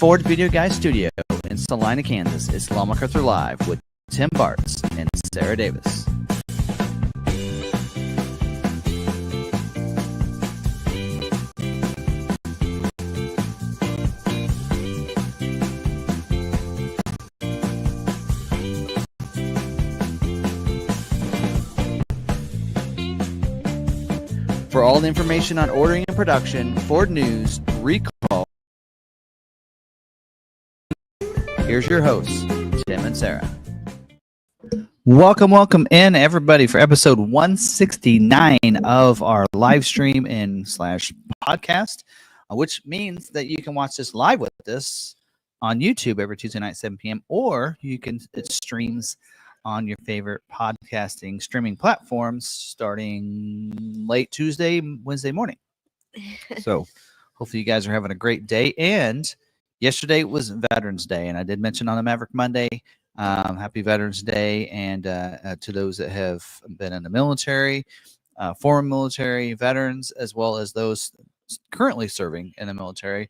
Ford Video Guy Studio in Salina, Kansas. It's McArthur Live with Tim Bartz and Sarah Davis. For all the information on ordering and production, Ford News, recall. Here's your hosts, Tim and Sarah. Welcome in, everybody, for episode 169 of our live stream and / podcast, which means that you can watch this live with us on YouTube every Tuesday night, 7 p.m., or it streams on your favorite podcasting streaming platforms starting late Tuesday, Wednesday morning. So hopefully you guys are having a great day. And yesterday was Veterans Day, and I did mention on the Maverick Monday, happy Veterans Day. And to those that have been in the military, foreign military veterans, as well as those currently serving in the military,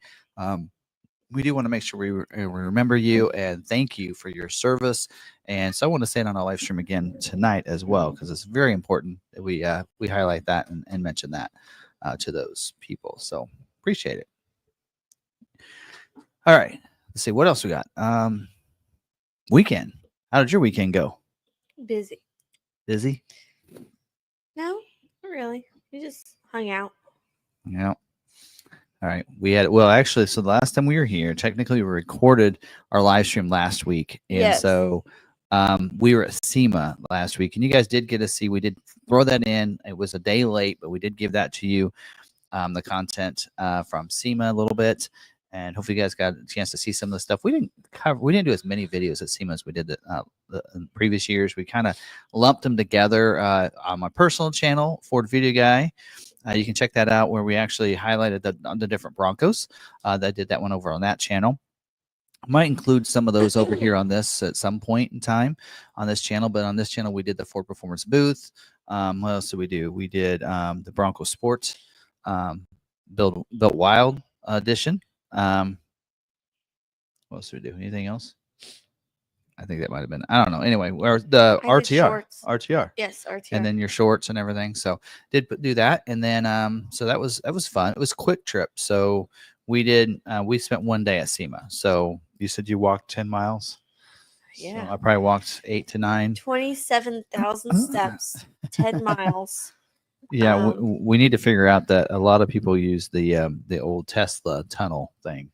we do want to make sure we remember you and thank you for your service. And so I want to say it on our live stream again tonight as well, because it's very important that we highlight that and mention that to those people. So appreciate it. All right, let's see what else we got. Weekend. How did your weekend go? Busy. Busy? No, not really. We just hung out. Yeah. All right. Actually, so the last time we were here, technically we recorded our live stream last week. And yes. So we were at SEMA last week, and you guys did get to see, we did throw that in. It was a day late, but we did give that to you, the content from SEMA a little bit. And hopefully you guys got a chance to see some of the stuff. We didn't do as many videos at SEMA as we did in previous years. We kind of lumped them together on my personal channel, Ford Video Guy. You can check that out where we actually highlighted the different Broncos. That did that one over on that channel. I might include some of those over here on this at some point in time on this channel. But on this channel, we did the Ford Performance booth. What else did we do? We did the Bronco Sports Built Wild edition. What else did we do? Anything else? I think that might have been, I don't know. Anyway, the RTR. Yes, RTR. And then your shorts and everything. So did do that. And then, so that was fun. It was a quick trip. So we spent one day at SEMA. So you said you walked 10 miles. Yeah. So I probably walked 8 to 9. 27,000 steps, 10 miles. Yeah. We need to figure out that a lot of people use the old Tesla tunnel thing.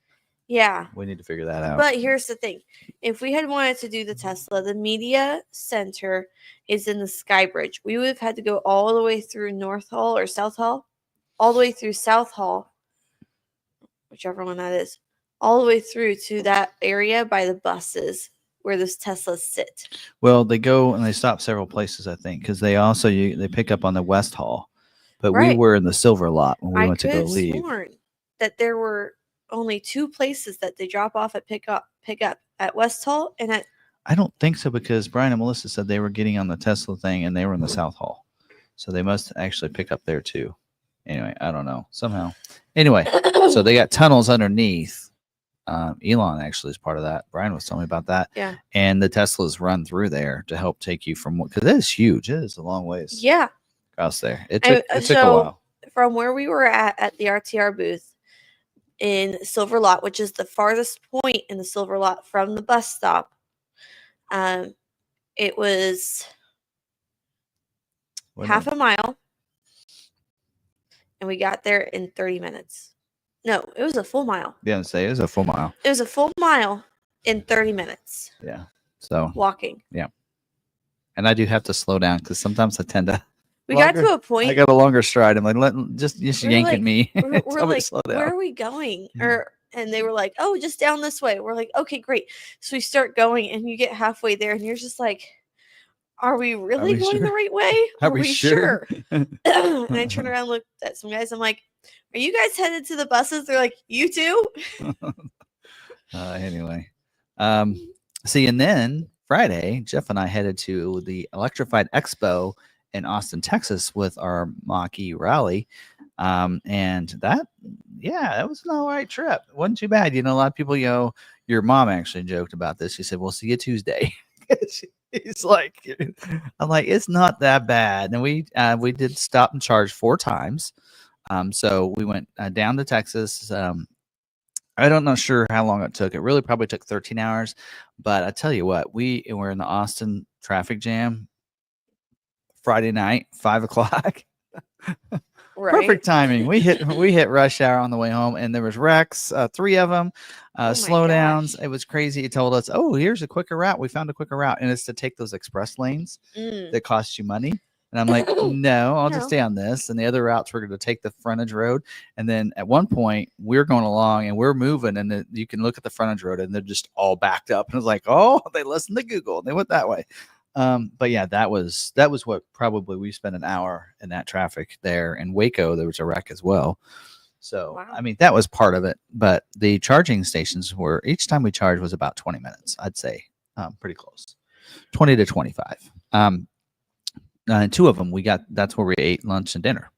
Yeah. We need to figure that out. But here's the thing. If we had wanted to do the Tesla, the media center is in the Sky Bridge. We would have had to go all the way through North Hall or South Hall, all the way through South Hall, whichever one that is, all the way through to that area by the buses where those Teslas sit. Well, they go and they stop several places, I think, because they also they pick up on the West Hall. But right. We were in the Silver Lot when we went to go leave. I could have sworn that there were only 2 places that they drop off at pick up at West Hall and at. I don't think so, because Brian and Melissa said they were getting on the Tesla thing and they were in the South Hall, so they must actually pick up there too. Anyway, I don't know, somehow. Anyway, so they got tunnels underneath. Elon actually is part of that. Brian was telling me about that. Yeah. And the Teslas run through there to help take you from, because it is huge. It is a long ways. Yeah. Across there. It took a while. From where we were at the RTR booth in Silver Lot, which is the farthest point in the Silver Lot from the bus stop, it was half a mile, and we got there in 30 minutes. No, it was a full mile. Yeah, say it was a full mile. It was a full mile in 30 minutes. Yeah. So walking. Yeah. And I do have to slow down because sometimes I tend to. We got to a point. I got a longer stride. I'm like, just yanking me. We're like, slow down. Where are we going? And they were like, oh, just down this way. We're like, okay, great. So we start going, and you get halfway there, and you're just like, are we really going the right way? Are we sure? And I turned around and looked at some guys. I'm like, are you guys headed to the buses? They're like, you too? Anyway. See, and then Friday, Jeff and I headed to the Electrified Expo in Austin, Texas with our mach-e rally. And that, yeah, that was an all right trip. Wasn't too bad. A lot of people, your mom actually joked about this. She said, "We'll see you Tuesday." He's like, I'm like, it's not that bad. And we did stop and charge 4 times. So we went down to Texas. I don't know sure how long it took. It really probably took 13 hours. But I tell you what, we were in the Austin traffic jam Friday night, 5 o'clock. Right. Perfect timing. We hit rush hour on the way home, and there was wrecks, 3 of them, Oh my slowdowns. gosh. It was crazy. He told us, "Oh, here's a quicker route. We found a quicker route, and it's to take those express lanes Mm. that cost you money." And I'm like, "No, I'll just No. stay on this." And the other routes we're going to take the frontage road. And then at one point, we're going along and we're moving, and you can look at the frontage road, and they're just all backed up. And it's like, "Oh, they listened to Google. They went that way." But yeah, that was what probably we spent an hour in that traffic there. In Waco, there was a wreck as well. So Wow. I mean, that was part of it. But the charging stations were, each time we charged was about 20 minutes, I'd say, pretty close, 20 to 25. And 2 of them that's where we ate lunch and dinner.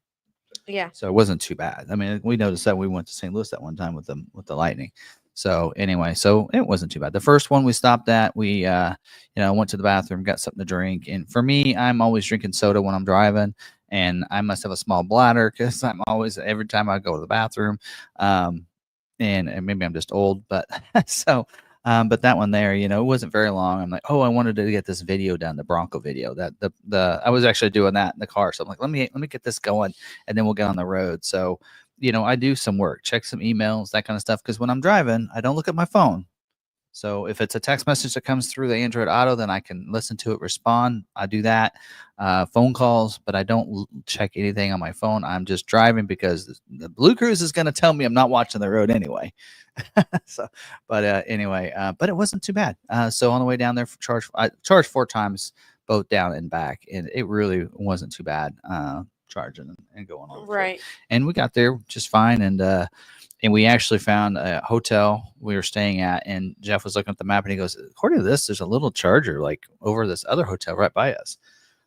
Yeah. So it wasn't too bad. I mean, we noticed that we went to St. Louis that one time with the Lightning. So anyway, so it wasn't too bad. The first one we stopped at, we went to the bathroom, got something to drink. And for me, I'm always drinking soda when I'm driving, and I must have a small bladder because I'm always, every time I go to the bathroom, and maybe I'm just old, but so. But that one there, it wasn't very long. I'm like, oh, I wanted to get this video done, the Bronco video. That I was actually doing that in the car. So I'm like, let me get this going, and then we'll get on the road. So, I do some work, check some emails, that kind of stuff. Because when I'm driving, I don't look at my phone. So if it's a text message that comes through the Android Auto, then I can listen to it, respond. I do that. Phone calls, but I don't check anything on my phone. I'm just driving because the Blue Cruise is going to tell me I'm not watching the road anyway. So, but anyway, but it wasn't too bad. So on the way down there, I charged 4 times, both down and back, and it really wasn't too bad charging and going on. Right. And we got there just fine, and we actually found a hotel we were staying at, and Jeff was looking at the map, and he goes, "According to this, there's a little charger like over this other hotel right by us."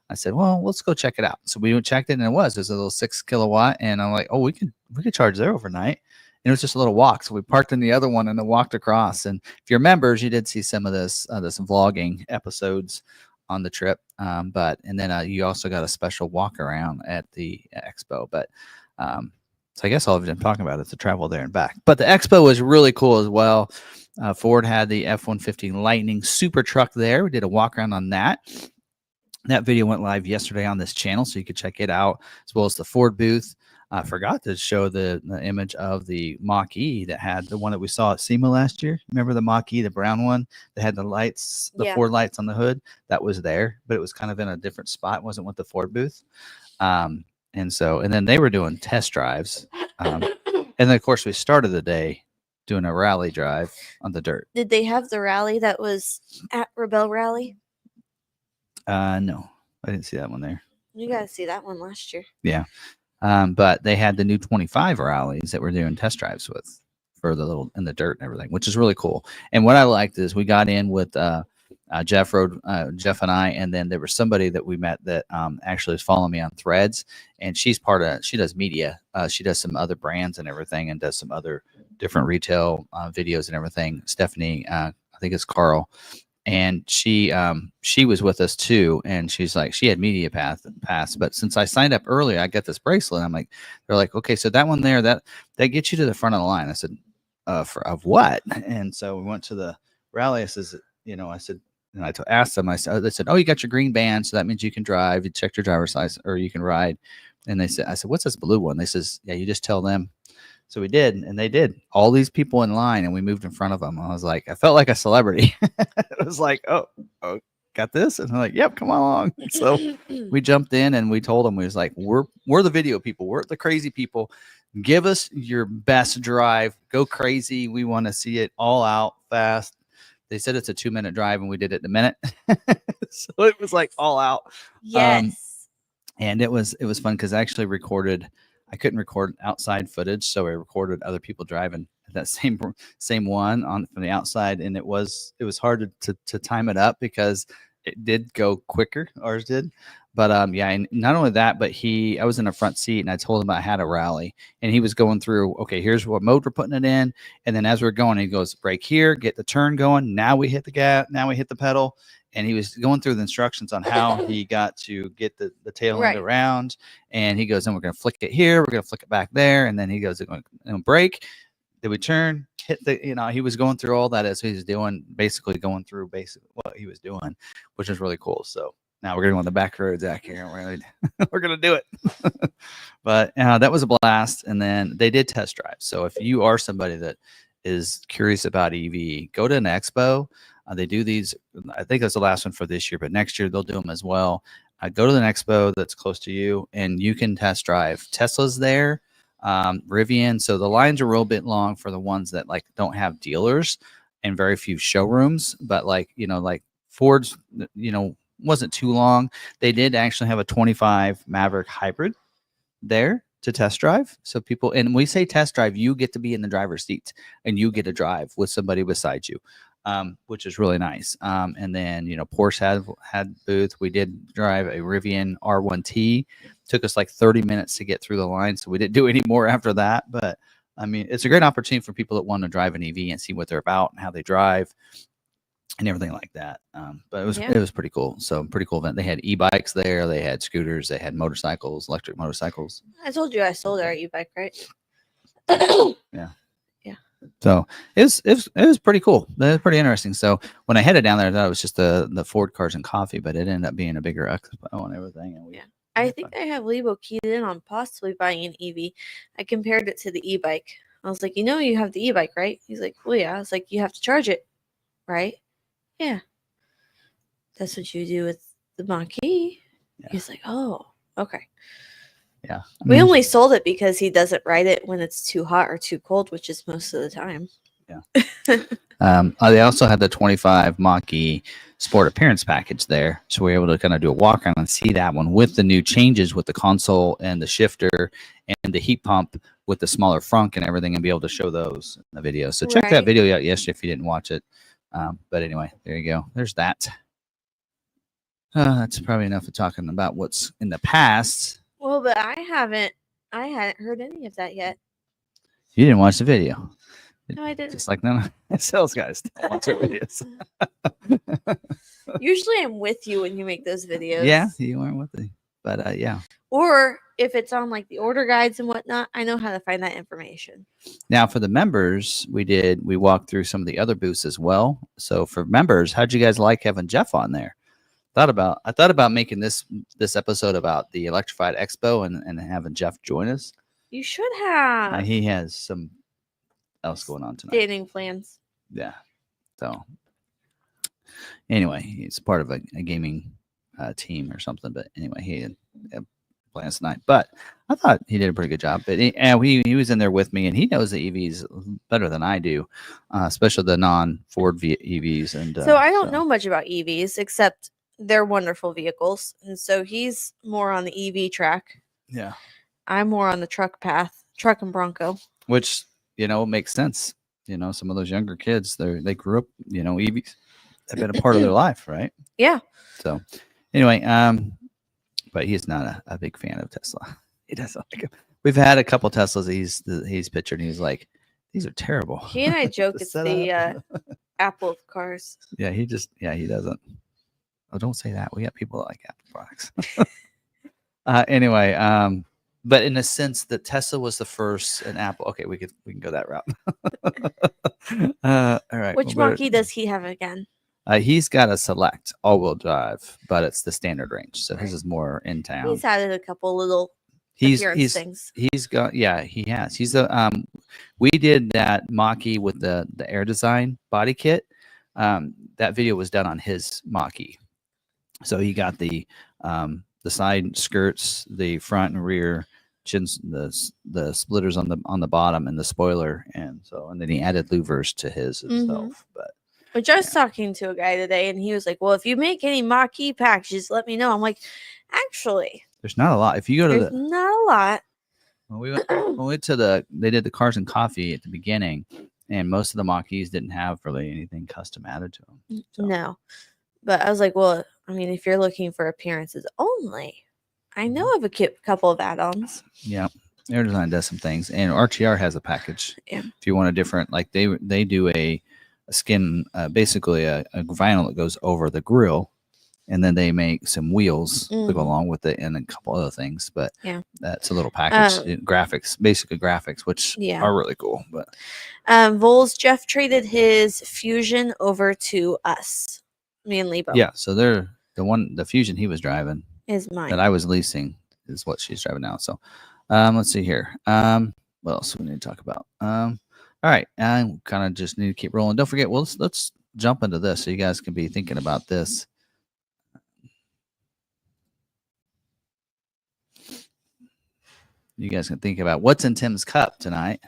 I said, "Well, let's go check it out." So we checked it, and it was a little 6 kilowatt, and I'm like, "Oh, we could charge there overnight." And it was just a little walk, so we parked in the other one and then walked across. And if you're members, you did see some of this vlogging episodes on the trip, but then you also got a special walk around at the expo, but. So I guess all of it I'm talking about is the travel there and back. But the expo was really cool as well. Ford had the F-150 Lightning super truck there. We did a walk around on that. That video went live yesterday on this channel, so you could check it out, as well as the Ford booth. I forgot to show the image of the Mach-E that had the one that we saw at SEMA last year. Remember the Mach-E, the brown one that had the lights, the Ford lights on the hood? That was there, but it was kind of in a different spot. It wasn't with the Ford booth. And then they were doing test drives. And then, of course, we started the day doing a rally drive on the dirt. Did they have the rally that was at Rebel Rally? No, I didn't see that one there. You got to see that one last year. Yeah. But they had the new 25 rallies that we're doing test drives with for the little in the dirt and everything, which is really cool. And what I liked is we got in with Jeff and I, and then there was somebody that we met that actually is following me on Threads, and she does media. She does some other brands and everything, and does some other different retail videos and everything. Stephanie, I think it's Carl, and she was with us too, and she's like, she had media pass, but since I signed up early, I got this bracelet. I'm like, they're like, okay, so that one there, that gets you to the front of the line. I said, of what? And so we went to the rally. I said, and I asked them, they said, oh, you got your green band, so that means you can drive. You checked your driver's license, or you can ride. And I said, what's this blue one? They says, yeah, you just tell them. So we did, and they did. All these people in line, and we moved in front of them. I was like, I felt like a celebrity. It was like, oh, got this? And they're like, yep, come along. So we jumped in, and we told them, we was like, we're the video people. We're the crazy people. Give us your best drive. Go crazy. We want to see it all out fast. They said it's a 2-minute drive, and we did it in a minute. So it was like all out. Yes. And it was fun because I actually recorded. I couldn't record outside footage, so I recorded other people driving that same one from the outside, and it was hard to time it up because it did go quicker. Ours did. But yeah, and not only that, but I was in a front seat and I told him I had a rally and he was going through, okay, here's what mode we're putting it in. And then as we're going, he goes, brake here, get the turn going. Now we hit the gas, now we hit the pedal. And he was going through the instructions on how he got to get the tail end around. And he goes, then we're going to flick it here. We're going to flick it back there. And then he goes, brake. Did we turn, hit the, he was going through all that as he was doing, basically going through what he was doing, which is really cool. So now we're going on the back road, Zach, here. We're going to do it. But that was a blast. And then they did test drive. So if you are somebody that is curious about EV, go to an expo. They do these. I think that's the last one for this year, but next year they'll do them as well. Go to an expo that's close to you, and you can test drive. Tesla's there, Rivian. So the lines are a little bit long for the ones that like don't have dealers and very few showrooms. But like Ford's, wasn't too long. They did actually have a 25 Maverick hybrid there to test drive. So people, and when we say test drive, you get to be in the driver's seat and you get to drive with somebody beside you. Which is really nice. And then, Porsche had booth. We did drive a Rivian R1T. Took us like 30 minutes to get through the line. So we didn't do any more after that. But I mean, it's a great opportunity for people that want to drive an EV and see what they're about and how they drive and everything like that. But it was pretty cool. So pretty cool event. They had e-bikes there. They had scooters. They had motorcycles, electric motorcycles. I told you I sold our e-bike, right? Yeah. So it was pretty cool. It was pretty interesting. So when I headed down there, I thought it was just the Ford cars and coffee, but it ended up being a bigger expo and everything. And I think I have Lebo keyed in on possibly buying an EV. I compared it to the e-bike. I was like, you have the e-bike, right? He's like, well, yeah. I was like, you have to charge it, right? Yeah. That's what you do with the mach-e. Yeah. He's like, oh, okay. Yeah. We only sold it because he doesn't ride it when it's too hot or too cold, which is most of the time. Yeah. They also had the 25 Mach-E Sport Appearance package there. So we were able to kind of do a walk around and see that one with the new changes with the console and the shifter and the heat pump with the smaller frunk and everything and be able to show those in the video. So check that video out yesterday if you didn't watch it. But anyway, there you go. There's that. That's probably enough of talking about what's in the past. Well, but I hadn't heard any of that yet. You didn't watch the video. No, I didn't. Just like none of sales guys don't watch their videos. Usually I'm with you when you make those videos. Yeah, you aren't with me. But yeah. Or if it's on like the order guides and whatnot, I know how to find that information. Now for the members, we walked through some of the other booths as well. So for members, how'd you guys like having Jeff on there? I thought about making this episode about the Electrified Expo and having Jeff join us. You should have. He has some else going on tonight. Dating plans. Yeah. So anyway, he's part of a gaming team or something. But anyway, he had plans tonight. But I thought he did a pretty good job. But he was in there with me, and he knows the EVs better than I do, especially the non-Ford EVs. And so I don't know much about EVs except they're wonderful vehicles, and so he's more on the EV track. Yeah, I'm more on the truck and Bronco, which makes sense. Some of those younger kids, they grew up, EVs have been a part of their life, right? Yeah. So anyway, but he's not a big fan of Tesla. He doesn't like him. We've had a couple Teslas he's pictured, and he's like, these are terrible. He and I joke it's the Apple of cars. Yeah, he doesn't. Oh, don't say that. We got people that like Apple products. Anyway, but in a sense that Tesla was the first and Apple. Okay, we can go that route. All right. Which Mach-E does he have again? He's got a Select all-wheel drive, but it's the standard range. So his is more in town. He's added a couple little things. He's got he has. He's we did that Mach-E with the Air Design body kit. That video was done on his Mach-E. So he got the side skirts, the front and rear chins, the splitters on the bottom, and the spoiler, and then he added louvers to his himself. But which I was talking to a guy today, and he was like, "Well, if you make any Mach-E packages, let me know." I'm like, actually, there's not a lot. If you go to not a lot. When we went to they did the cars and coffee at the beginning, and most of the Mach-E's didn't have really anything custom added to them. So. No. But I was like, well, I mean, if you're looking for appearances only, I know of a couple of add-ons. Yeah. Air Design does some things, and RTR has a package. Yeah. If you want a different, like they do a skin, basically a vinyl that goes over the grill, and then they make some wheels to go along with it, and a couple other things. But Yeah, that's a little package, graphics, basically graphics, which are really cool. But Vols Jeff traded his Fusion over to us, me and Lebo. yeah, so they're the Fusion he was driving is mine that I was leasing is what she's driving now. So let's see here. What else do we need to talk about? All right, I kind of just need to keep rolling. Don't forget, well, let's jump into this so you guys can be thinking about this. You guys can think about what's in Tim's cup tonight.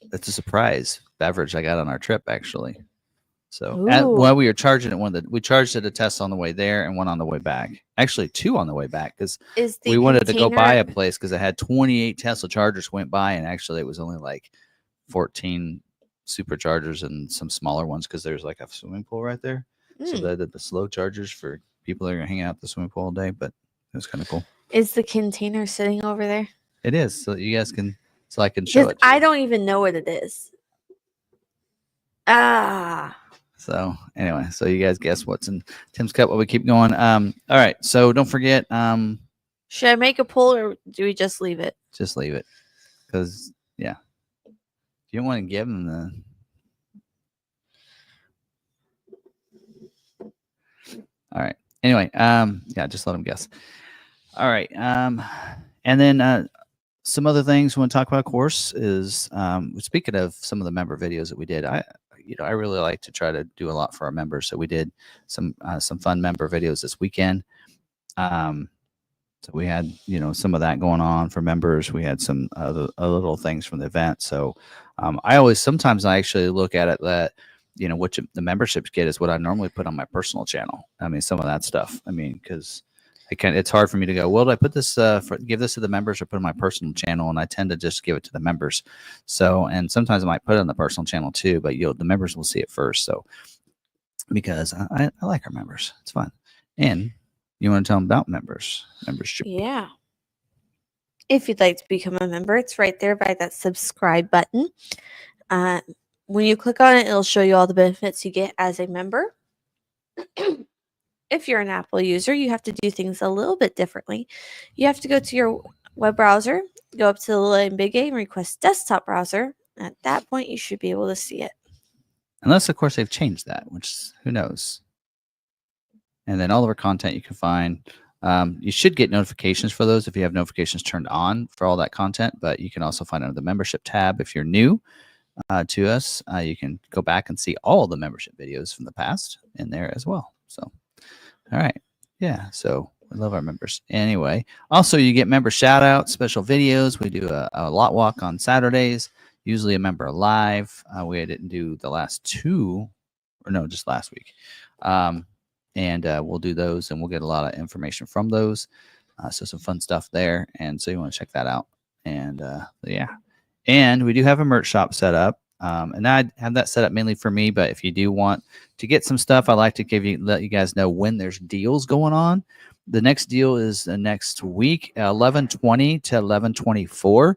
That's a surprise beverage I got on our trip, actually. So while we were charging it, we charged it a test on the way there and one on the way back. Actually, 2 on the way back because we wanted to go by a place because it had 28 Tesla chargers went by, and actually it was only like 14 superchargers and some smaller ones because there's like a swimming pool right there. So they did the slow chargers for people that are hanging out at the swimming pool all day, but it was kind of cool. Is the container sitting over there? It is, so you guys can, so I can show it. I don't even know what it is. So anyway, so you guys guess what's in Tim's cup while we keep going. All right, so don't forget. Should I make a poll or do we just leave it? Just leave it, because yeah, you don't want to give them the. All right. Anyway, yeah, just let them guess. All right. And then some other things we want to talk about, of course, is speaking of some of the member videos that we did. I really like to try to do a lot for our members. So we did some fun member videos this weekend. So we had, some of that going on for members. We had some other little things from the event. So sometimes I actually look at it that, what the memberships get is what I normally put on my personal channel. I mean, some of that stuff. I mean, because it's hard for me to go, well, do I put this, give this to the members or put it on my personal channel? And I tend to just give it to the members. So, and sometimes I might put it on the personal channel too, but the members will see it first. So, because I like our members, it's fun. And you want to tell them about membership? Yeah. If you'd like to become a member, it's right there by that subscribe button. When you click on it, it'll show you all the benefits you get as a member. If you're an Apple user, you have to do things a little bit differently. You have to go to your web browser, go up to the little and big A and request desktop browser. At that point, you should be able to see it. Unless, of course, they've changed that, which who knows. And then all of our content you can find. You should get notifications for those if you have notifications turned on for all that content. But you can also find under the membership tab. If you're new to us, you can go back and see all the membership videos from the past in there as well. So, all right. Yeah. So we love our members. Anyway, also you get member shout outs, special videos. We do a lot walk on Saturdays, usually a member live. We didn't do the last 2, or no, just last week. And we'll do those, and we'll get a lot of information from those. So some fun stuff there. And so you want to check that out. And yeah. And we do have a merch shop set up. And I have that set up mainly for me. But if you do want to get some stuff, I like to let you guys know when there's deals going on. The next deal is the next week, 11/20 to 11/24.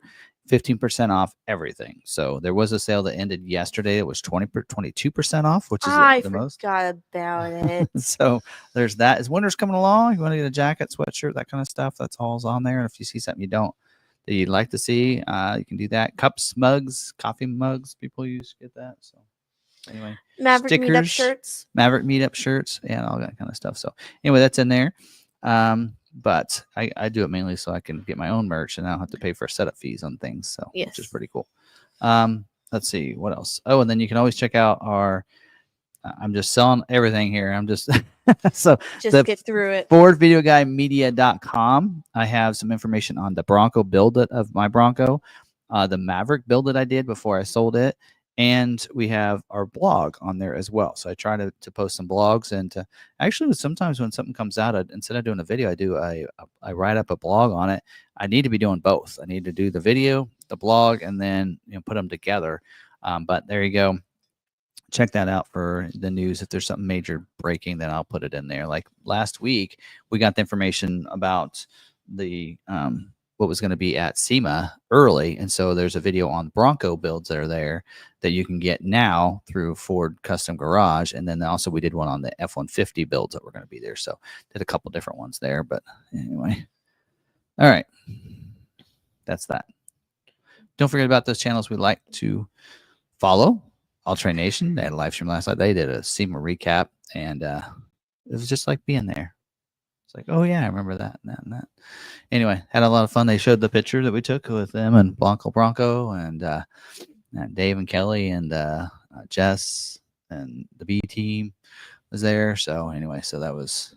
15% off everything. So there was a sale that ended yesterday. It was 22% off, which is the most. I forgot about it. So there's that. As winter's coming along, you want to get a jacket, sweatshirt, that kind of stuff. That's all's on there. And if you see something that you'd like to see, you can do that. Cups, mugs, coffee mugs. People use to get that. So anyway, Maverick stickers, meetup shirts. Maverick meetup shirts, and all that kind of stuff. So anyway, that's in there. But I do it mainly so I can get my own merch and I don't have to pay for setup fees on things. So which is pretty cool. Let's see what else. Oh, and then you can always check out I'm just selling everything here. I'm just so just get through it. FordVideoGuyMedia.com. I have some information on the Bronco build it of my Bronco, the Maverick build that I did before I sold it. And we have our blog on there as well. So I try to post some blogs, and actually sometimes when something comes out, instead of doing a video, I write up a blog on it. I need to be doing both. I need to do the video, the blog, and then put them together. But there you go. check that out for the news. If there's something major breaking, then I'll put it in there. Like last week, we got the information about the what was going to be at SEMA early, and so there's a video on Bronco builds that are there that you can get now through Ford Custom Garage, and then also we did one on the F-150 builds that were going to be there. So did a couple different ones there, but anyway, all right, that's that. Don't forget about those channels we like to follow. All Train Nation, they had a live stream last night. They did a SEMA recap, and it was just like being there. It's like, oh yeah, I remember that and that and that. Anyway, had a lot of fun. They showed the picture that we took with them and Bronco and Dave and Kelly and Jess and the B team was there. So anyway, so that was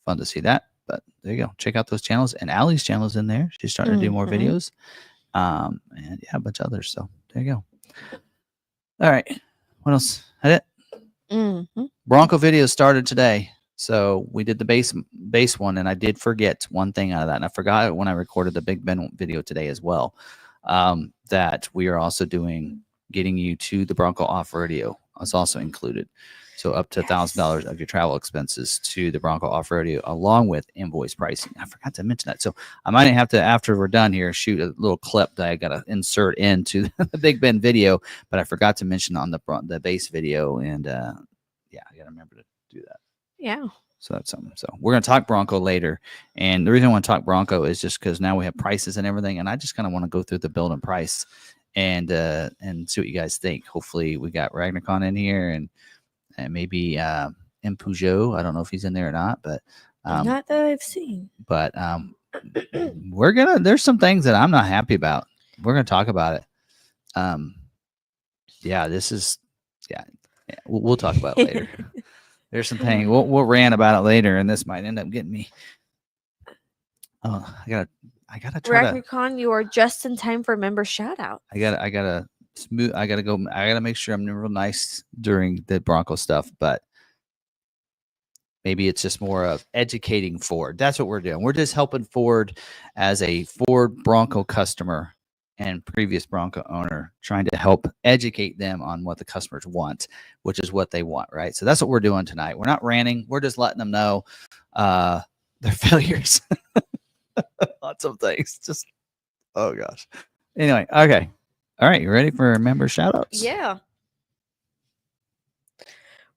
fun to see that. But there you go. Check out those channels. And Allie's channel is in there. She's starting to do more videos. And yeah, a bunch of others. So there you go. All right. What else? That it? Bronco videos started today. So we did the base one, and I did forget one thing out of that. And I forgot it when I recorded the Big Ben video today as well, that we are also getting you to the Bronco off rodeo. It's also included. So up to $1,000 of your travel expenses to the Bronco off rodeo, along with invoice pricing. I forgot to mention that. So I might have to, after we're done here, shoot a little clip that I got to insert into the Big Ben video, but I forgot to mention on the base video. And yeah, I got to remember to do that. Yeah. So that's something. So we're going to talk Bronco later. And the reason I want to talk Bronco is just because now we have prices and everything. And I just kind of want to go through the build and price and see what you guys think. Hopefully we got Ragnarcon in here and maybe M. Peugeot. I don't know if he's in there or not, but not that I've seen. But there's some things that I'm not happy about. We're gonna talk about it. Yeah, we'll talk about it later. There's some things we'll rant about it later, and this might end up getting me. Oh, I gotta try Ragnarcon, you are just in time for member shout out. I gotta make sure I'm real nice during the Bronco stuff, but maybe it's just more of educating Ford. That's what we're doing. We're just helping Ford as a Ford Bronco customer and previous Bronco owner, trying to help educate them on what the customers want, which is what they want, right? So that's what we're doing tonight. We're not ranting. We're just letting them know their failures on some things. Just, oh gosh. Anyway, okay. All right, you ready for member shoutouts? Yeah.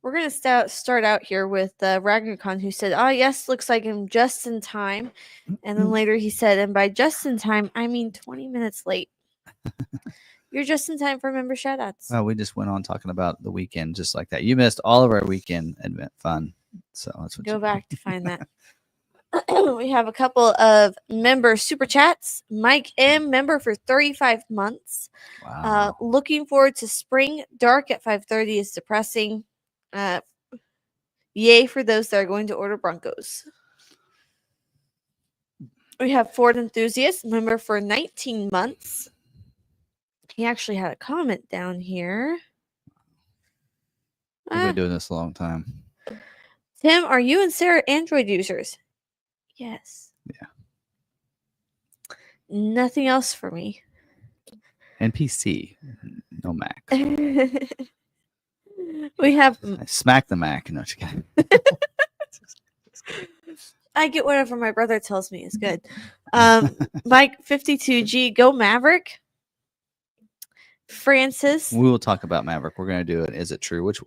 We're going to start out here with Ragnarcon, who said, oh, yes, looks like I'm just in time. And then later he said, and by just in time, I mean 20 minutes late. You're just in time for member shoutouts. Well, we just went on talking about the weekend just like that. You missed all of our weekend event fun. So that's what Go back to find that. We have a couple of member super chats. Mike M, member for 35 months. Wow. Looking forward to spring. Dark at 5:30 is depressing. Yay for those that are going to order Broncos. We have Ford Enthusiast, member for 19 months. He actually had a comment down here. We've been doing this a long time. Tim, are you and Sarah Android users? Yes. Yeah. Nothing else for me. And PC, no Mac. We have. I smack the Mac. No, just kidding. I get whatever my brother tells me is good. Mike 52G, go Maverick. Francis. We will talk about Maverick. We're going to do it. Is it true? Which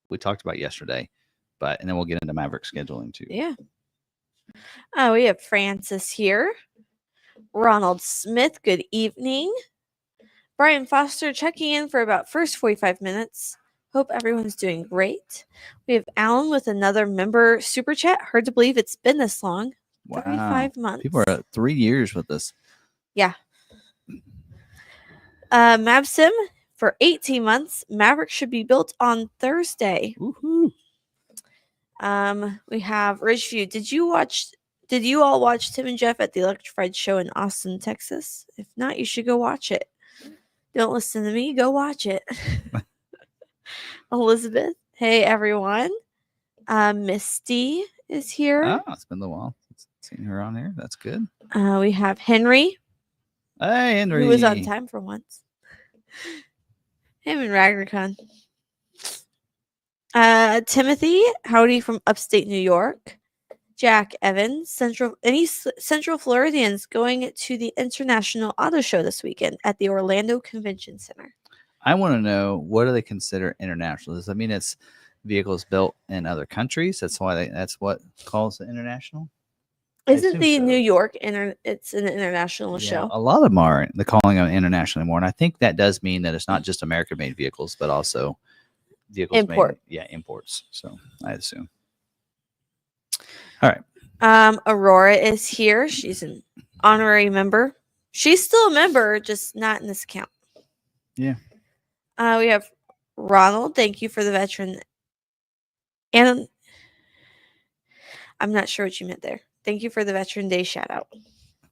we talked about yesterday, and then we'll get into Maverick scheduling too. Yeah. We have Francis here. Ronald Smith, good evening. Brian Foster checking in for about first 45 minutes. Hope everyone's doing great. We have Alan with another member super chat. Hard to believe it's been this long. Wow. 35 months. People are at 3 years with us. Yeah. Mabsim for 18 months. Maverick should be built on Thursday. Woohoo. We have Ridgeview. Did you all watch Tim and Jeff at the Electrified show in Austin, Texas? If not, you should go watch it. Don't listen to me. Go watch it. Elizabeth. Hey, everyone. Misty is here. Oh, it's been a while since I've seen her on here. That's good. We have Henry. Hey, Henry. Who was on time for once. Him and Ragnarcon. Timothy, howdy from upstate New York. Jack Evans, Central Floridians going to the International Auto Show this weekend at the Orlando Convention Center. I want to know, what do they consider international? Does that mean it's vehicles built in other countries? That's why that's what calls it international. Isn't assume the so. New York it's an international Yeah, show? a lot of them are. They're calling them international anymore, and I think that does mean that it's not just American-made vehicles, but also vehicles Import. made, imports. So I assume. All right. Aurora is here. She's an honorary member. She's still a member, just not in this account. Yeah. We have Ronald. Thank you for the veteran. And I'm not sure what you meant there. Thank you for the Veteran Day shout out.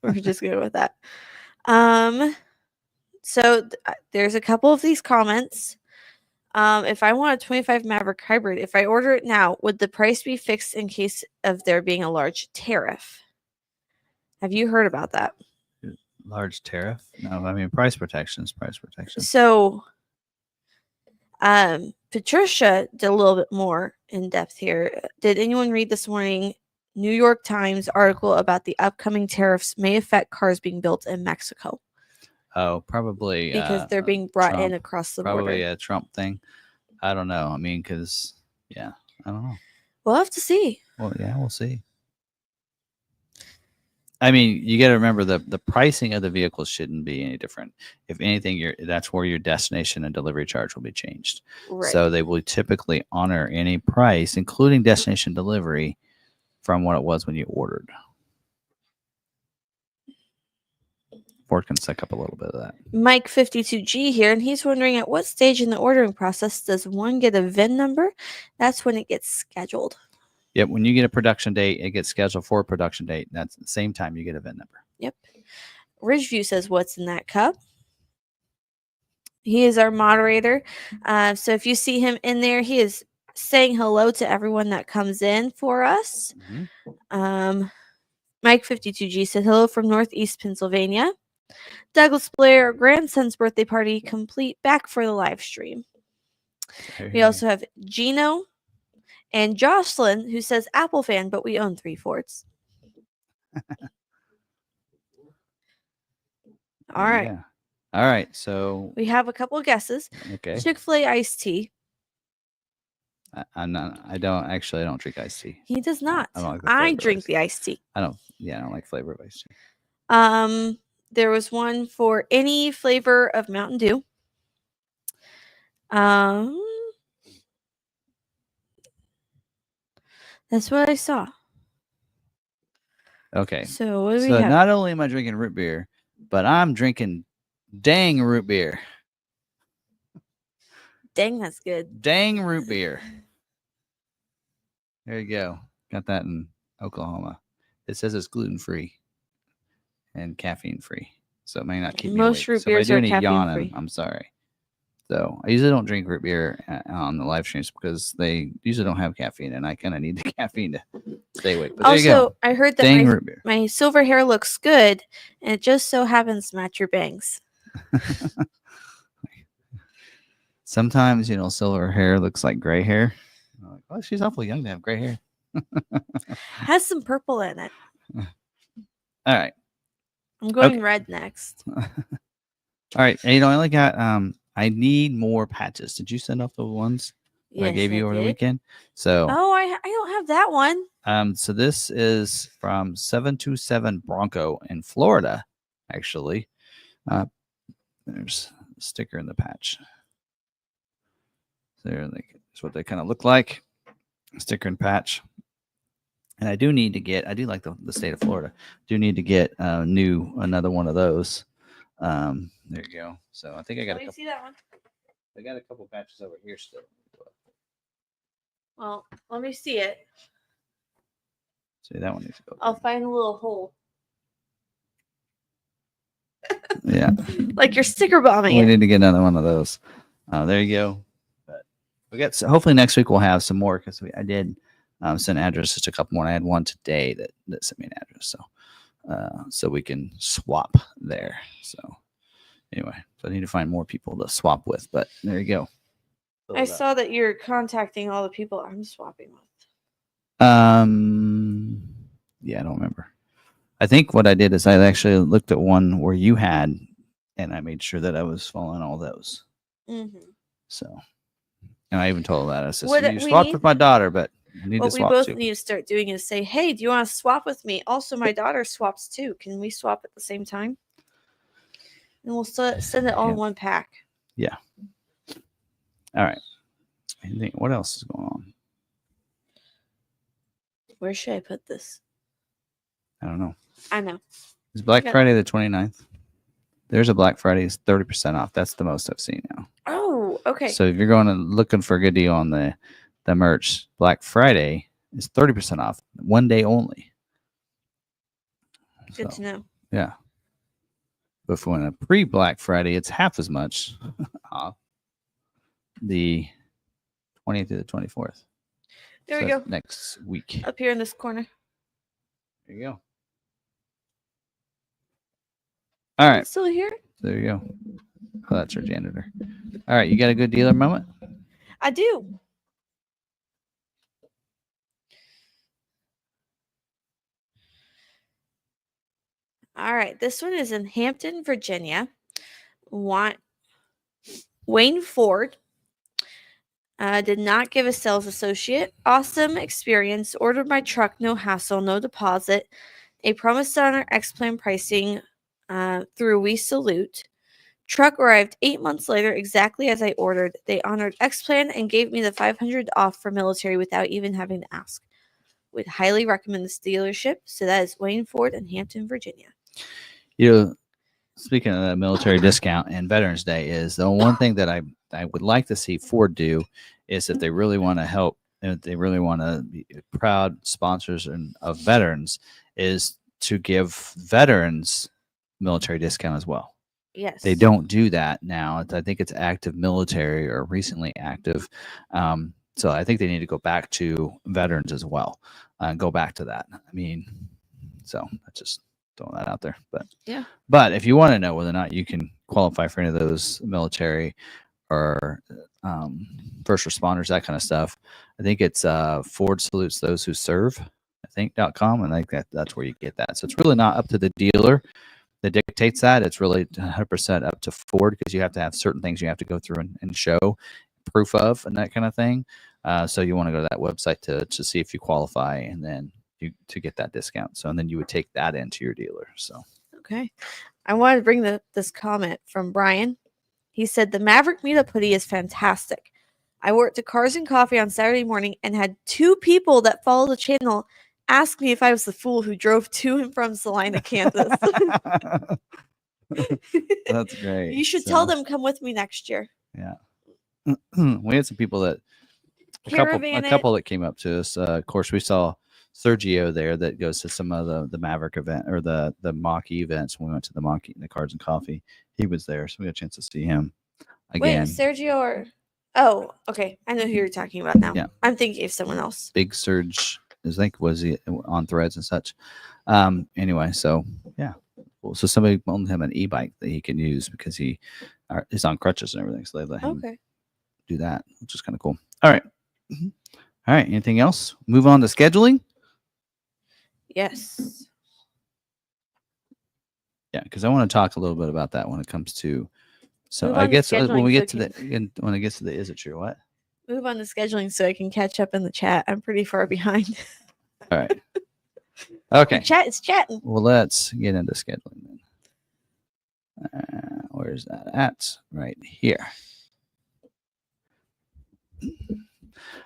We're just good with that. So there's a couple of these comments. If I want a 25 Maverick hybrid, if I order it now, would the price be fixed in case of there being a large tariff? Have you heard about that? Large tariff? No, I mean price protection is price protection. So, Patricia did a little bit more in depth here. Did anyone read this morning New York Times article about the upcoming tariffs may affect cars being built in Mexico? Oh, probably Because they're being brought in Trump. across the Probably border. a Trump thing. I don't know. I mean, because I don't know. We'll have to see. Well, yeah, we'll see. I mean, you got to remember the pricing of the vehicles shouldn't be any different. If anything, that's where your destination and delivery charge will be changed. Right. So they will typically honor any price, including destination delivery, from what it was when you ordered. Ford can suck up a little bit of that. Mike 52G here, and he's wondering, at what stage in the ordering process does one get a VIN number? That's when it gets scheduled. Yep, when you get a production date, it gets scheduled for a production date. That's the same time you get a VIN number. Yep. Ridgeview says, what's in that cup? He is our moderator. So if you see him in there, he is saying hello to everyone that comes in for us. Mm-hmm. Mike 52G said, hello from Northeast Pennsylvania. Douglas Blair, grandson's birthday party complete, back for the live stream. We also have Gino and Jocelyn, who says Apple fan, but we own 3 Fords. All right. Yeah. All right. So we have a couple of guesses. Okay. Chick-fil-A iced tea. I don't drink iced tea. He does not. I drink the iced tea. I don't like flavor of iced tea. There was one for any flavor of Mountain Dew. That's what I saw. Okay. So what do we have? Not only am I drinking root beer, but I'm drinking dang root beer. Dang, that's good. Dang root beer. There you go. Got that in Oklahoma. It says it's gluten-free and caffeine-free. So it may not keep me awake. Most root beers are caffeine-free. I'm sorry. So I usually don't drink root beer on the live streams because they usually don't have caffeine, and I kind of need the caffeine to stay awake. But also, I heard that root beer. My silver hair looks good, and it just so happens to match your bangs. Sometimes, silver hair looks like gray hair. I'm like, oh, she's awfully young to have gray hair. Has some purple in it. All right. I'm going red next. All right. And, I only got I need more patches. Did you send off the ones I gave you over the weekend? So I don't have that one. So this is from 727 Bronco in Florida, actually. There's a sticker in the patch. That's what they kind of look like. Sticker and patch. And I do need to get, I do like the state of Florida. Do need to get another one of those. There you go. So I think I got Let me see that one. I got a couple patches over here still. Well, let me see it. See, that one needs to go. I'll find a little hole. Yeah. Like you're sticker bombing We need to get another one of those. There you go. But we got, so hopefully next week we'll have some more because I did send addresses to a couple more. I had one today that sent me an address. So we can swap there. So anyway, so I need to find more people to swap with, but there you go. fill I it up. saw that you're contacting all the people I'm swapping with. Yeah, I don't remember. I think what I did is I actually looked at one where you had, and I made sure that I was following all those. Mm-hmm. So, and I even told her that I said, What so you we swapped need- with my daughter, but you need to What we swap both too. need to start doing is say, hey, do you want to swap with me? Also, my daughter swaps too. Can we swap at the same time? And we'll send it all in one pack. Yeah. All right. What else is going on? Where should I put this? I don't know. I know. It's Black Friday the 29th. There's a Black Friday. It's 30% off. That's the most I've seen now. Oh, okay. So if you're going and looking for a good deal on the merch, Black Friday is 30% off. One day only. Good to know. Yeah. But for a pre-Black Friday, it's half as much off. The 20th to the 24th. There we go. Next week. Up here in this corner. There you go. All right. Still here? There you go. Oh, that's our janitor. All right. You got a good dealer moment? I do. All right. This one is in Hampton, Virginia. Wayne Ford. Did not give a sales associate. Awesome experience. Ordered my truck, no hassle, no deposit. They promised on our X-Plan pricing through We Salute. Truck arrived 8 months later, exactly as I ordered. They honored X-Plan and gave me the $500 off for military without even having to ask. Would highly recommend this dealership. So that is Wayne Ford in Hampton, Virginia. You know, speaking of the military discount and Veterans Day, is the one thing that I would like to see Ford do is if they really want to help and if they really want to be proud sponsors of veterans, is to give veterans military discount as well. Yes. They don't do that now. I think it's active military or recently active. So I think they need to go back to veterans as well and go back to that. I mean, so I just throwing that out there. But yeah. But if you want to know whether or not you can qualify for any of those military or first responders, that kind of stuff, I think it's Ford Salutes Those Who Serve, I think.com. And I think that's where you get that. So it's really not up to the dealer that dictates that. It's really 100% up to Ford because you have to have certain things you have to go through and show proof of and that kind of thing. So you want to go to that website to see if you qualify and then to get that discount. So and then you would take that into your dealer. So okay, I wanted to bring this comment from Brian. He said the Maverick Meetup hoodie is fantastic. I worked at Cars and Coffee on Saturday morning and had 2 people that follow the channel ask me if I was the fool who drove to and from Salina, Kansas. That's great. You should tell them come with me next year. Yeah. We had some people that a couple that came up to us. Of course, we saw Sergio there that goes to some of the Maverick event or the mach-e events when we went to the mach-e and the Cards and Coffee. He was there, so we got a chance to see him again. Wait, Sergio or oh, okay. I know who you're talking about now. Yeah. I'm thinking of someone else. Big Surge, I think, was he on Threads and such. Anyway, so yeah. So somebody loaned him an e-bike that he can use because he is on crutches and everything. So they let him do that, which is kind of cool. All right. All right. Anything else? Move on to scheduling. Yes. Yeah, because I want to talk a little bit about that when it comes to. So I guess when we get to when it gets to the is it true what? Move on to scheduling so I can catch up in the chat. I'm pretty far behind. All right. Okay. The chat is chatting. Well, let's get into scheduling then. Where's that at? Right here.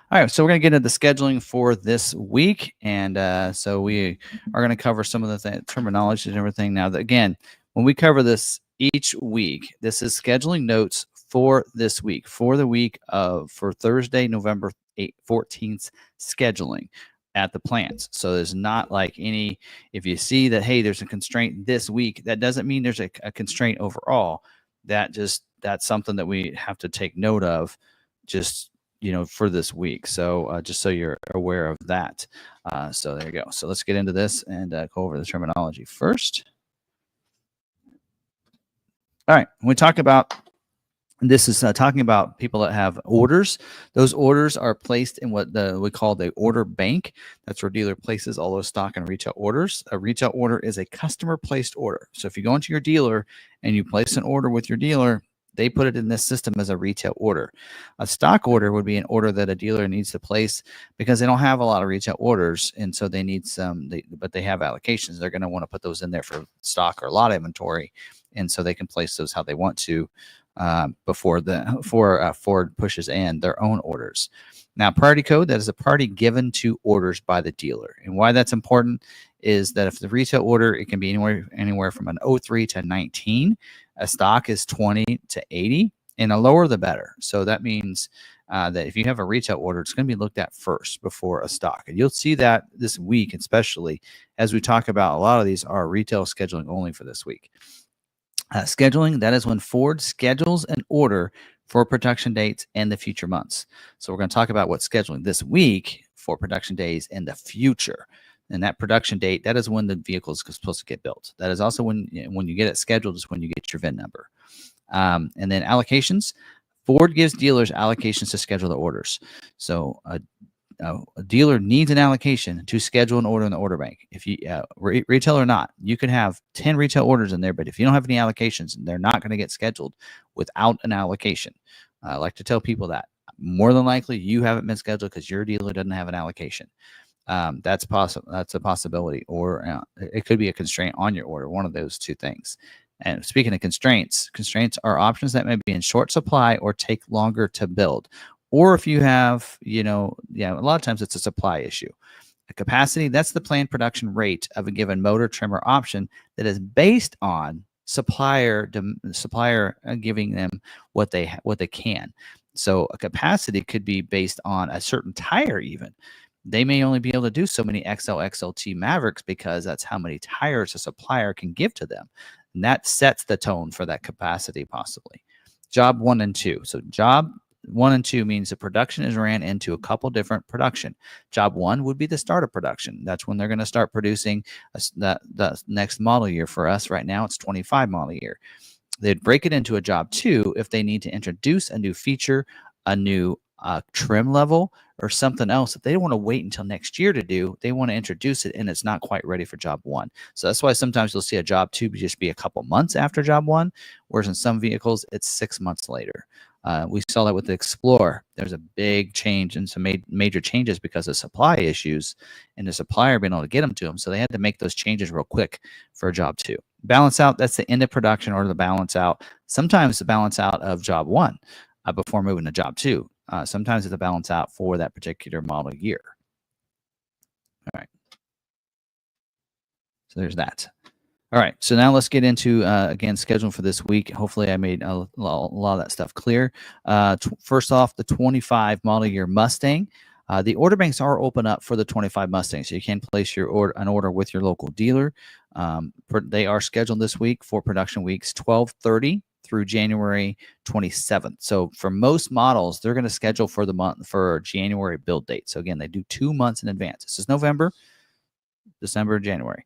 All right, so we're going to get into the scheduling for this week, and so we are going to cover some of the terminology and everything. Now, again, when we cover this each week, this is scheduling notes for this week, for the week of for Thursday, November 14th scheduling at the plants. So there's not like any, if you see that, hey, there's a constraint this week, that doesn't mean there's a constraint overall. That's something that we have to take note of just, for this week. So just so you're aware of that. So there you go. So let's get into this and go over the terminology first. All right. When we talk about This is talking about people that have orders. Those orders are placed in what we call the order bank. That's where dealer places all those stock and retail orders. A retail order is a customer placed order. So if you go into your dealer and you place an order with your dealer, they put it in this system as a retail order. A stock order would be an order that a dealer needs to place because they don't have a lot of retail orders, and so they need some. But they have allocations. They're going to want to put those in there for stock or lot inventory, and so they can place those how they want to. Before Ford pushes in their own orders. Now, priority code, that is a priority given to orders by the dealer. And why that's important is that if the retail order, it can be anywhere from an 03 to 19. A stock is 20 to 80, and the lower the better. So that means that if you have a retail order, it's going to be looked at first before a stock. And you'll see that this week, especially as we talk about a lot of these are retail scheduling only for this week. Scheduling, that is when Ford schedules an order for production dates and the future months. So we're going to talk about what's scheduling this week for production days in the future. And that production date, that is when the vehicle is supposed to get built. That is also when you get it scheduled is when you get your VIN number. And then allocations. Ford gives dealers allocations to schedule the orders. So a dealer needs an allocation to schedule an order in the order bank. If you retail or not, you can have 10 retail orders in there, but if you don't have any allocations, they're not going to get scheduled without an allocation. I like to tell people that more than likely you haven't been scheduled because your dealer doesn't have an allocation. That's possible. That's a possibility, or it could be a constraint on your order. One of those two things. And speaking of constraints are options that may be in short supply or take longer to build. Or if you have, a lot of times it's a supply issue. A capacity, that's the planned production rate of a given motor, trimmer option that is based on supplier giving them what they can. So a capacity could be based on a certain tire even. They may only be able to do so many XL, XLT Mavericks because that's how many tires a supplier can give to them. And that sets the tone for that capacity possibly. Job 1 and 2. So job 1 and 2 means the production is ran into a couple different production. Job 1 would be the start of production. That's when they're going to start producing the next model year. For us right now, it's 25 model year. They'd break it into a job 2 if they need to introduce a new feature, a new trim level, or something else that they don't want to wait until next year to do. They want to introduce it and it's not quite ready for job 1. So that's why sometimes you'll see a job 2 just be a couple months after job 1, whereas in some vehicles it's 6 months later. We saw that with the Explorer. There's a big change and some major changes because of supply issues and the supplier being able to get them to them. So they had to make those changes real quick for job 2. Balance out, that's the end of production or the balance out. Sometimes the balance out of job 1 before moving to job 2. Sometimes it's a balance out for that particular model year. All right. So there's that. All right, so now let's get into, again, scheduling for this week. Hopefully I made a lot of that stuff clear. First off, the 25 model year Mustang. The order banks are open up for the 25 Mustang, so you can place an order with your local dealer. They are scheduled this week for production weeks 12/30 through January 27th. So for most models, they're going to schedule for the month for January build date. So again, they do 2 months in advance. This is November, December, January.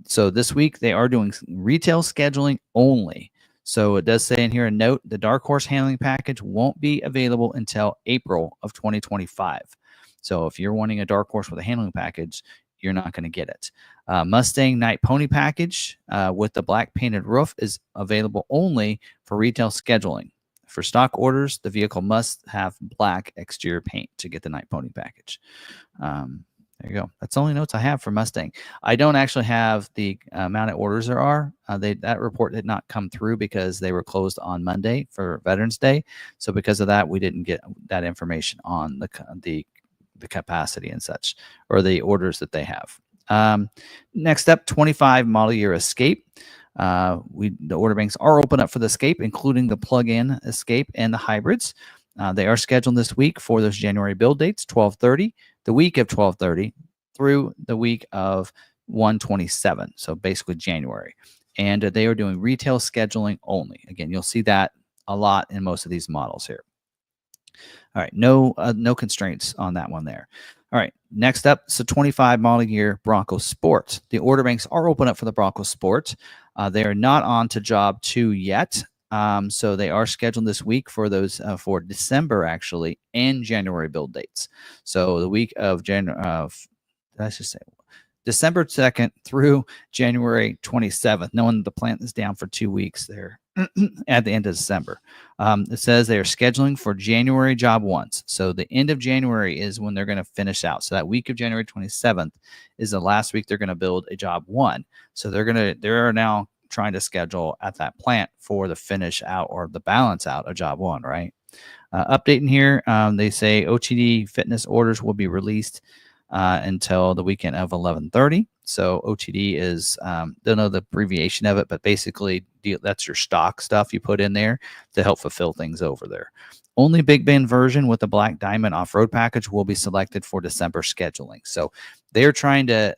So this week they are doing retail scheduling only. So it does say in here a note, the Dark Horse handling package won't be available until April of 2025. So if you're wanting a Dark Horse with a handling package, you're not going to get it. Mustang Night Pony package with the black painted roof is available only for retail scheduling. For stock orders, the vehicle must have black exterior paint to get the Night Pony package. There you go. That's the only notes I have for Mustang. I don't actually have the amount of orders there are. That report did not come through because they were closed on Monday for Veterans Day. So because of that, we didn't get that information on the capacity and such, or the orders that they have. Next up, 25 model year Escape. The order banks are open up for the Escape, including the plug-in Escape and the hybrids. They are scheduled this week for those January build dates, 12/30, the week of 12/30 through the week of 1/27, so basically January. And they are doing retail scheduling only. Again, you'll see that a lot in most of these models here. All right, no constraints on that one there. All right, next up, so 25 model year Bronco Sport. The order banks are open up for the Bronco Sport. They are not on to job 2 yet. So they are scheduled this week for those for December actually and January build dates. So the week of January, let's just say December 2nd through January 27th, knowing the plant is down for 2 weeks there at the end of December. It says they are scheduling for January job ones. So the end of January is when they're going to finish out. So that week of January 27th is the last week they're going to build a job one. So they're now trying to schedule at that plant for the finish out or the balance out of job one, right? Updating here, they say OTD fitness orders will be released until the weekend of 11:30. So OTD is don't know the abbreviation of it, but basically that's your stock stuff you put in there to help fulfill things over there. Only Big Bend version with the Black Diamond off-road package will be selected for December scheduling. So they're trying to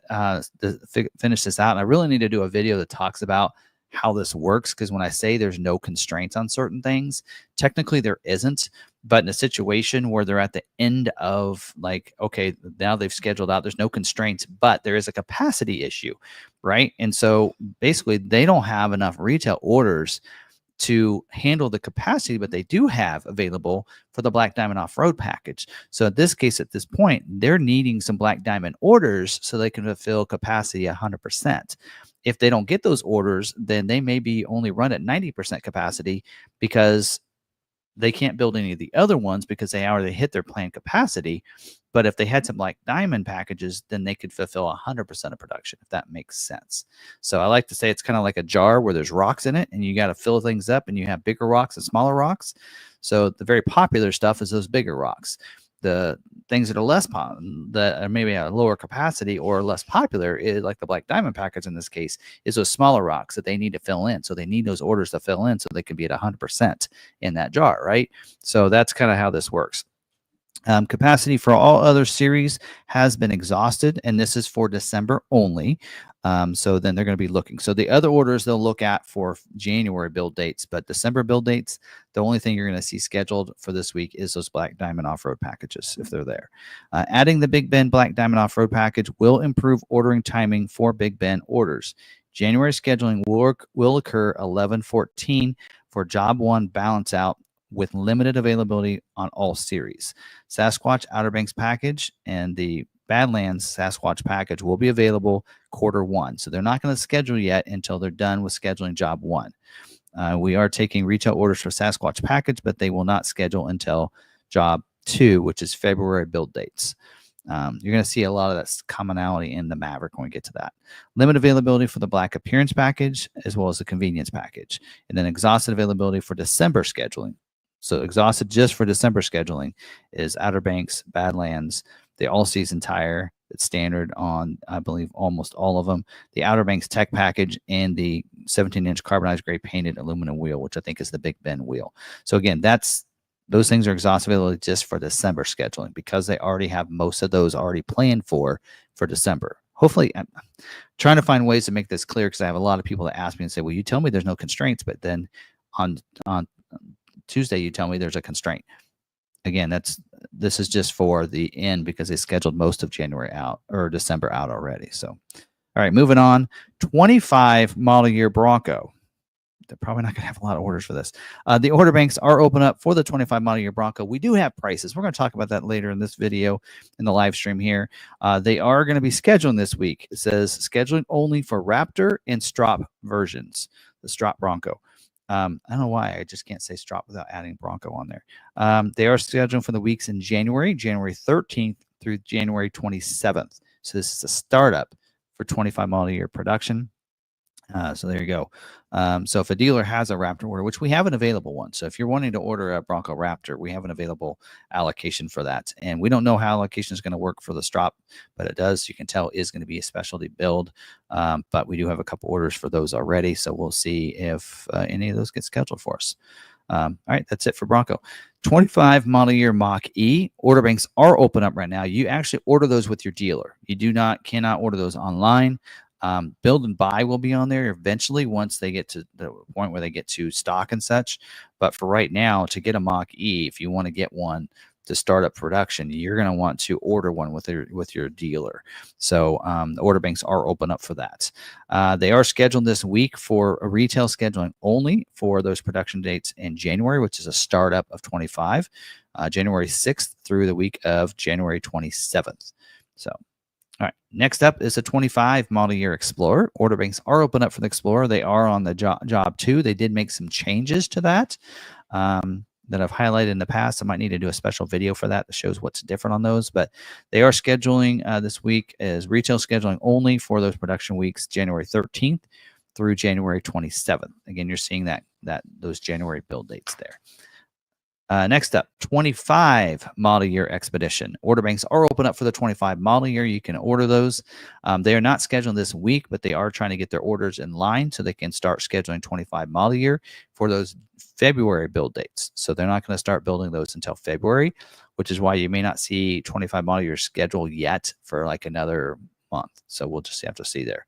finish this out. And I really need to do a video that talks about how this works, because when I say there's no constraints on certain things, technically there isn't. But in a situation where they're at the end of like, okay, now they've scheduled out, there's no constraints, but there is a capacity issue, right? And so basically they don't have enough retail orders to handle the capacity, but they do have available for the Black Diamond off-road package. So in this case, at this point, they're needing some Black Diamond orders so they can fulfill capacity 100%. If they don't get those orders, then they may be only run at 90% capacity because they can't build any of the other ones because they already hit their planned capacity. But if they had some Black Diamond packages, then they could fulfill 100% of production, if that makes sense. So I like to say it's kind of like a jar where there's rocks in it and you got to fill things up, and you have bigger rocks and smaller rocks. So the very popular stuff is those bigger rocks. The things that are that are maybe at a lower capacity or less popular, is like the Black Diamond package in this case, is those smaller rocks that they need to fill in. So they need those orders to fill in so they can be at 100% in that jar, right? So that's kind of how this works. Capacity for all other series has been exhausted, and this is for December only. So then they're going to be looking. So the other orders they'll look at for January build dates, but December build dates, the only thing you're going to see scheduled for this week is those Black Diamond off-road packages, if they're there. Adding the Big Bend Black Diamond off-road package will improve ordering timing for Big Bend orders. January scheduling will occur 11/14 for job one balance out, with limited availability on all series. Sasquatch Outer Banks package and the Badlands Sasquatch package will be available Q1. So they're not going to schedule yet until they're done with scheduling job one. We are taking retail orders for Sasquatch package, but they will not schedule until job two, which is February build dates. You're going to see a lot of that commonality in the Maverick when we get to that. Limited availability for the Black Appearance package, as well as the Convenience package. And then exhausted availability for December scheduling. So exhausted just for December scheduling is Outer Banks, Badlands, the all-season tire that's standard on, I believe, almost all of them, the Outer Banks Tech package, and the 17-inch carbonized gray painted aluminum wheel, which I think is the Big Bend wheel. So again, those things are exhausted availability just for December scheduling, because they already have most of those already planned for December. Hopefully, I'm trying to find ways to make this clear, because I have a lot of people that ask me and say, well, you tell me there's no constraints, but then on Tuesday you tell me there's a constraint. Again, this is just for the end, because they scheduled most of January out, or December out already. So, all right, moving on. 25 model year Bronco. They're probably not going to have a lot of orders for this. The order banks are open up for the 25 model year Bronco. We do have prices. We're going to talk about that later in this video, in the live stream here. They are going to be scheduling this week. It says scheduling only for Raptor and Strop versions, the Strop Bronco. I don't know why I just can't say Strop without adding Bronco on there. They are scheduling for the weeks in January 13th through January 27th. So this is a startup for 25 model year production. So there you go. So if a dealer has a Raptor order, which we have an available one. So if you're wanting to order a Bronco Raptor, we have an available allocation for that. And we don't know how allocation is going to work for the Strop, but it does, you can tell, is going to be a specialty build. But we do have a couple orders for those already. So we'll see if any of those get scheduled for us. All right, that's it for Bronco. 25 model year Mach-E order banks are open up right now. You actually order those with your dealer. You cannot order those online. Build and buy will be on there eventually once they get to the point where they get to stock and such. But for right now, to get a Mach-E, if you want to get one to start up production, you're going to want to order one with your dealer. So the order banks are open up for that. They are scheduled this week for a retail scheduling only for those production dates in January, which is a startup of 25, January 6th through the week of January 27th. So, all right, next up is a 25 model year Explorer. Order banks are open up for the Explorer. They are on the job 2. They did make some changes to that that I've highlighted in the past. I might need to do a special video for that shows what's different on those, but they are scheduling this week as retail scheduling only for those production weeks, January 13th through January 27th. Again, you're seeing those January build dates there. Next up, 25 model year Expedition. Order banks are open up for the 25 model year. You can order those. They are not scheduled this week, but they are trying to get their orders in line so they can start scheduling 25 model year for those February build dates. So they're not going to start building those until February, which is why you may not see 25 model year schedule yet for like another month. So we'll just have to see there.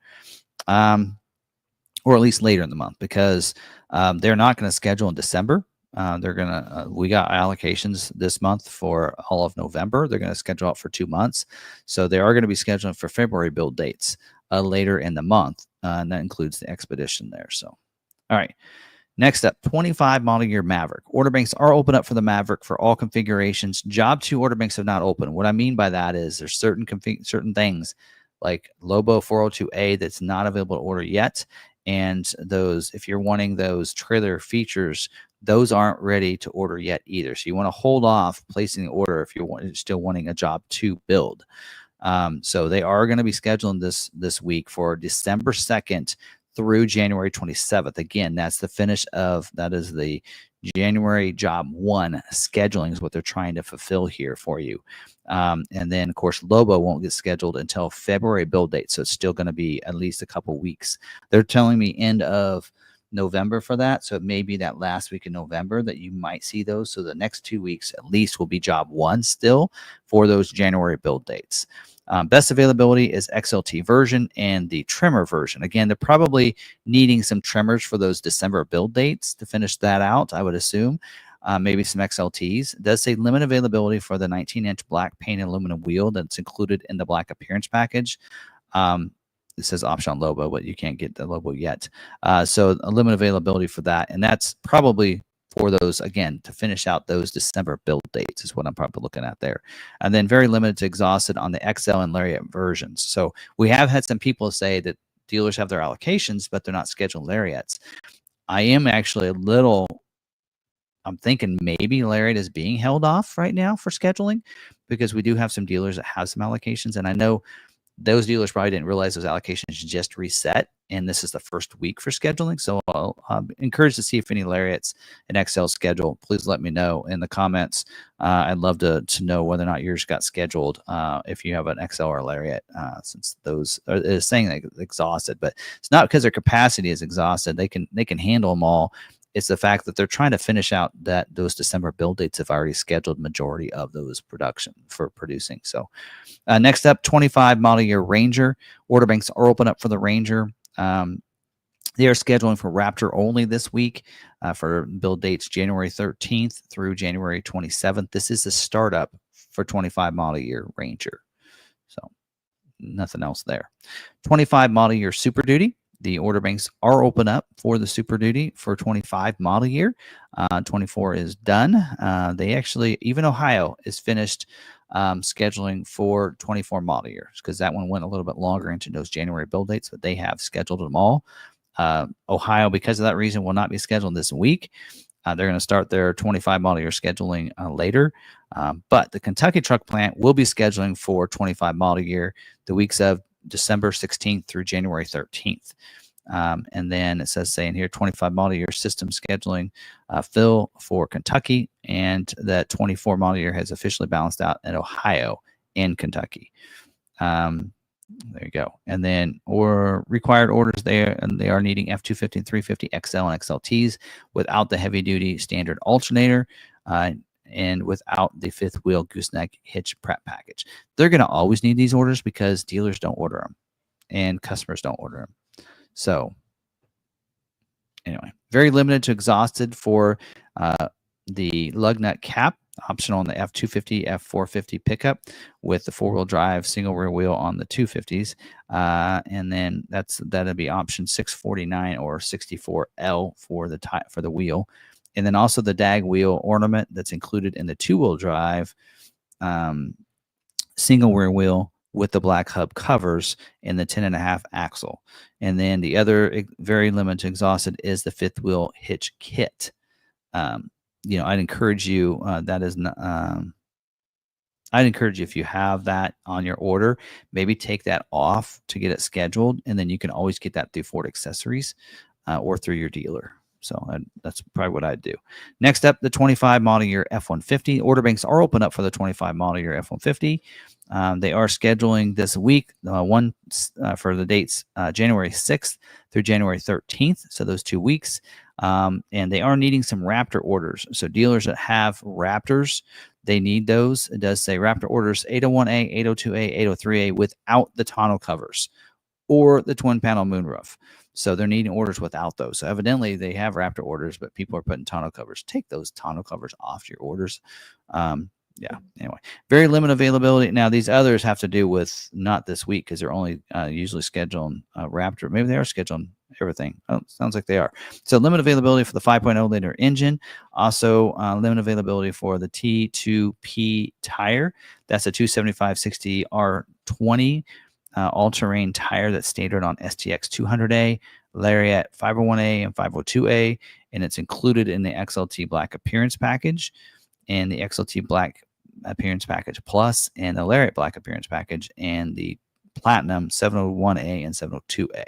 Or at least later in the month, because they're not going to schedule in December. They're gonna. We got allocations this month for all of November. They're gonna schedule out for 2 months, so they are going to be scheduling for February build dates later in the month, and that includes the Expedition there. So, all right. Next up, 25 model year Maverick. Order banks are open up for the Maverick for all configurations. Job 2 order banks have not opened. What I mean by that is there's certain things like Lobo 402A that's not available to order yet. And those, if you're wanting those trailer features, those aren't ready to order yet either. So you want to hold off placing the order if you're still wanting a job 2 build. So they are going to be scheduling this week for December 2nd through January 27th. Again, that's the finish of, that is the January job 1 scheduling is what they're trying to fulfill here for you. And then, of course, Lobo won't get scheduled until February build date. So it's still going to be at least a couple weeks. They're telling me end of November for that. So it may be that last week in November that you might see those. So the next 2 weeks at least will be job 1 still for those January build dates. Best availability is XLT version and the trimmer version. Again, they're probably needing some trimmers for those December build dates to finish that out, I would assume. Maybe some XLTs. It does say limit availability for the 19-inch black painted aluminum wheel that's included in the black appearance package. It says option on Lobo, but you can't get the Lobo yet. So a limit availability for that. And that's probably for those, again, to finish out those December build dates is what I'm probably looking at there. And then very limited to exhausted on the XL and Lariat versions. So we have had some people say that dealers have their allocations, but they're not scheduled Lariats. I am actually I'm thinking maybe Lariat is being held off right now for scheduling because we do have some dealers that have some allocations. And I know those dealers probably didn't realize those allocations just reset, and this is the first week for scheduling. So I'll encourage to see if any Lariats and XL schedule. Please let me know in the comments. I'd love to know whether or not yours got scheduled if you have an XL or a Lariat, since those is saying that it's exhausted, but it's not because their capacity is exhausted. They can handle them all. It's the fact that they're trying to finish out those December build dates have already scheduled majority of those production for producing. So next up, 25 model year Ranger. Order banks are open up for the Ranger. They are scheduling for Raptor only this week for build dates January 13th through January 27th. This is the startup for 25 model year Ranger. So nothing else there. 25 model year Super Duty. The order banks are open up for the Super Duty for 25 model year. 24 is done. They actually, even Ohio is finished scheduling for 24 model years because that one went a little bit longer into those January build dates, but they have scheduled them all. Ohio, because of that reason, will not be scheduled this week. They're going to start their 25 model year scheduling later. But the Kentucky truck plant will be scheduling for 25 model year the weeks of December 16th through January 13th. And then it says saying here 25 model year system scheduling fill for Kentucky, and that 24 model year has officially balanced out in Ohio and Kentucky. There you go. And then required orders there, and they are needing F250 and 350 XL and XLTs without the heavy duty standard alternator. And without the fifth wheel gooseneck hitch prep package. They're going to always need these orders because dealers don't order them and customers don't order them. So anyway, very limited to exhausted for the lug nut cap optional on the F250, F450 pickup with the 4-wheel drive single rear wheel on the 250s. And then that'll be option 649 or 64L for the wheel. And then also the dag wheel ornament that's included in the 2-wheel drive single rear wheel with the black hub covers and the 10.5 axle. And then the other very limited exhausted is the 5th wheel hitch kit. I'd encourage you, I'd encourage you, if you have that on your order, maybe take that off to get it scheduled. And then you can always get that through Ford Accessories or through your dealer. So that's probably what I'd do. Next up, the 25 model year F-150. Order banks are open up for the 25 model year F-150. They are scheduling this week, for the dates January 6th through January 13th. So those 2 weeks. And they are needing some Raptor orders. So dealers that have Raptors, they need those. It does say Raptor orders 801A, 802A, 803A without the tonneau covers or the twin panel moonroof. So they're needing orders without those. So evidently they have Raptor orders, but people are putting tonneau covers. Take those tonneau covers off your orders. Anyway, very limited availability. Now, these others have to do with not this week because they're only usually scheduling Raptor. Maybe they are scheduling everything. Oh, sounds like they are. So limited availability for the 5.0 liter engine. Also limited availability for the T2P tire. That's a 275/60 R20 all-terrain tire that's standard on STX 200A, Lariat 501A, and 502A, and it's included in the XLT Black Appearance Package and the XLT Black Appearance Package Plus and the Lariat Black Appearance Package and the Platinum 701A and 702A.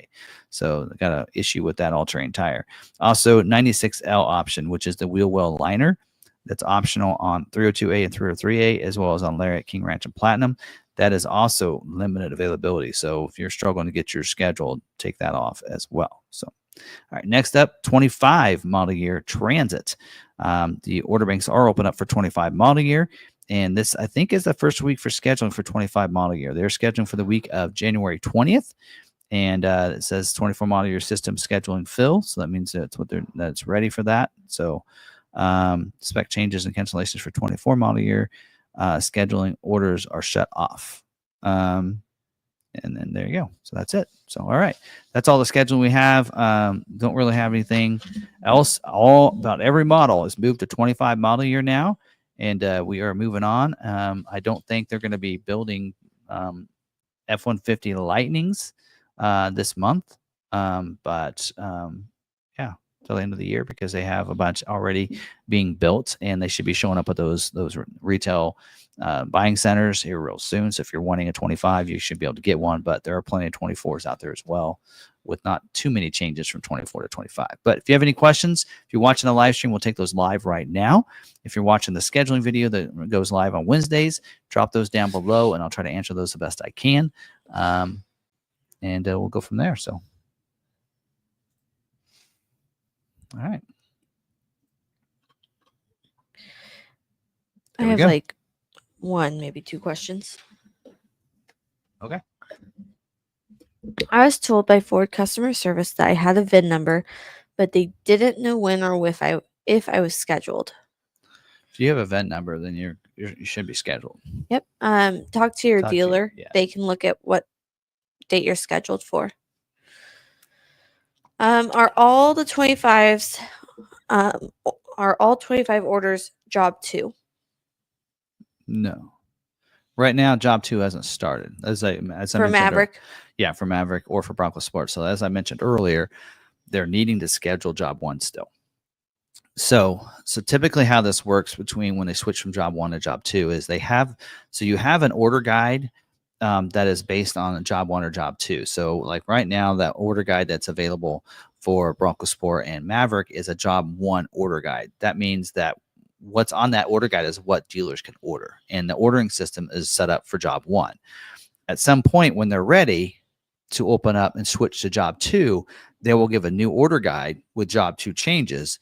So I got an issue with that all-terrain tire. Also 96L option, which is the wheel well liner. That's optional on 302A and 303A, as well as on Lariat, King Ranch, and Platinum. That is also limited availability. So if you're struggling to get your schedule, take that off as well. So, all right, next up, 25 model year Transit. The order banks are open up for 25 model year. And this, I think, is the first week for scheduling for 25 model year. They're scheduling for the week of January 20th. And it says 24 model year system scheduling fill. So that means that's ready for that. So spec changes and cancellations for 24 model year. Scheduling orders are shut off. And then there you go. So that's it. So, all right. That's all the scheduling we have. Don't really have anything else. About every model is moved to 25 model year now. And we are moving on. I don't think they're going to be building F-150 Lightnings this month. Yeah, till the end of the year because they have a bunch already being built and they should be showing up at those retail buying centers here real soon. So if you're wanting a 25, you should be able to get one, but there are plenty of 24s out there as well with not too many changes from 24 to 25. But if you have any questions, if you're watching the live stream, we'll take those live right now. If you're watching the scheduling video that goes live on Wednesdays, drop those down below and I'll try to answer those the best I can. And we'll go from there. So, all right. I have like one, maybe two questions. Okay. I was told by Ford customer service that I had a VIN number, but they didn't know when or if I was scheduled. If you have a VIN number, then you should be scheduled. Yep. Talk to your dealer. Yeah. They can look at what date you're scheduled for. Are all the 25s? Are all 25 orders job 2? No. Right now, job 2 hasn't started. As I for Maverick. For Maverick or for Bronco Sport. So as I mentioned earlier, they're needing to schedule job 1 still. So typically how this works between when they switch from job 1 to job 2 is you have an order guide that is based on job 1 or job 2. So like right now, that order guide that's available for Bronco Sport and Maverick is a job 1 order guide. That means that what's on that order guide is what dealers can order. And the ordering system is set up for job 1. At some point when they're ready to open up and switch to job 2, they will give a new order guide with job 2 changes,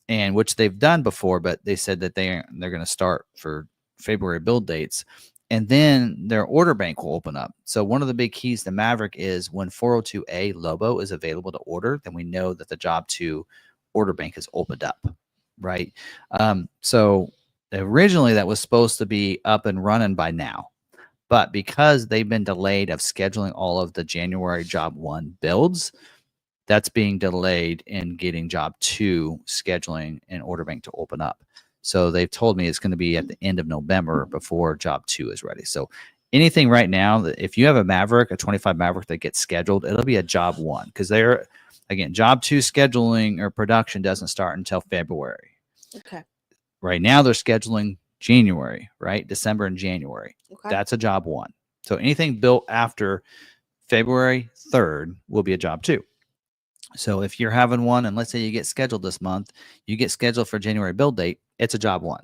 and which they've done before, but they said that they're going to start for February build dates. And then their order bank will open up. So one of the big keys to Maverick is when 402A Lobo is available to order, then we know that the job 2 order bank is opened up, right? So originally that was supposed to be up and running by now. But because they've been delayed of scheduling all of the January job 1 builds, that's being delayed in getting job 2 scheduling and order bank to open up. So they've told me it's going to be at the end of November before job 2 is ready. So anything right now, if you have a Maverick, a 25 Maverick that gets scheduled, it'll be a job 1 because they're, again, job 2 scheduling or production doesn't start until February. Okay. Right now they're scheduling January, right? December and January. Okay. That's a job 1. So anything built after February 3rd will be a job 2. So if you're having one, and let's say you get scheduled this month, you get scheduled for January build date, it's a job 1,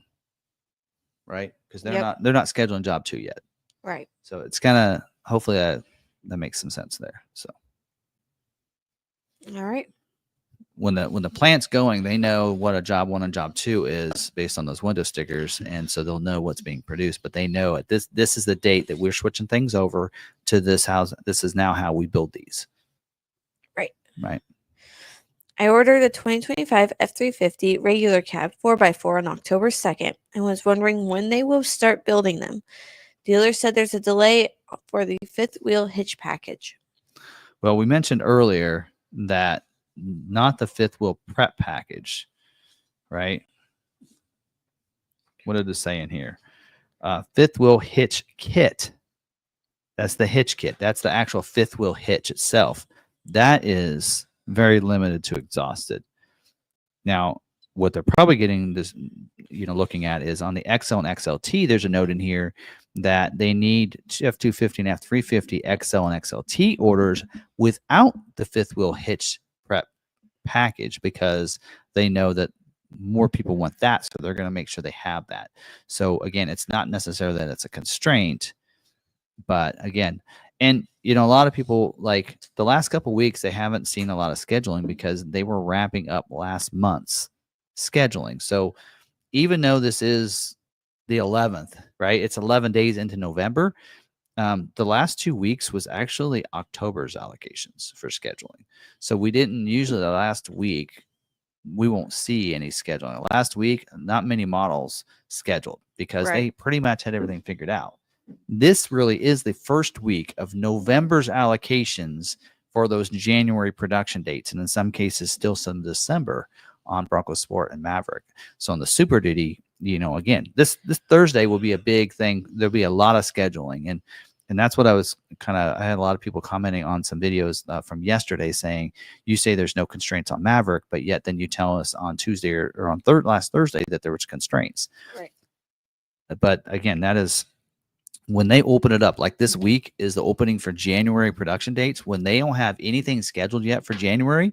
right? Because they're not scheduling job 2 yet. Right. So it's kind of, hopefully that makes some sense there. So all right. When the plant's going, they know what a job 1 and job 2 is based on those window stickers, and so they'll know what's being produced. But they know at this is the date that we're switching things over to this house. This is now how we build these. Right. Right. I ordered a 2025 F350 regular cab 4x4 on October 2nd and was wondering when they will start building them. Dealer said there's a delay for the 5th wheel hitch package. Well, we mentioned earlier that not the 5th wheel prep package, right? What did it say in here? 5th wheel hitch kit. That's the hitch kit. That's the actual 5th wheel hitch itself. That is very limited to exhausted. Now, what they're probably getting this, looking at is on the XL and XLT. There's a note in here that they need F250 and F350 XL and XLT orders without the 5th wheel hitch prep package because they know that more people want that, so they're going to make sure they have that. So again, it's not necessarily that it's a constraint, but again, and a lot of people, like the last couple of weeks, they haven't seen a lot of scheduling because they were wrapping up last month's scheduling. So even though this is the 11th, right? It's 11 days into November. The last 2 weeks was actually October's allocations for scheduling. So we didn't usually the last week, we won't see any scheduling. Last week, not many models scheduled because they pretty much had everything figured out. This really is the first week of November's allocations for those January production dates, and in some cases still some December on Bronco Sport and Maverick. So on the Super Duty, again, this Thursday will be a big thing. There'll be a lot of scheduling, and that's what I was I had a lot of people commenting on some videos from yesterday saying, you say there's no constraints on Maverick, but yet then you tell us on Tuesday or on last Thursday that there was constraints. Right. But again, that is when they open it up, like this week is the opening for January production dates. When they don't have anything scheduled yet for January,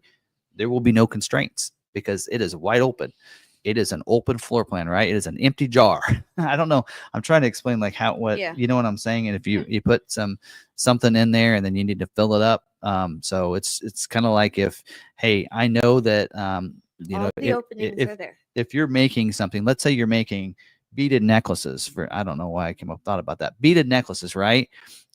there will be no constraints because it is wide open. It is an open floor plan, right? It is an empty jar. I don't know. I'm trying to explain you know what I'm saying? And if you put something in there and then you need to fill it up. So it's kind of like hey, I know that, the openings are there. If you're making something, let's say you're making beaded necklaces I don't know why I thought about that. Beaded necklaces, right?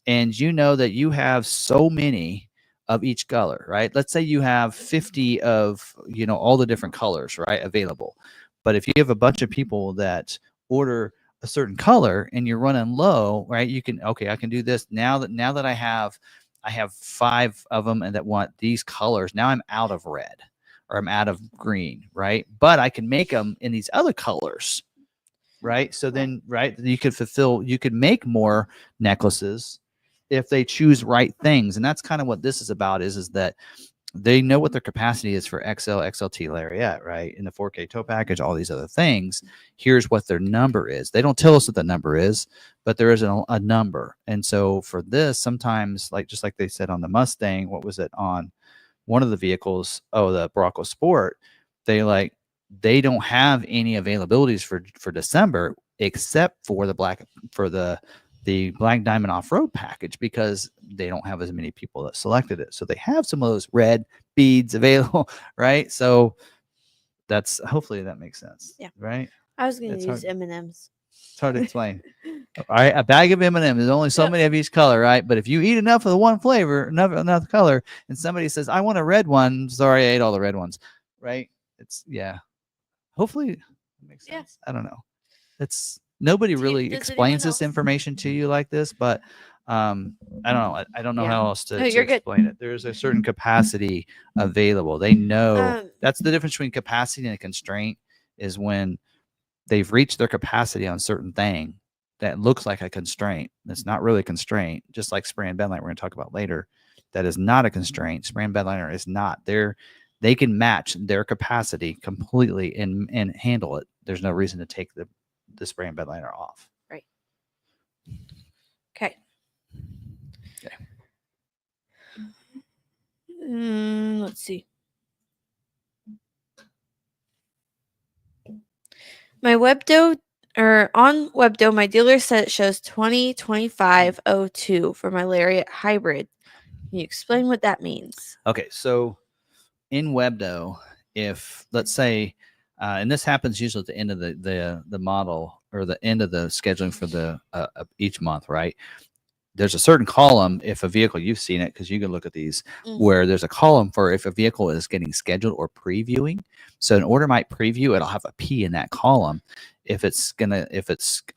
And you know that you have so many of each color, right? Let's say you have 50 of, all the different colors, right, available. But if you have a bunch of people that order a certain color and you're running low, right, I can do this now that I have 5 of them and that want these colors. Now I'm out of red or I'm out of green, right? But I can make them in these other colors. Right. So then, you could make more necklaces if they choose right things. And that's kind of what this is about is that they know what their capacity is for XL, XLT lariat, right? In the 4K tow package, all these other things. Here's what their number is. They don't tell us what the number is, but there is a number. And so for this, sometimes just like they said on the Mustang, what was it on one of the vehicles? Oh, the Bronco Sport. They don't have any availabilities for December except for the Black Diamond off-road package because they don't have as many people that selected it. So they have some of those red beads available, right? So that's hopefully that makes sense. Yeah. Right. I was going to use M&Ms. It's hard to explain. All right, a bag of M&Ms is only so many of each color, right? But if you eat enough of the one flavor, enough color, and somebody says, "I want a red one," sorry, I ate all the red ones, right? Hopefully it makes sense. I don't know. It's nobody really does explains anyone this else- information to you like this, but I don't know. I don't know Yeah. how else to, No, to you're good. explain it. There's a certain capacity available. They know that's the difference between capacity and a constraint is when they've reached their capacity on a certain thing that looks like a constraint. That's not really a constraint, just like spray and bedliner we're going to talk about later. That is not a constraint. Spray and bedliner is not. They can match their capacity completely and handle it. There's no reason to take the spray and bedliner off. Right. Okay. Okay. Let's see. My Webdo on Webdo, my dealer said it shows 202502 for my Lariat hybrid. Can you explain what that means? Okay, so in Webdo, if let's say, and this happens usually at the end of the model or the end of the scheduling for the each month, right? There's a certain column if a vehicle, you've seen it because you can look at these, where there's a column for if a vehicle is getting scheduled or previewing. So an order might preview, it'll have a P in that column. If it's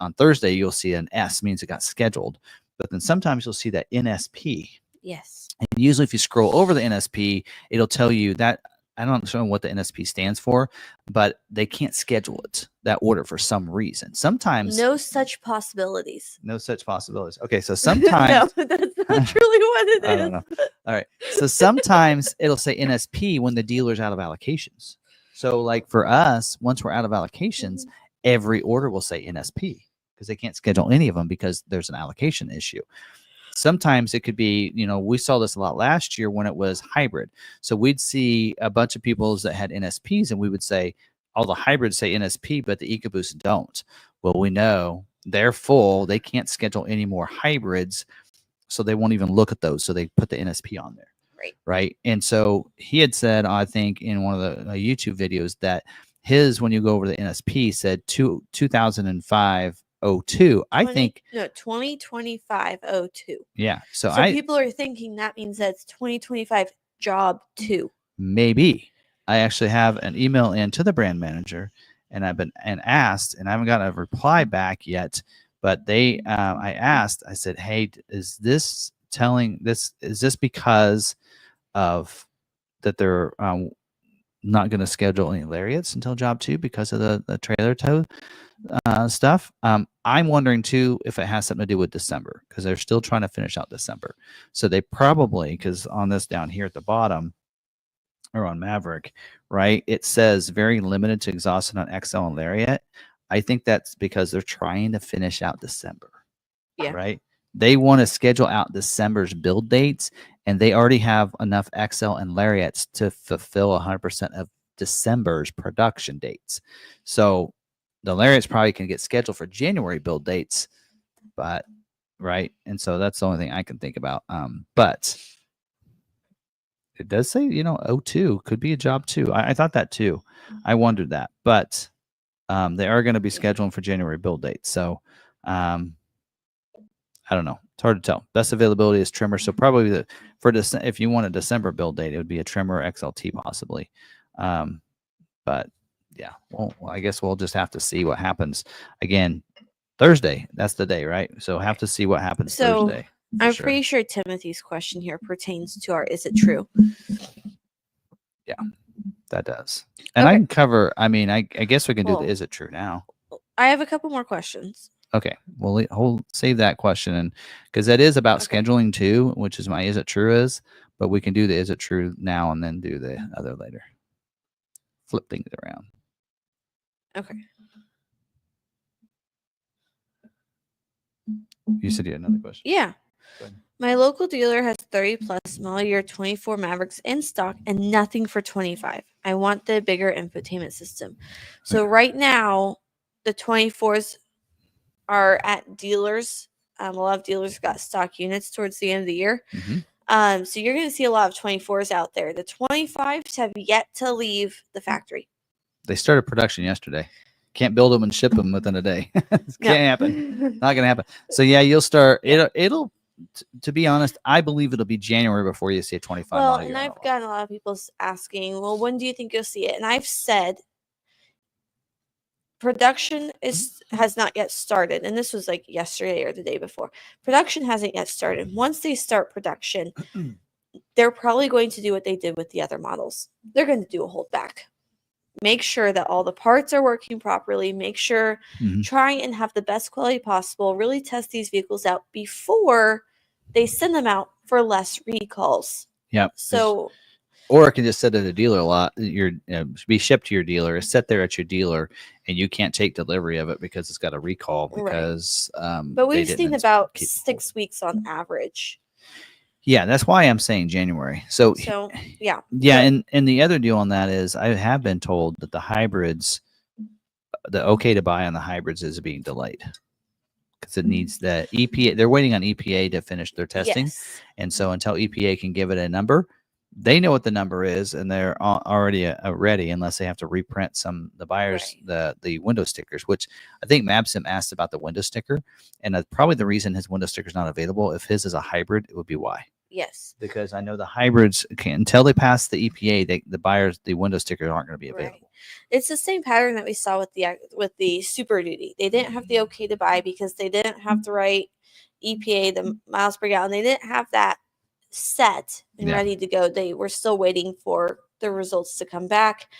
on Thursday, you'll see an S, means it got scheduled. But then sometimes you'll see that NSP. Yes. And usually if you scroll over the NSP, it'll tell you that, I don't know what the NSP stands for, but they can't schedule it, that order, for some reason. Sometimes no such possibilities. No such possibilities. Okay, so sometimes no, that's not truly what it is. I don't know. All right. So sometimes it'll say NSP when the dealer's out of allocations. So like for us, once we're out of allocations, every order will say NSP because they can't schedule any of them because there's an allocation issue. Sometimes it could be, we saw this a lot last year when it was hybrid. So we'd see a bunch of people that had NSPs and we would say all the hybrids say NSP, but the EcoBoost don't. Well, we know they're full. They can't schedule any more hybrids. So they won't even look at those. So they put the NSP on there. Right. And so he had said, I think in one of the YouTube videos that when you go over the NSP said 2005 02. I think 2025-02. Yeah. So people are thinking that means that's 2025 job 2. Maybe. I actually have an email in to the brand manager and I've been asked, and I haven't got a reply back yet, but I asked, I said, hey, is this because of that they're not going to schedule any Lariats until job 2 because of the trailer tow stuff? I'm wondering too if it has something to do with December because they're still trying to finish out December. So they probably, because on this down here at the bottom or on Maverick, right, it says very limited to exhausted on XL and Lariat. I think that's because they're trying to finish out December. Yeah. Right. They want to schedule out December's build dates, and they already have enough XL and Lariats to fulfill 100% of December's production dates. So the Lariats probably can get scheduled for January build dates, but right. And so that's the only thing I can think about. But it does say, 02 could be a job 2. I thought that too. I wondered that, but they are going to be scheduling for January build dates. So I don't know. It's hard to tell. Best availability is trimmer. So probably if you want a December build date, it would be a trimmer XLT possibly. But yeah, well, I guess we'll just have to see what happens. Again, Thursday, that's the day, right? So have to see what happens Thursday. I'm pretty sure Timothy's question here pertains to our is it true? Yeah, that does. And I can cover, I guess we can do the is it true now. I have a couple more questions. Okay, well, we'll save that question, and because that is about scheduling too, which is my is it true is, but we can do the is it true now and then do the other later. Flip things around. Okay. You said you had another question. Yeah. My local dealer has 30 plus model year 24 Mavericks in stock and nothing for 25. I want the bigger infotainment system. So right now, the 24s are at dealers. A lot of dealers got stock units towards the end of the year. Mm-hmm. So you're going to see a lot of 24s out there. The 25s have yet to leave the factory. They started production yesterday. Can't build them and ship them within a day. Can't happen. Not going to happen. So yeah, you'll start. It'll. To be honest, I believe it'll be January before you see a 25. Well, and I've gotten a lot of people asking, well, when do you think you'll see it? And I've said production has not yet started, and this was like yesterday or the day before. Production hasn't yet started. Once they start production, they're probably going to do what they did with the other models. They're going to do a holdback. Make sure that all the parts are working properly. Make sure, try and have the best quality possible. Really test these vehicles out before they send them out for less recalls. Yep. So, or it can just sit at a dealer lot. Be shipped to your dealer. It's sit there at your dealer, and you can't take delivery of it because it's got a recall. Because, but we've seen about 6 weeks on average. Yeah, that's why I'm saying January. So yeah. And the other deal on that is I have been told that the hybrids, the okay to buy on the hybrids is being delayed because it needs the EPA. They're waiting on EPA to finish their testing, and so until EPA can give it a number, they know what the number is, and they're already ready unless they have to reprint the buyers the window stickers, which I think Mabsim asked about the window sticker, and probably the reason his window sticker is not available. If his is a hybrid, it would be why. Yes, because I know the hybrids until they pass the EPA, the buyers, the window stickers aren't going to be available. It's the same pattern that we saw with the Super Duty. They didn't have the okay to buy because they didn't have the right EPA, the miles per gallon. They didn't have that set and ready to go. They were still waiting for the results to come back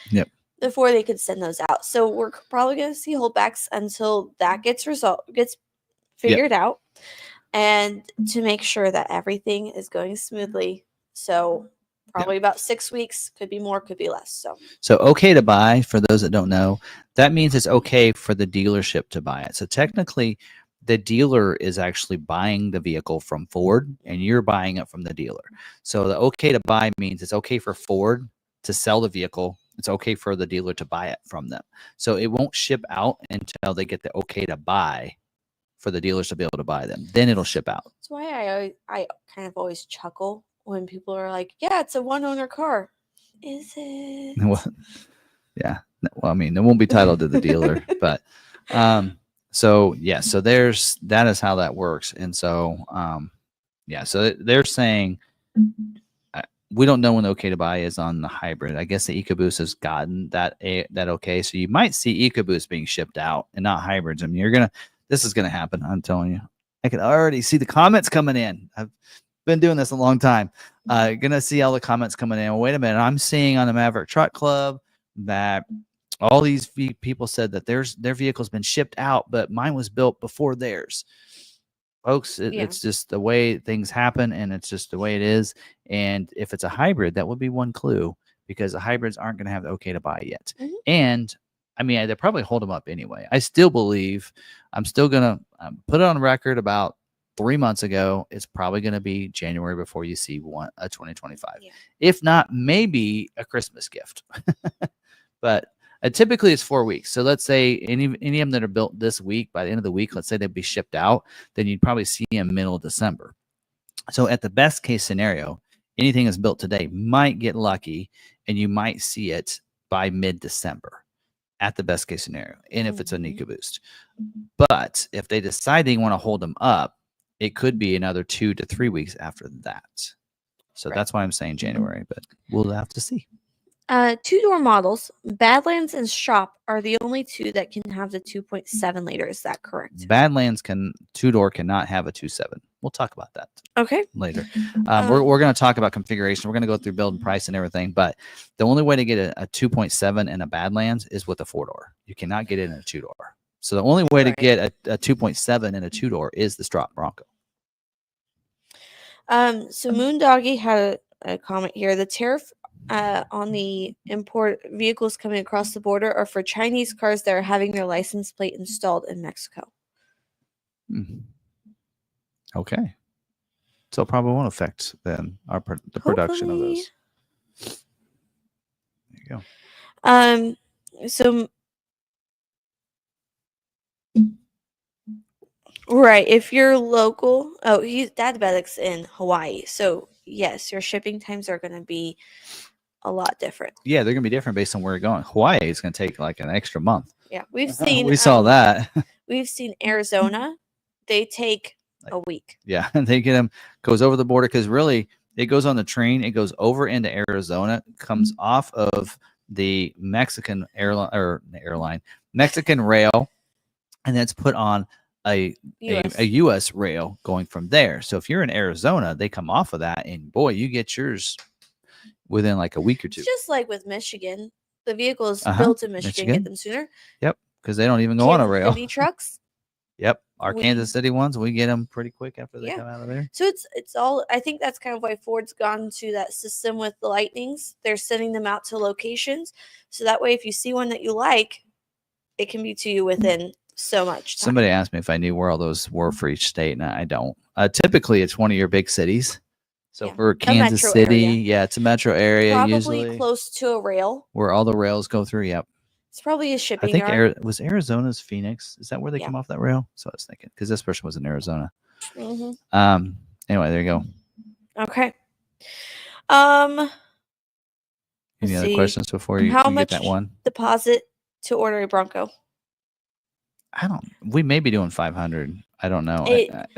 before they could send those out. So we're probably going to see holdbacks until that gets figured out, and to make sure that everything is going smoothly. So probably about 6 weeks, could be more, could be less. So okay to buy, for those that don't know, that means it's okay for the dealership to buy it. So technically the dealer is actually buying the vehicle from Ford and you're buying it from the dealer. So the okay to buy means it's okay for Ford to sell the vehicle. It's okay for the dealer to buy it from them. So it won't ship out until they get the okay to buy for the dealers to be able to buy them. Then it'll ship out. That's why I kind of always chuckle when people are like, yeah, it's a one-owner car. Is it? Well, yeah. Well, I mean, it won't be titled to the dealer, but so that is how that works. And so so they're saying we don't know when the okay to buy is on the hybrid. I guess the EcoBoost has gotten that okay. So you might see EcoBoost being shipped out and not hybrids. I mean, this is gonna happen. I'm telling you. I can already see the comments coming in. I've been doing this a long time. Gonna see all the comments coming in. Well, wait a minute. I'm seeing on the Maverick Truck Club that all these people said that their vehicle's been shipped out, but mine was built before theirs. Folks, it's just the way things happen, and it's just the way it is. And if it's a hybrid, that would be one clue, because the hybrids aren't going to have the okay to buy yet. And I mean, they probably hold them up anyway. I still believe, I'm still going to put it on record about 3 months ago, it's probably going to be January before you see a 2025. If not, maybe a Christmas gift. But typically it's 4 weeks. So let's say any of them that are built this week, by the end of the week, let's say they'd be shipped out, then you'd probably see them middle of December. So at the best case scenario, anything that's built today might get lucky and you might see it by mid-December at the best case scenario. And if it's an EcoBoost. But if they decide they want to hold them up, it could be another 2 to 3 weeks after that. So that's why I'm saying January, but we'll have to see. Two-door models, Badlands and Shop, are the only two that can have the 2.7 liter. Is that correct? Badlands two-door cannot have a 2.7. We'll talk about that later. We're going to talk about configuration. We're going to go through build and price and everything, but the only way to get a 2.7 in a Badlands is with a 4-door. You cannot get it in a 2-door. So the only way to get a 2.7 in a 2-door is the Strop Bronco. So Moondoggy had a comment here. The tariff on the import vehicles coming across the border are for Chinese cars that are having their license plate installed in Mexico. Okay. So it probably won't affect then the production of those. There you go. So right, if you're local, Dadbetic's in Hawaii, so yes, your shipping times are going to be a lot different. Yeah, they're going to be different based on where you're going. Hawaii is going to take like an extra month. Yeah, we've seen. We saw that. We've seen Arizona. They take a week. Yeah, they get them, goes over the border, because really it goes on the train. It goes over into Arizona, comes off of the Mexican airline, Mexican rail, and then it's put on a U.S. rail going from there. So if you're in Arizona, they come off of that, and boy, you get yours within like a week or two. It's just like with Michigan. The vehicles built in Michigan get them sooner. Yep, because they don't even go on a rail. City trucks. Yep, our Kansas City ones, we get them pretty quick after they come out of there. So it's all. I think that's kind of why Ford's gone to that system with the Lightnings. They're sending them out to locations, so that way, if you see one that you like, it can be to you within so much time. Somebody asked me if I knew where all those were for each state, and I don't. Typically, it's one of your big cities. So for Kansas City, it's a metro area, probably usually close to a rail where all the rails go through. Yep. It's probably a shipping I think yard. was Arizona's Phoenix. Is that where they come off that rail? So I was thinking, because this person was in Arizona. Mm-hmm. Anyway, there you go. Okay. Any other questions before you get that one? Deposit to order a Bronco? We may be doing 500. I don't know.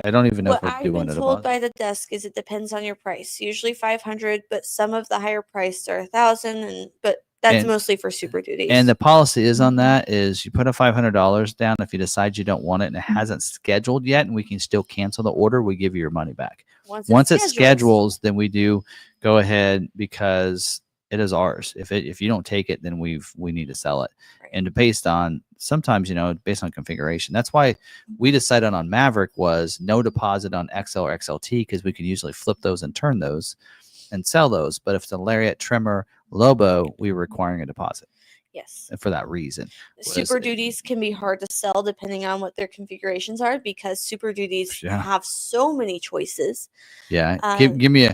I don't even know if we're doing it. What I've been told by the desk is it depends on your price. Usually 500, but some of the higher priced are 1,000, but that's mostly for Super Duties. And the policy is on that is you put a $500 down. If you decide you don't want it and it hasn't scheduled yet, and we can still cancel the order, we give you your money back. Once it schedules, then we do go ahead because it is ours. If you don't take it, then we need to sell it. Right. And based on sometimes, based on configuration. That's why we decided on Maverick was no deposit on XL or XLT, because we can usually flip those and turn those and sell those. But if it's a Lariat, Trimmer, Lobo, we were requiring a deposit. Yes. For that reason. Super Duties can be hard to sell depending on what their configurations are, because Super Duties have so many choices. Yeah. Give me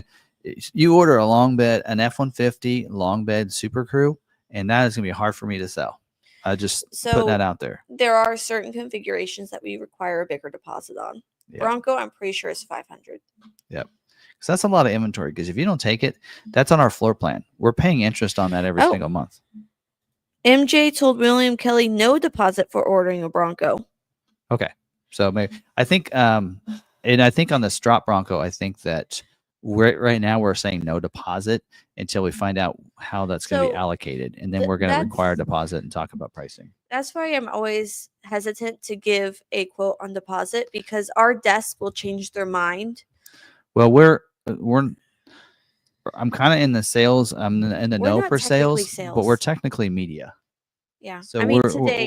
you order a long bed, an F-150 long bed Super Crew, and that is going to be hard for me to sell. I just put that out there. There are certain configurations that we require a bigger deposit on. Yep. Bronco, I'm pretty sure it's 500. Yep. So that's a lot of inventory, because if you don't take it, that's on our floor plan. We're paying interest on that every single month. MJ told William Kelly no deposit for ordering a Bronco. Okay. So maybe I think and I think on the Strop Bronco, I think that right now we're saying no deposit until we find out how that's going to be allocated, and then we're going to require a deposit and talk about pricing. That's why I'm always hesitant to give a quote on deposit, because our desk will change their mind. Well, I'm kind of in the sales. I'm in the know for sales, but we're technically media. Yeah. So we're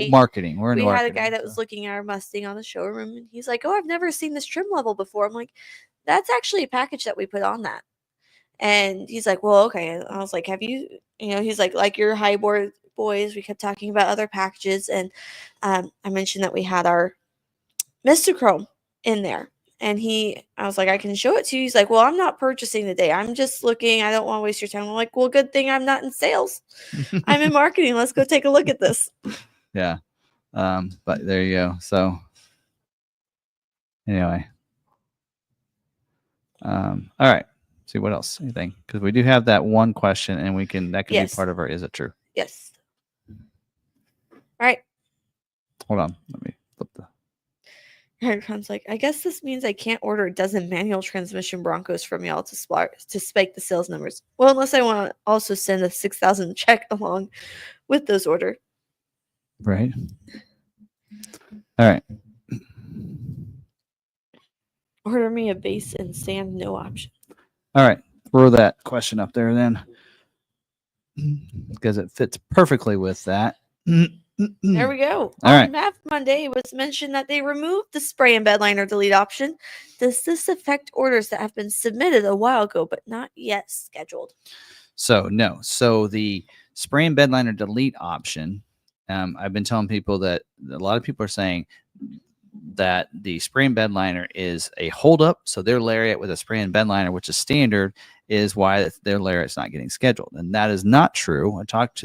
marketing. We're in marketing. We had a guy that was looking at our Mustang on the showroom, and he's like, "Oh, I've never seen this trim level before." I'm like, "That's actually a package that we put on that." And he's like, "Well, okay." And I was like, "Have you?" He's like your high board boys. We kept talking about other packages, and I mentioned that we had our Mr. Chrome in there. And I was like, "I can show it to you." He's like, "Well, I'm not purchasing today. I'm just looking. I don't want to waste your time." I'm like, "Well, good thing I'm not in sales. I'm in marketing. Let's go take a look at this." Yeah. But there you go. So anyway. All right. See what else? Anything? Because we do have that one question, and that can be part of our is it true? Yes. All right. Hold on. Let me flip the. Eric's like, "I guess this means I can't order a dozen manual transmission Broncos from y'all to spike the sales numbers. Well, unless I want to also send a 6,000 check along with those orders." Right. All right. Order me a base and sand, no option. All right. Throw that question up there then, because it fits perfectly with that. There we go. All right. Math Monday, it was mentioned that they removed the spray and bed liner delete option. Does this affect orders that have been submitted a while ago but not yet scheduled? So no. So the spray and bed liner delete option, I've been telling people that a lot of people are saying that the spray and bed liner is a holdup. So their Lariat with a spray and bed liner, which is standard, is why their Lariat's not getting scheduled. And that is not true. I talked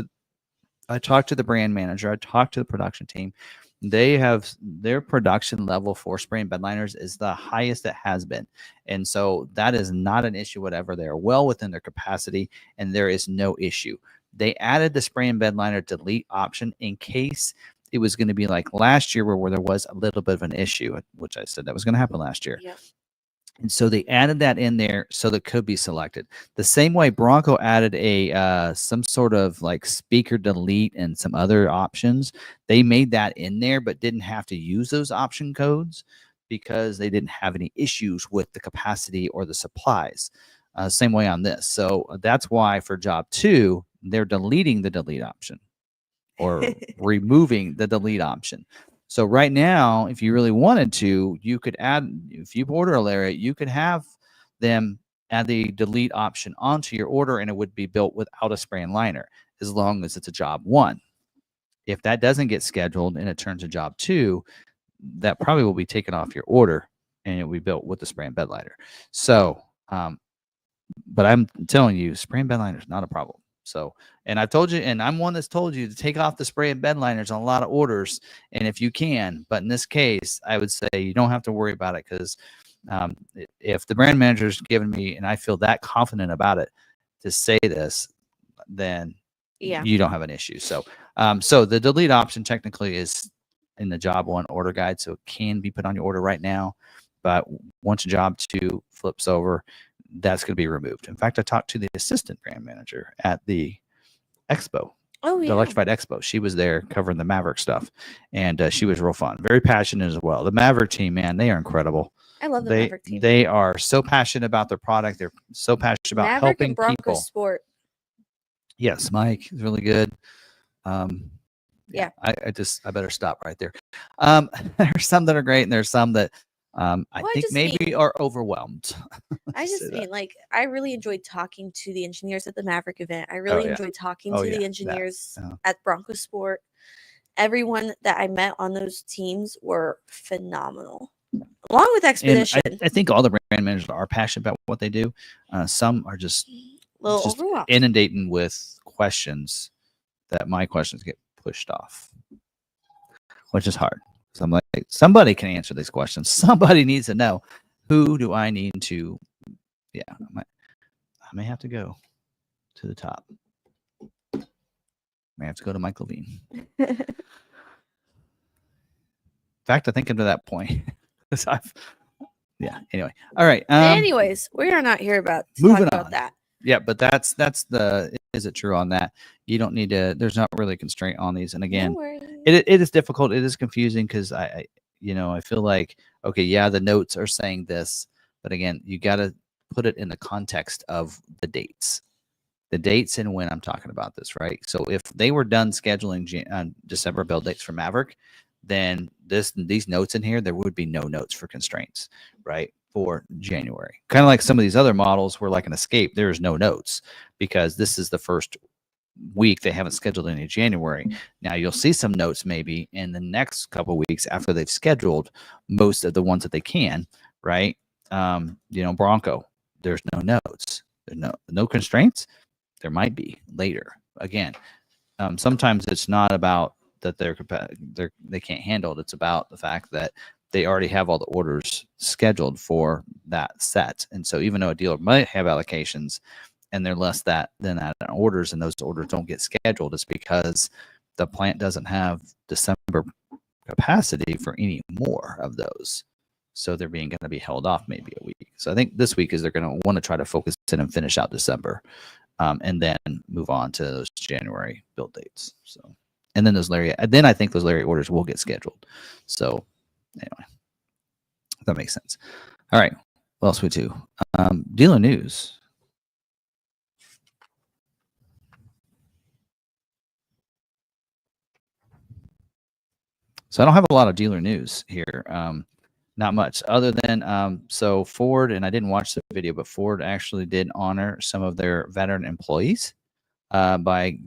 to the brand manager. I talked to the production team. They have their production level for spray and bed liners is the highest it has been. And so that is not an issue, whatever. They are well within their capacity, and there is no issue. They added the spray and bed liner delete option in case it was going to be like last year where there was a little bit of an issue, which I said that was going to happen last year. Yep. And so they added that in there so that could be selected. The same way Bronco added a some sort of like speaker delete and some other options. They made that in there, but didn't have to use those option codes because they didn't have any issues with the capacity or the supplies. Same way on this. So that's why for job 2, they're deleting the delete option or removing the delete option. So right now, if you really wanted to, you could add, if you order a lariat, you could have them add the delete option onto your order and it would be built without a spray and liner as long as it's a job 1. If that doesn't get scheduled and it turns to job 2, that probably will be taken off your order and it will be built with the spray and bed liner. So, but I'm telling you, spray and bed liner is not a problem. So, and I've told you, and I'm one that's told you to take off the spray and bed liners on a lot of orders. And if you can, but in this case, I would say you don't have to worry about it because if the brand manager's given me, and I feel that confident about it to say this, then you don't have an issue. So, so the delete option technically is in the job 1 order guide, so it can be put on your order right now. But once job 2 flips over, that's going to be removed. In fact, I talked to the assistant brand manager at the expo, the Electrified Expo. She was there covering the Maverick stuff, and she was real fun, very passionate as well. The Maverick team, man, they are incredible. I love the Maverick team. They are so passionate about their product. They're so passionate about Maverick helping and Bronco people. Sport. Yes, Mike is really good. Yeah. I better stop right there. There's some that are great, and there's some that I think maybe are overwhelmed. I just mean, like, I really enjoyed talking to the engineers at the Maverick event. I really enjoyed talking to the engineers at Bronco Sport. Everyone that I met on those teams were phenomenal, along with Expedition. I think all the brand managers are passionate about what they do. Some are just inundating with questions that my questions get pushed off, which is hard. So I'm like, somebody can answer these questions. Somebody needs to know. Who do I need to? Yeah, I may have to go to the top. I may have to go to Mike Levine. In fact, I think I'm to that point. Anyway. All right. Anyways, we are not here about to talk about that. Yeah, but that's the, is it true on that? You don't need to, there's not really a constraint on these. And again, it is difficult. It is confusing because I feel like, okay, yeah, the notes are saying this, but again, you got to put it in the context of the dates and when I'm talking about this, right? So if they were done scheduling December build dates for Maverick, then these notes in here, there would be no notes for constraints, right? For January. Kind of like some of these other models where like an Escape, there is no notes because this is the first week they haven't scheduled any January. Now you'll see some notes maybe in the next couple of weeks after they've scheduled most of the ones that they can, right? Bronco, there's no notes. There's no constraints. There might be later. Again, sometimes it's not about that they can't handle it. It's about the fact that they already have all the orders scheduled for that set. And so even though a dealer might have allocations and they're less than that in orders, and those orders don't get scheduled, it's because the plant doesn't have December capacity for any more of those. So they're going to be held off maybe a week. So I think this week is they're going to want to try to focus in and finish out December, and then move on to those January build dates. So, and then I think those lariat orders will get scheduled. So anyway, that makes sense. All right. What else we do? Dealer news. So I don't have a lot of dealer news here. Not much other than so Ford, and I didn't watch the video, but Ford actually did honor some of their veteran employees by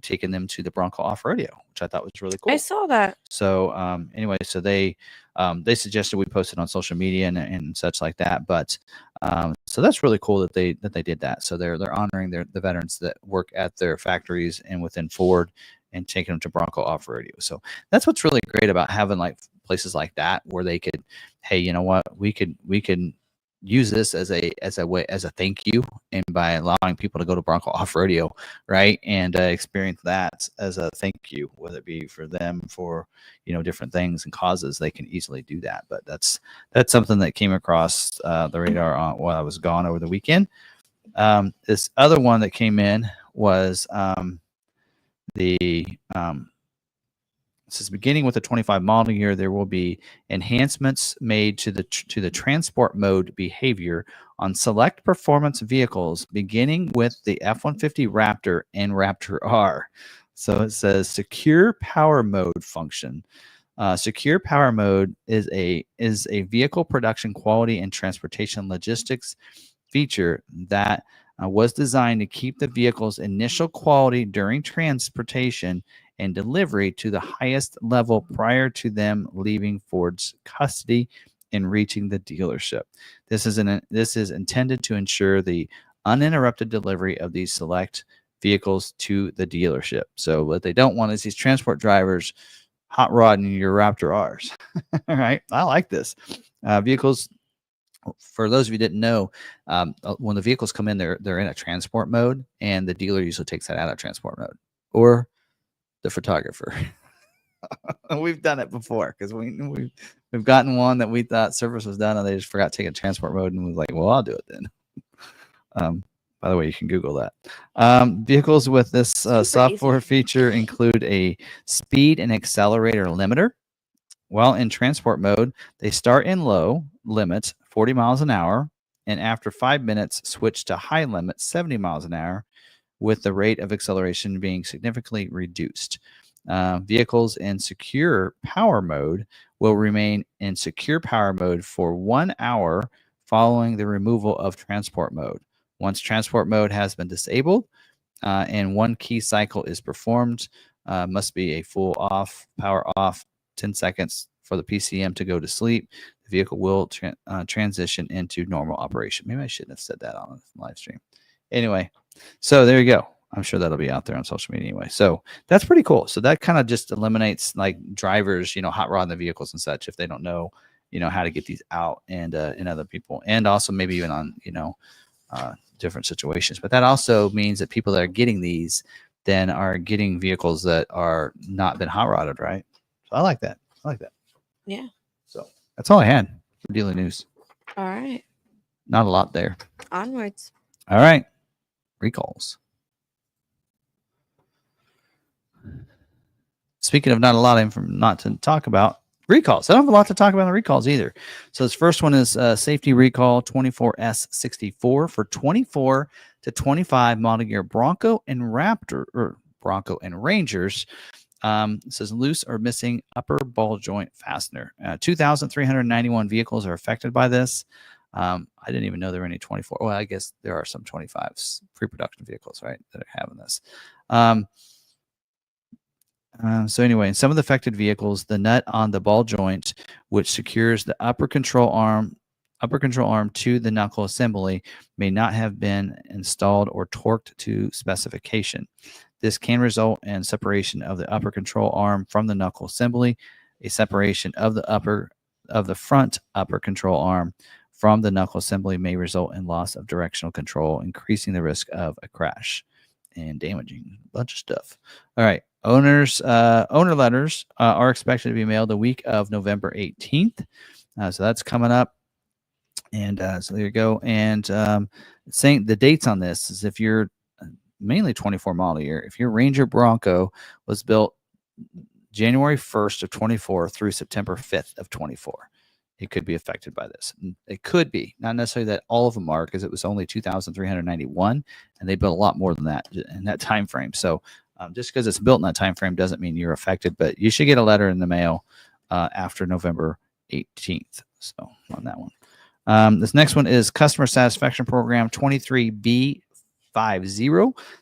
taking them to the Bronco off-roadeo, which I thought was really cool. I saw that. So anyway, so they suggested we post it on social media and such like that. But so that's really cool that they did that. So they're honoring the veterans that work at their factories and within Ford and taking them to Bronco off-roadeo. So that's what's really great about having like places like that where they could, hey, you know what, we could use this as a way, as a thank you, and by allowing people to go to Bronco off rodeo, right, and experience that as a thank you, whether it be for them for different things and causes, they can easily do that. But that's something that came across the radar while I was gone over the weekend. This other one that came in was the it says beginning with the 25 model year, there will be enhancements made to the transport mode behavior on select performance vehicles, beginning with the F-150 Raptor and Raptor R. So it says secure power mode function. Secure power mode is a vehicle production quality and transportation logistics feature that was designed to keep the vehicle's initial quality during transportation and delivery to the highest level prior to them leaving Ford's custody and reaching the dealership. This is intended to ensure the uninterrupted delivery of these select vehicles to the dealership. So what they don't want is these transport drivers hot rodding your Raptor R's. All right, I like this. Vehicles, for those of you who didn't know, when the vehicles come in, they're in a transport mode, and the dealer usually takes that out of transport mode, or the photographer. We've done it before because we've gotten one that we thought service was done, and they just forgot to take a transport mode, and we was like, well, I'll do it then. By the way, you can Google that. Vehicles with this software feature include a speed and accelerator limiter. While in transport mode, they start in low limit, 40 miles an hour, and after 5 minutes, switch to high limit, 70 miles an hour, with the rate of acceleration being significantly reduced. Vehicles in secure power mode will remain in secure power mode for 1 hour following the removal of transport mode. Once transport mode has been disabled and one key cycle is performed, must be a full off, power off, 10 seconds for the PCM to go to sleep. The vehicle will transition into normal operation. Maybe I shouldn't have said that on the live stream. Anyway, so there you go. I'm sure that'll be out there on social media anyway. So that's pretty cool. So that kind of just eliminates like drivers, hot rodding the vehicles and such if they don't know, how to get these out and other people, and also maybe even on, different situations. But that also means that people that are getting these then are getting vehicles that are not been hot rodded, right? So I like that. Yeah. So that's all I had for dealer news. All right. Not a lot there. Onwards. All right. Recalls. Speaking of not a lot of not to talk about, recalls. I don't have a lot to talk about the recalls either. So this first one is safety recall 24S64 for 24 to 25 model year Bronco and Raptor, or Bronco and Rangers. It says loose or missing upper ball joint fastener. 2,391 vehicles are affected by this. I didn't even know there were any 24. Well, I guess there are some 25s, pre-production vehicles, right, that are having this. So anyway, in some of the affected vehicles, the nut on the ball joint, which secures the upper control arm to the knuckle assembly, may not have been installed or torqued to specification. This can result in separation of the upper control arm from the knuckle assembly. A separation of the front upper control arm from the knuckle assembly may result in loss of directional control, increasing the risk of a crash and damaging a bunch of stuff. All right. Owner letters are expected to be mailed the week of November 18th. So that's coming up. And so there you go. And saying the dates on this is if you're mainly 24 model year, if your Ranger Bronco was built January 1st of 24 through September 5th of 24, it could be affected by this. It could be, not necessarily that all of them are, because it was only 2,391, and they built a lot more than that in that time frame. So just because it's built in that time frame doesn't mean you're affected, but you should get a letter in the mail after November 18th. So on that one. This next one is Customer Satisfaction Program 23B50.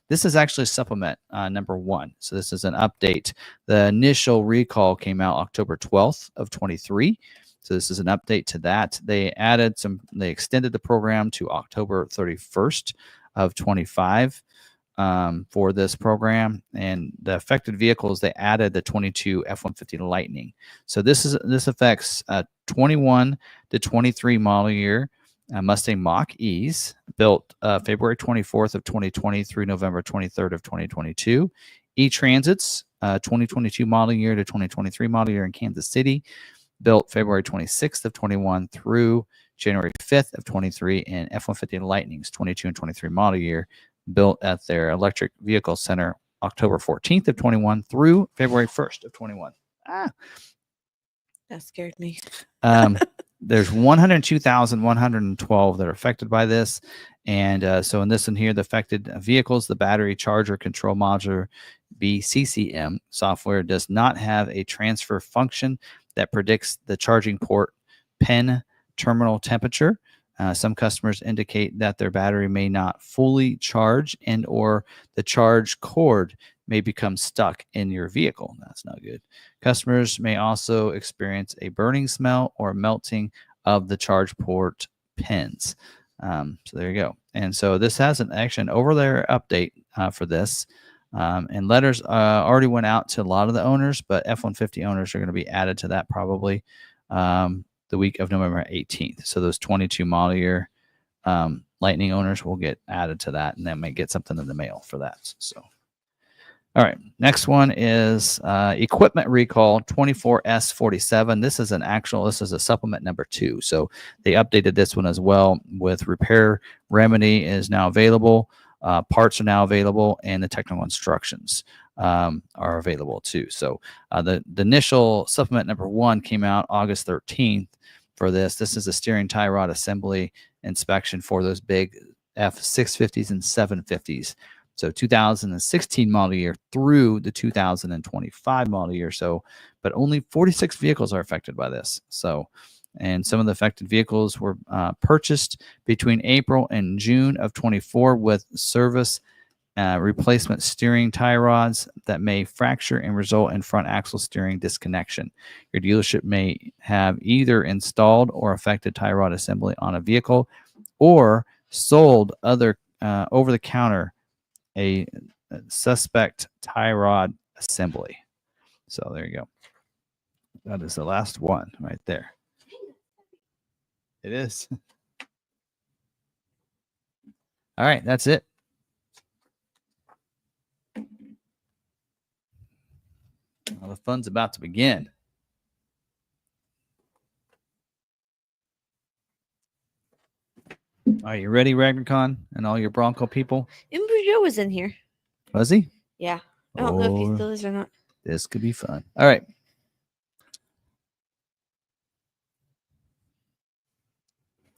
This is actually supplement number 1. So this is an update. The initial recall came out October 12th of 23. So this is an update to that. They extended the program to October 31st of 25 for this program. And the affected vehicles, they added the 22 F-150 Lightning. So this affects 21 to 23 model year Mustang Mach-E's built February 24th of 2020 through November 23rd of 2022. E-Transits, 2022 model year to 2023 model year in Kansas City, built February 26th of 21 through January 5th of 23, and F-150 Lightnings, 22 and 23 model year, built at their Electric Vehicle Center October 14th of 21 through February 1st of 21. That scared me. There's 102,112 that are affected by this. And so in this one here, the affected vehicles, the battery charger control module BCCM software does not have a transfer function that predicts the charging port pin terminal temperature. Some customers indicate that their battery may not fully charge and or the charge cord may become stuck in your vehicle. That's not good. Customers may also experience a burning smell or melting of the charge port pins. So there you go. And so this has actually an over-the-air update for this. And letters already went out to a lot of the owners, but F-150 owners are going to be added to that probably the week of November 18th. So those 22 model year Lightning owners will get added to that, and they may get something in the mail for that. So. All right, next one is equipment recall 24S47. This is a supplement number 2. So they updated this one as well with repair remedy is now available. Parts are now available, and the technical instructions are available too. So the initial supplement number 1 came out August 13th for this. This is a steering tie rod assembly inspection for those big F650s and 750s. So 2016 model year through the 2025 model year. So, but only 46 vehicles are affected by this. So, and some of the affected vehicles were purchased between April and June of 24 with service replacement steering tie rods that may fracture and result in front axle steering disconnection. Your dealership may have either installed or affected tie rod assembly on a vehicle or sold other over-the-counter a suspect tie rod assembly. So there you go. That is the last one right there. It is. All right, that's it. Well, the fun's about to begin. Are you ready, Ragnarcon, and all your Bronco people? Joe was in here. Was he? Yeah. I don't know if he still is or not. This could be fun. All right.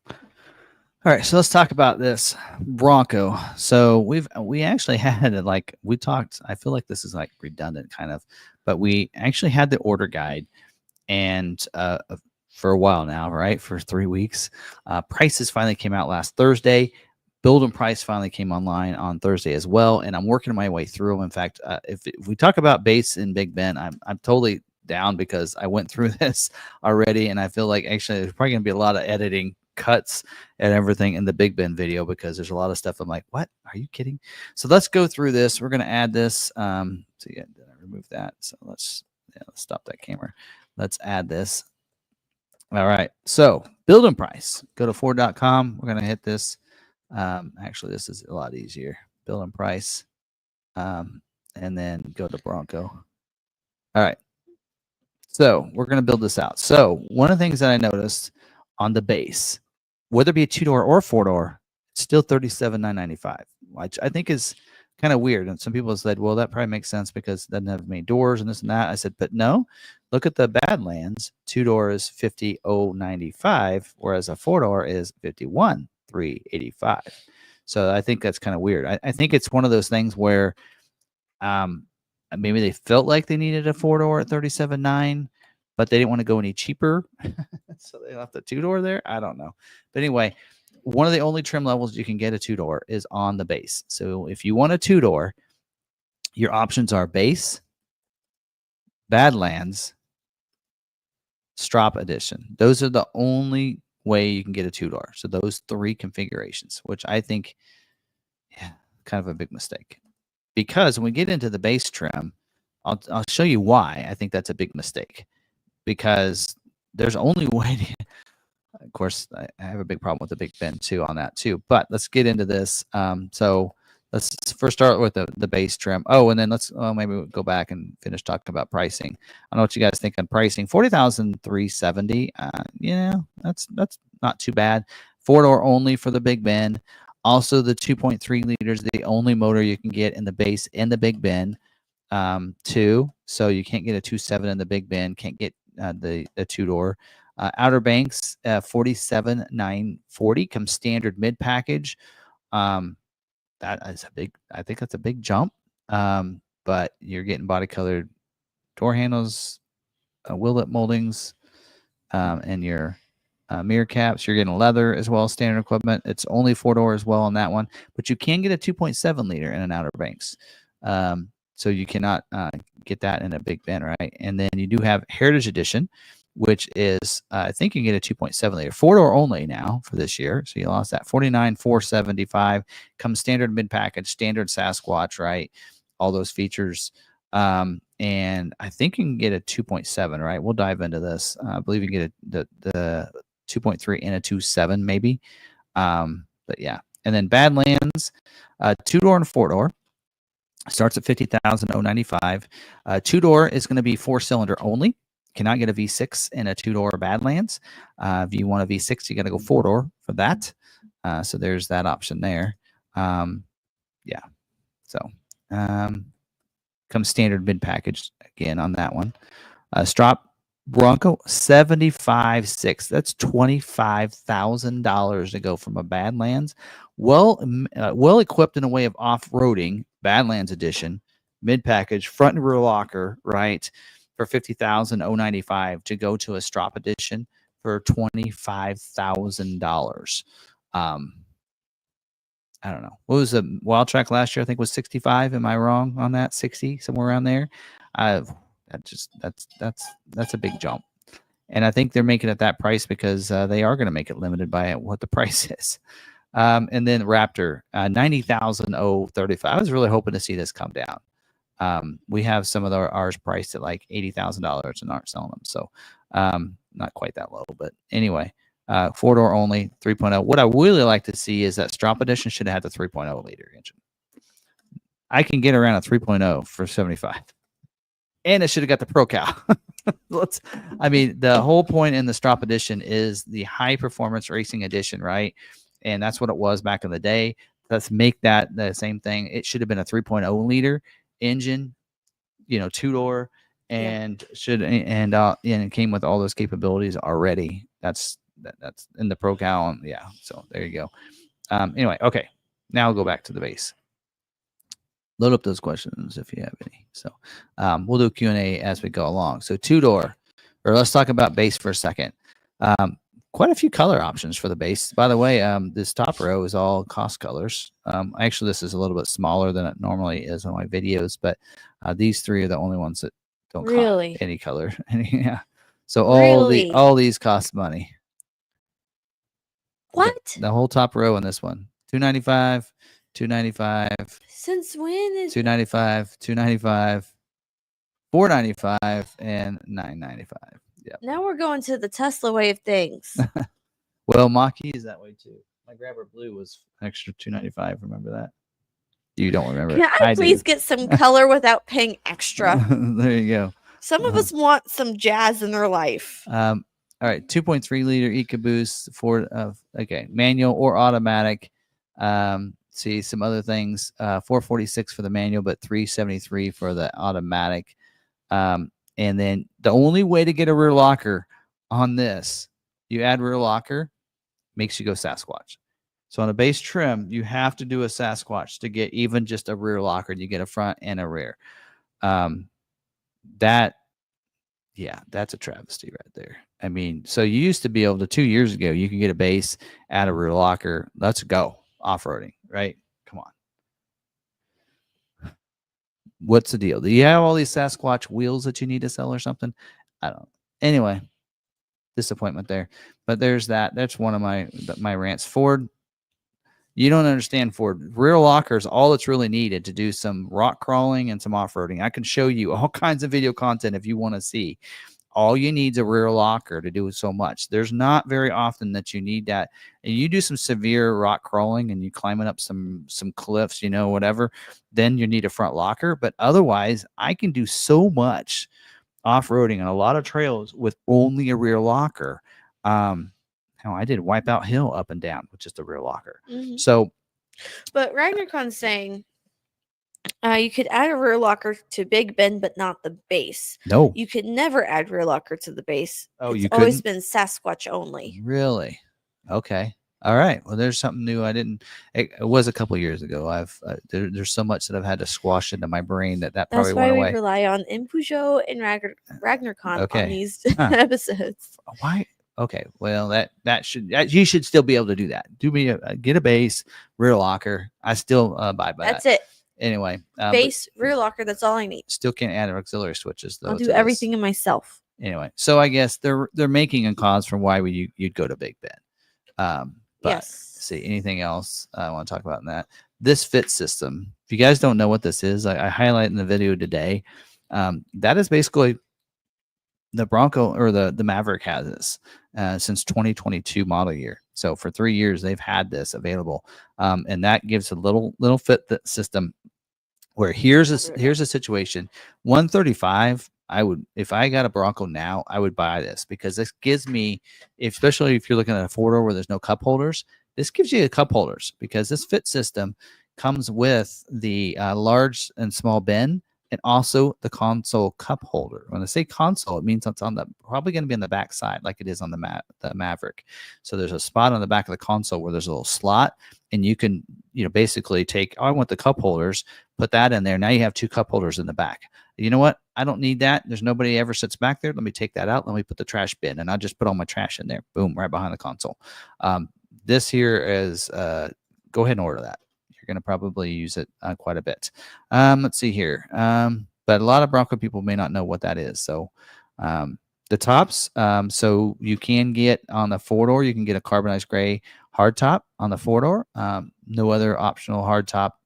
All right, so let's talk about this Bronco. So we actually had it like we talked. I feel like this is like redundant kind of, but we actually had the order guide, and for a while now, right? For 3 weeks, prices finally came out last Thursday. Build and price finally came online on Thursday as well, and I'm working my way through them. In fact, if we talk about base in Big Ben, I'm totally down because I went through this already, and I feel like actually there's probably going to be a lot of editing cuts and everything in the Big Ben video because there's a lot of stuff I'm like, what? Are you kidding? So let's go through this. We're going to add this. So yeah, did I remove that? So let's stop that camera. Let's add this. All right. So build and price. Go to Ford.com. We're going to hit this. Actually, this is a lot easier. Build and price. And then go to Bronco. All right. So we're going to build this out. So one of the things that I noticed on the base, whether it be a 2-door or 4-door, it's still $37,995, which I think is kind of weird. And some people have said, well, that probably makes sense because it doesn't have many doors and this and that. I said, but no, look at the Badlands. 2-door is $50,095, whereas a 4-door is $51,385. So I think that's kind of weird. I think it's one of those things where maybe they felt like they needed a 4-door at $37,900, but they didn't want to go any cheaper. So they left the 2-door there. I don't know. But anyway, one of the only trim levels you can get a 2-door is on the base. So if you want a 2-door, your options are base, Badlands, Strop Edition. Those are the only way you can get a 2-door. So those 3 configurations, which I think, yeah, kind of a big mistake. Because when we get into the base trim, I'll show you why I think that's a big mistake. Because there's only way Of course, I have a big problem with the Big Ben too on that too. But let's get into this. So let's first start with the base trim. Oh, and then let's maybe we'll go back and finish talking about pricing. I don't know what you guys think on pricing. 40,370. Yeah, that's not too bad. 4-door only for the Big Ben. Also, the 2.3 liters, the only motor you can get in the base and the Big Ben. Two, so you can't get a 2.7 in the Big Ben. Can't get the 2-door. Outer Banks, 47,940 comes standard mid package. That is a big. I think that's a big jump. But you're getting body colored door handles, wheellet moldings, and your mirror caps. You're getting leather as well as standard equipment. It's only 4-door as well on that one, but you can get a 2.7 liter in an Outer Banks. So you cannot get that in a Big Ben, right? And then you do have Heritage Edition, which is I think you can get a 2.7 liter 4-door only now for this year. So you lost that. 49,475 comes standard mid package, standard Sasquatch, right? All those features. And I think you can get a 2.7, right? We'll dive into this. I believe you can get the 2.3 and a 2.7 maybe. But yeah. And then Badlands, 2-door and 4-door. Starts at 50,095. 2-door is going to be 4-cylinder only. Cannot get a V6 in a 2-door Badlands. If you want a V6, you got to go 4-door for that. So there's that option there. Yeah. So comes standard mid package again on that one. Strop Bronco 75.6. That's $25,000 to go from a Badlands. Well equipped in a way of off-roading, Badlands edition, mid package, front and rear locker, right? For 50,095 to go to a Strop edition for $25,000. I don't know. What was the Wild Track last year? I think was 65. Am I wrong on that? 60, somewhere around there. That's a big jump. And I think they're making it that price because they are going to make it limited by what the price is. And then Raptor, 90,035. I was really hoping to see this come down. We have some of ours priced at like $80,000 and aren't selling them. So not quite that low, but anyway, 4-door only, 3.0. What I really like to see is that Strop Edition should have had the 3.0 liter engine. I can get around a 3.0 for 75. And it should have got the Pro Cow. I mean, the whole point in the Strop Edition is the high performance racing edition, right? And that's what it was back in the day. Let's make that the same thing. It should have been a 3.0 liter engine, 2-door, and it came with all those capabilities already. That's in the Pro Cow. Yeah. So there you go. Anyway, okay. Now I'll go back to the base. Load up those questions if you have any. So we'll do Q&A as we go along. So 2-door, or let's talk about base for a second. Quite a few color options for the base. By the way, this top row is all cost colors. Actually, this is a little bit smaller than it normally is on my videos, but these three are the only ones that don't cost any color. Yeah. So all these cost money. What? The whole top row in this one. $295, $295. Since when is $295, $295, $495, and $995. Yeah. Now we're going to the Tesla way of things. Well, mach-e is that way too. My Grabber Blue was extra $295. Remember that? You don't remember? Can I please get some color without paying extra? There you go. Some of us want some jazz in their life. All right, 2.3 liter EcoBoost for manual or automatic. See some other things. 446 for the manual, but 373 for the automatic. And then the only way to get a rear locker on this, you add rear locker, makes you go Sasquatch. So on a base trim, you have to do a Sasquatch to get even just a rear locker. You get a front and a rear. That's a travesty right there. I mean, so you used to be able to 2 years ago, you could get a base, add a rear locker. Let's go off-roading, right? Come on. What's the deal? Do you have all these Sasquatch wheels that you need to sell or something? I don't know. Anyway, disappointment there. But there's that. That's one of my rants. Ford, you don't understand Ford. Rear locker is all that's really needed to do some rock crawling and some off-roading. I can show you all kinds of video content if you want to see. All you need is a rear locker to do so much. There's not very often that you need that. And you do some severe rock crawling and you climbing up some cliffs, whatever, then you need a front locker. But otherwise, I can do so much off-roading on a lot of trails with only a rear locker. I did Wipeout Hill up and down with just a rear locker. Mm-hmm. So, but RagnarCon's saying you could add a rear locker to Big Bend, but not the base. no. You could never add rear locker to the base. Oh, it's you always couldn't? been Sasquatch only. Really? Okay. All right. Well, there's something new. It was a couple years ago. There's so much that I've had to squash into my brain that probably That's why went we away. rely on Impujo and RagnarCon Okay. on these episodes. Why? Okay. Well, you should still be able to do that. Get a base, rear locker. I still abide by that. That's it. Anyway, base, rear locker. That's all I need. Still can't add auxiliary switches though. I'll do everything in myself. Anyway, so I guess they're making a cause for why you'd go to Big Bend. But yes. See, anything else I want to talk about in that? This fit system. If you guys don't know what this is, I highlight in the video today. That is basically the Bronco or the Maverick has this since 2022 model year. So for 3 years they've had this available, and that gives a little fit system. Where here's a situation, 135. If I got a Bronco now, I would buy this because this gives me, especially if you're looking at a 4-door where there's no cup holders, this gives you cup holders because this fit system comes with the large and small bin and also the console cup holder. When I say console, it means it's probably going to be on the back side like it is on the Maverick. So there's a spot on the back of the console where there's a little slot, and you can basically take, I want the cup holders, put that in there. Now you have 2 cup holders in the back. You know what? I don't need that. There's nobody ever sits back there. Let me take that out. Let me put the trash bin, and I'll just put all my trash in there. Boom, right behind the console. This here is, go ahead and order that. You're going to probably use it quite a bit. Let's see here. But a lot of Bronco people may not know what that is. So the tops, so you can get on the 4-door, you can get a carbonized gray hard top on the 4-door. No other optional hard top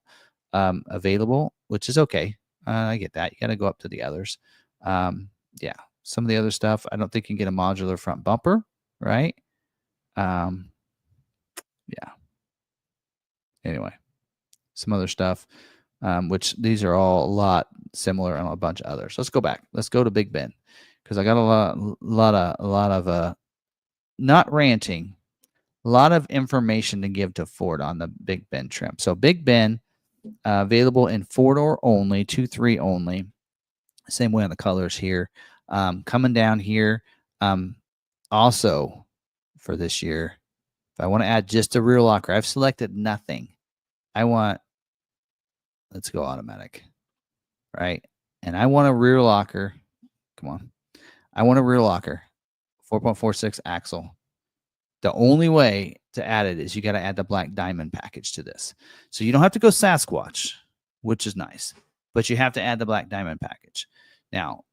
available, which is okay. I get that. You got to go up to the others. Yeah, some of the other stuff, I don't think you can get a modular front bumper, right? Yeah. Anyway, some other stuff, which these are all a lot similar and a bunch of others. Let's go back. Let's go to Big Ben because I got a lot of not ranting, a lot of information to give to Ford on the Big Ben trim. So Big Ben available in 4-door only, 2-3 only. Same way on the colors here. Coming down here, also for this year, if I want to add just a rear locker, I've selected nothing. Let's go automatic, right? And I want a rear locker. Come on. I want a rear locker, 4.46 axle. The only way to add it is you got to add the black diamond package to this. So you don't have to go Sasquatch, which is nice, but you have to add the black diamond package. Now,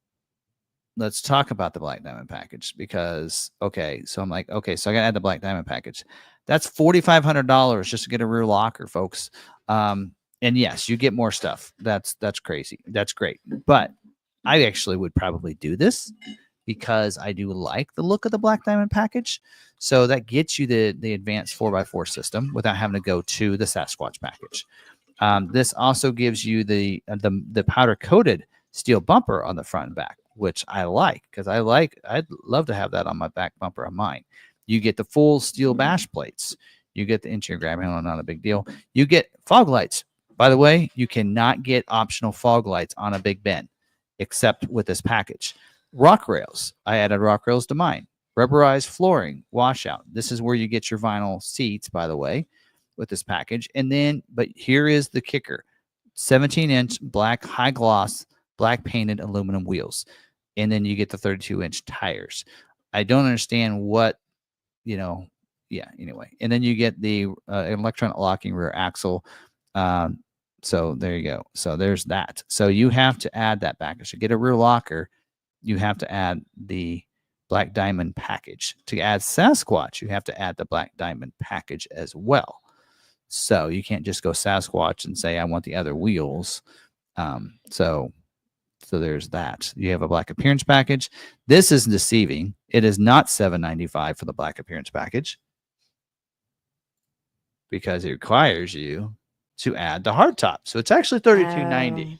let's talk about the black diamond package because, okay, so I'm like, okay, so I got to add the black diamond package. That's $4,500 just to get a rear locker, folks. And yes, you get more stuff. That's crazy. That's great. But I actually would probably do this because I do like the look of the black diamond package. So that gets you the advanced 4x4 system without having to go to the Sasquatch package. This also gives you the powder coated steel bumper on the front and back, which I like because I'd love to have that on my back bumper on mine. You get the full steel bash plates. You get the interior grab handle, not a big deal. You get fog lights. By the way, you cannot get optional fog lights on a Big Ben except with this package. Rock rails. I added rock rails to mine. Rubberized flooring, washout. This is where you get your vinyl seats, by the way, with this package. And then, but here is the kicker. 17-inch black high gloss, black painted aluminum wheels. And then you get the 32-inch tires. I don't understand what, yeah, anyway. And then you get the electronic locking rear axle. So there you go. So there's that. So you have to add that package. To get a rear locker, you have to add the black diamond package. To add Sasquatch, you have to add the black diamond package as well. So you can't just go Sasquatch and say, I want the other wheels. So So there's that. You have a black appearance package. This is deceiving. It is not $7.95 for the black appearance package because it requires you to add the hardtop. So it's actually $32.90.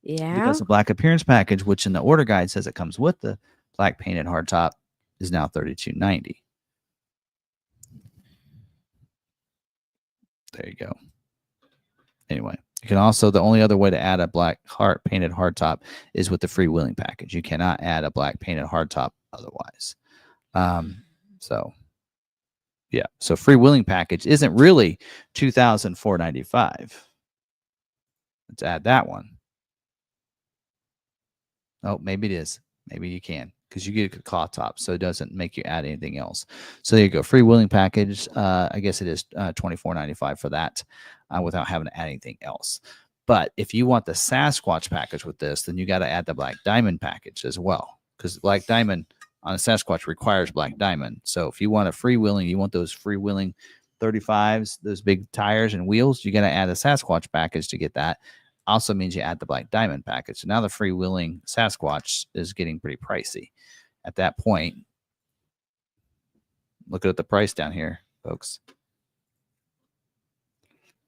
Yeah. Because the black appearance package, which in the order guide says it comes with the black painted hardtop, is now $32.90. There you go. Anyway, you can also, the only other way to add a black painted hardtop is with the freewheeling package. You cannot add a black painted hardtop otherwise. So yeah, so freewheeling package isn't really $2,495. Let's add that one. Oh, maybe it is. Maybe you can, because you get a cloth top, so it doesn't make you add anything else. So there you go. Freewheeling package. I guess it is $24.95 for that, without having to add anything else. But if you want the Sasquatch package with this, then you got to add the black diamond package as well, because black diamond on a Sasquatch requires black diamond. So if you want a freewheeling, you want those freewheeling 35s, those big tires and wheels, you got to add a Sasquatch package to get that. Also means you add the black diamond package. So now the freewheeling Sasquatch is getting pretty pricey. At that point, look at the price down here, folks.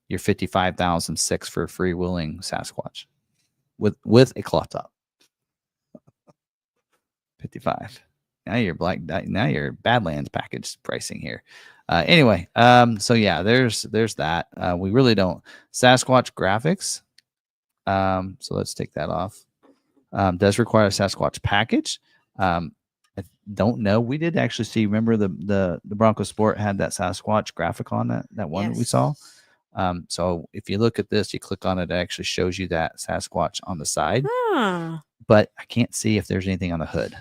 You're $55,600 for a freewheeling Sasquatch with a cloth top. 55. Now you're now you're Badlands package pricing here. Anyway, so yeah, there's that. We really don't Sasquatch graphics. So let's take that off. Does require a Sasquatch package. I don't know. We did actually see. Remember the Bronco Sport had that Sasquatch graphic on that one that we saw. So if you look at this, you click on it, it actually shows you that Sasquatch on the side. But I can't see if there's anything on the hood.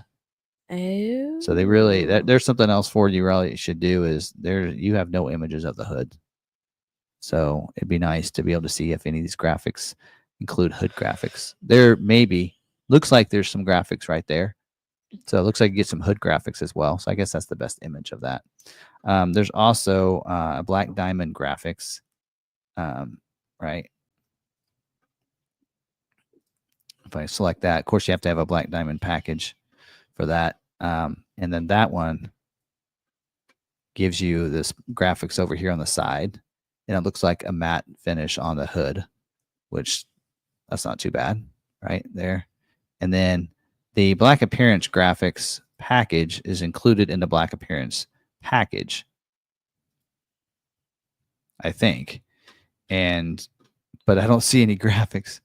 Oh. So they really there's something else for you really should do is you have no images of the hood. So it'd be nice to be able to see if any of these graphics include hood graphics. There maybe looks like there's some graphics right there. So it looks like you get some hood graphics as well. So I guess that's the best image of that. There's also a black diamond graphics, right? If I select that, of course you have to have a black diamond package for that. And then that one gives you this graphics over here on the side. And it looks like a matte finish on the hood, which that's not too bad right there. And then the black appearance graphics package is included in the black appearance package, I think. But I don't see any graphics.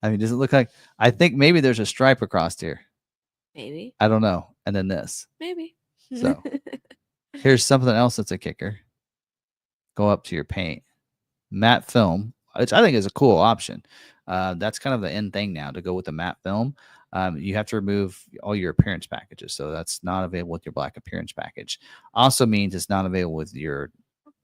I mean, does it look like, I think maybe there's a stripe across here. Maybe. I don't know. And then this. Maybe. So here's something else that's a kicker. Go up to your paint. Matte film, which I think is a cool option. That's kind of the end thing now to go with the matte film. You have to remove all your appearance packages. So that's not available with your black appearance package. Also means it's not available with your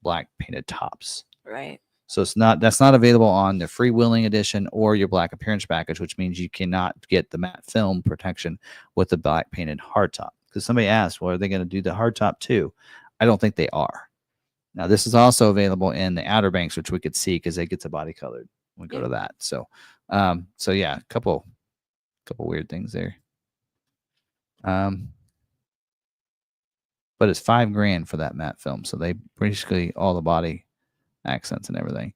black painted tops. Right. So that's not available on the freewheeling edition or your black appearance package, which means you cannot get the matte film protection with the black painted hardtop. Because somebody asked, well, are they going to do the hardtop too? I don't think they are. Now, this is also available in the Outer Banks, which we could see because it gets a body colored when we go to that. So, so yeah, a couple weird things there. But it's $5,000 for that matte film. So they basically all the body accents and everything.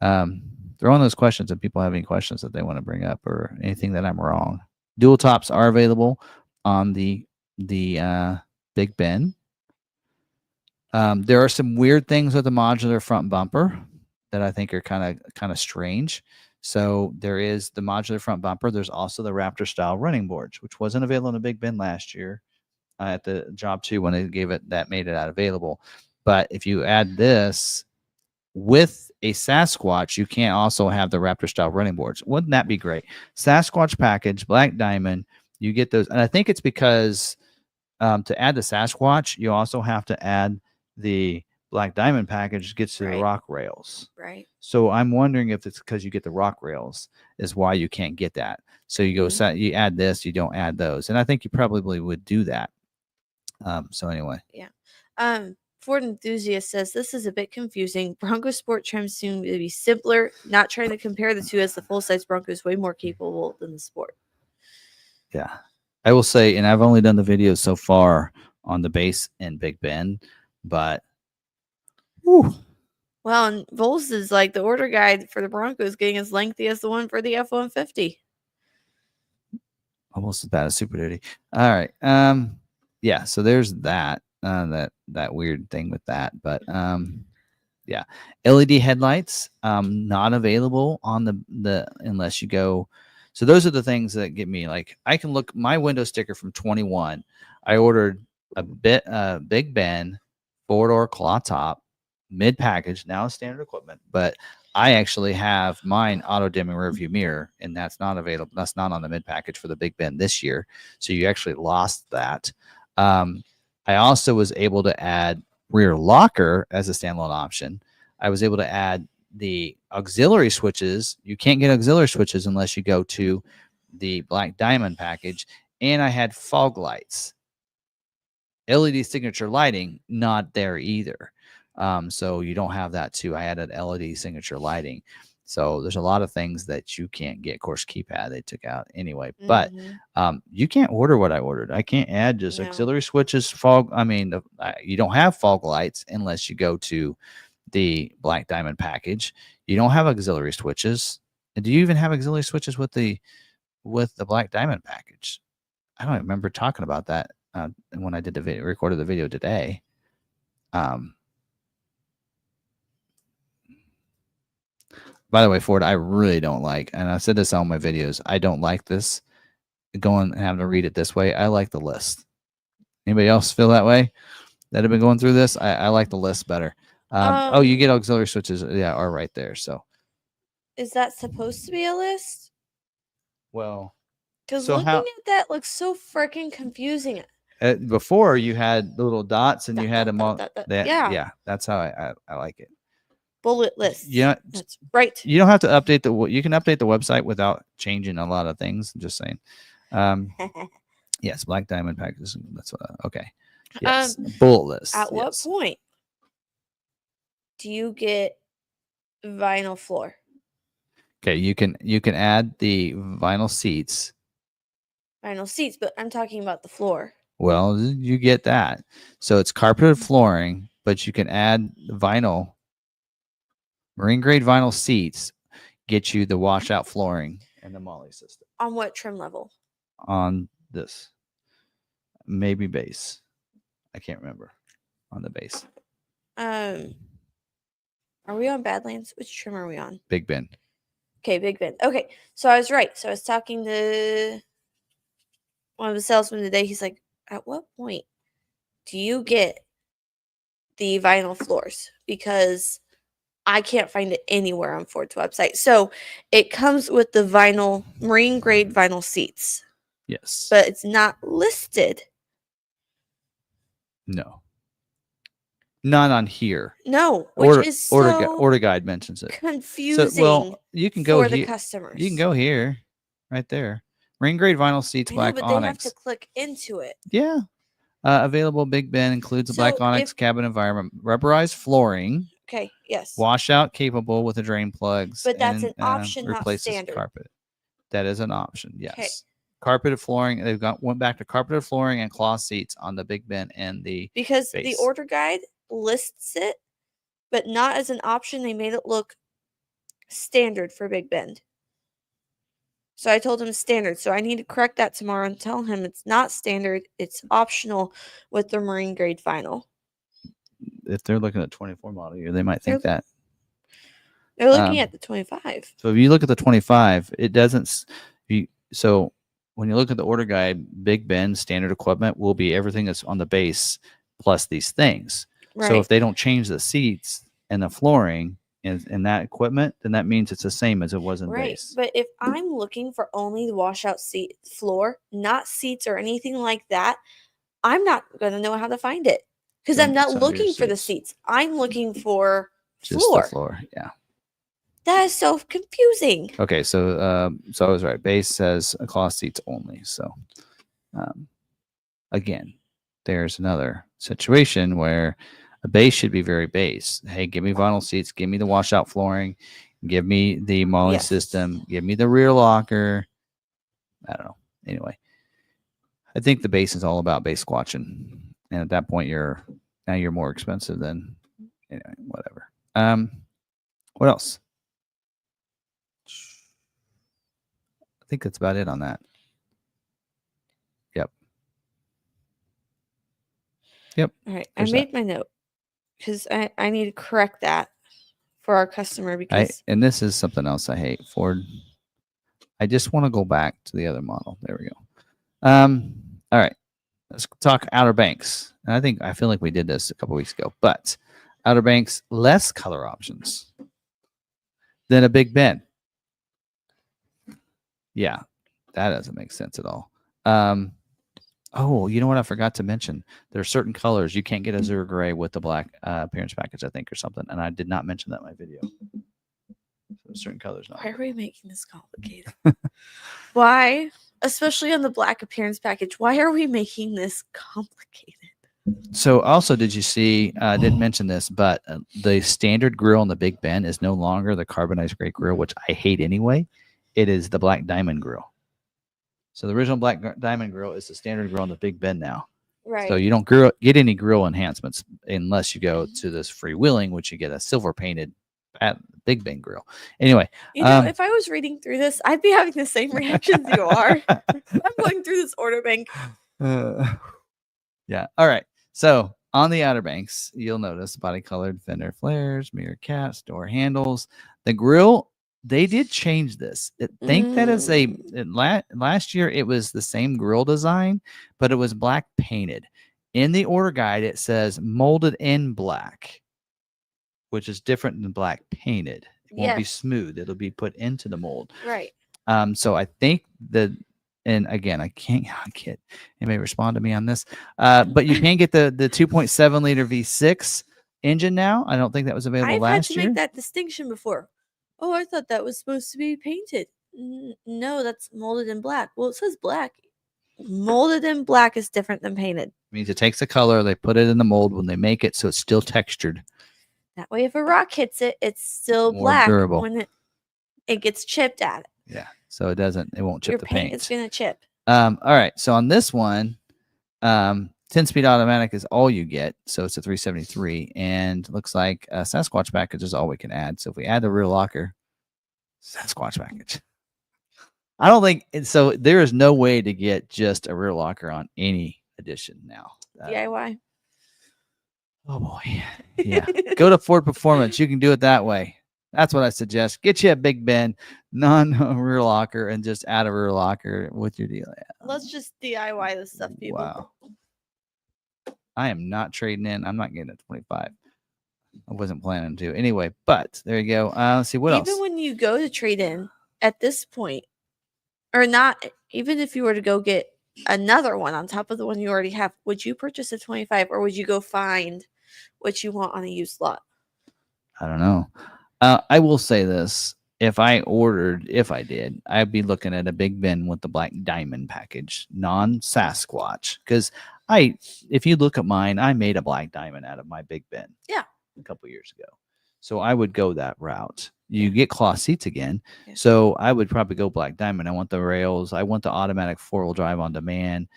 Throw in those questions if people have any questions that they want to bring up or anything that I'm wrong. Dual tops are available on the Big Ben. There are some weird things with the modular front bumper that I think are kind of strange. So there is the modular front bumper. There's also the Raptor style running boards, which wasn't available in the Big Ben last year at the job 2 when they made it available. But if you add this with a Sasquatch, you can also have the Raptor style running boards. Wouldn't that be great? Sasquatch package, black diamond, you get those. And I think it's because to add the Sasquatch, you also have to add the black diamond package gets to the rock rails. Right. So I'm wondering if it's because you get the rock rails is why you can't get that. So you go, you add this, you don't add those. And I think you probably would do that. So anyway. Yeah. Ford Enthusiast says this is a bit confusing. Bronco Sport trims seem to be simpler. Not trying to compare the two, as the full-size Bronco is way more capable than the Sport. Yeah. I will say, and I've only done the videos so far on the base and Big Bend, but whew, Well, and Vols is like the order guide for the Bronco is getting as lengthy as the one for the F-150. almost as bad as Super Duty. All right. Yeah, so there's that. That weird thing with that. But yeah. LED headlights, not available on the unless you go. So those are the things that get me. Like I can look my window sticker from 21. I ordered a Big Ben 4-door claw top mid package, now standard equipment, but I actually have mine auto dimming rear view mirror, and that's not available. That's not on the mid package for the Big Ben this year. So you actually lost that. I also was able to add rear locker as a standalone option. I was able to add the auxiliary switches. You can't get auxiliary switches unless you go to the Black Diamond package. And I had fog lights. LED signature lighting, not there either. So you don't have that too. I added LED signature lighting. So there's a lot of things that you can't get. Of course, keypad they took out anyway, but you can't order what I ordered. I can't add just auxiliary switches, fog. I mean, you don't have fog lights unless you go to the Black Diamond package. You don't have auxiliary switches. And do you even have auxiliary switches with the Black Diamond package? I don't remember talking about that when I did the video, recorded the video today. By the way, Ford, I really don't like, and I said this on my videos, I don't like this going and having to read it this way. I like the list. Anybody else feel that way that have been going through this? I like the list better. Oh, you get auxiliary switches. Yeah, are right there. So is that supposed to be a list? Well, because looking at that looks so freaking confusing. Before you had the little dots and you had them all. Yeah, that's how I like it. Bullet list. Yeah, that's right. You don't have to update you can update the website without changing a lot of things. I'm just saying. Yes, Black Diamond packages. That's what. Okay. Yes, bullet list. At what point do you get vinyl floor? Okay, you can add the vinyl seats. Vinyl seats, but I'm talking about the floor. Well, you get that. So it's carpeted flooring, but you can add vinyl. Marine grade vinyl seats get you the washout flooring and the MOLLE system. On what trim level? On this. Maybe base. I can't remember. On the base. Are we on Badlands? Which trim are we on? Big Ben. Okay, Big Ben. Okay, so I was right. So I was talking to one of the salesmen today. He's like, at what point do you get the vinyl floors? Because I can't find it anywhere on Ford's website. So it comes with the vinyl, marine grade vinyl seats. Yes. But it's not listed. No. Not on here. No, which is so order guide mentions it. Confusing. So, well, you can go for the here. customers. You can go here, right there. Marine grade vinyl seats, black but onyx. They have to click into it. Yeah. Available Big Ben includes a black onyx cabin environment, rubberized flooring. Okay. Yes. Washout capable with the drain plugs. But that's an option, not standard. Carpet. That is an option. Yes. Okay. Carpeted flooring. They've went back to carpeted flooring and cloth seats on the Big Ben and the because base. The order guide lists it, but not as an option. They made it look standard for Big Bend. So I told him standard. So I need to correct that tomorrow and tell him it's not standard. It's optional with the marine grade vinyl. If they're looking at 24 model year, they might think that. They're looking at the 25. So if you look at the 25, it doesn't. So when you look at the order guide, Big Ben standard equipment will be everything that's on the base plus these things. Right. So if they don't change the seats and the flooring in that equipment, then that means it's the same as it was in base. But if I'm looking for only the washout seat floor, not seats or anything like that, I'm not going to know how to find it because I'm not looking for the seats. I'm looking for just floor. The floor, yeah. That is so confusing. Okay, so I was right. Base says cloth seats only. So, again, there's another situation where The base should be very base. Hey, give me vinyl seats. Give me the washout flooring. Give me the MOLLE Yes. system. Give me the rear locker. I don't know. Anyway, I think the base is all about base squatching, and at that point, you're more expensive than anyway. Whatever. What else? I think that's about it on that. Yep. All right. There's I made my note because I need to correct that for our customer because and this is something else I hate. Ford. I just want to go back to the other model. There we go. All right. Let's talk Outer Banks. And I feel like we did this a couple weeks ago, but Outer Banks, less color options than a Big Ben. Yeah, that doesn't make sense at all. Oh, you know what I forgot to mention? There are certain colors you can't get azure gray with the black appearance package, I think, or something. And I did not mention that in my video. So certain colors. Why are we making this complicated? Why, especially on the black appearance package? Why are we making this complicated? So also, did you see? I didn't mention this, but the standard grill on the Big Ben is no longer the carbonized gray grill, which I hate anyway. It is the black diamond grill. So the original black diamond grill is the standard grill on the Big Ben now. Right. So you don't get any grill enhancements unless you go to this freewheeling, which you get a silver painted Big Ben grill. Anyway, if I was reading through this, I'd be having the same reactions you are. I'm going through this order bank. Yeah. All right. So on the Outer Banks, you'll notice body colored fender flares, mirror caps, door handles. The grill, they did change this. I think that is last year it was the same grill design, but it was black painted. In the order guide, it says molded in black, which is different than black painted. It won't be smooth. It'll be put into the mold. Right. So I think that, and again, I can't get anybody respond to me on this. But you can get the 2.7 liter V6 engine now. I don't think that was available last year. I've had to make that distinction before. Oh, I thought that was supposed to be painted. No, that's molded in black. Well, it says black. Molded in black is different than painted. It means it takes a color, they put it in the mold when they make it, so it's still textured. That way, if a rock hits it, it's still More black durable. when it gets chipped at it. Yeah, so it won't chip Your the paint. It's gonna chip. All right, so on this one, 10-speed automatic is all you get, so it's a 373, and looks like a Sasquatch package is all we can add. So if we add the rear locker, Sasquatch package. I don't think so. There is no way to get just a rear locker on any edition now. DIY. Oh boy, yeah. Go to Ford Performance. You can do it that way. That's what I suggest. Get you a Big Ben, non-rear locker, and just add a rear locker with your deal. Let's just DIY this stuff, people. Wow. I am not trading in. I'm not getting a 25. I wasn't planning to anyway, but there you go. Let's see what else. Even when you go to trade in at this point, or not, even if you were to go get another one on top of the one you already have, would you purchase a 25 or would you go find what you want on a used lot? I don't know. I will say this. If I did, I'd be looking at a Big Ben with the black diamond package, non-Sasquatch. Because if you look at mine, I made a black diamond out of my Big Ben. Yeah. A couple years ago. So I would go that route. You get cloth seats again. Yeah. So I would probably go black diamond. I want the rails. I want the automatic 4-wheel drive on demand.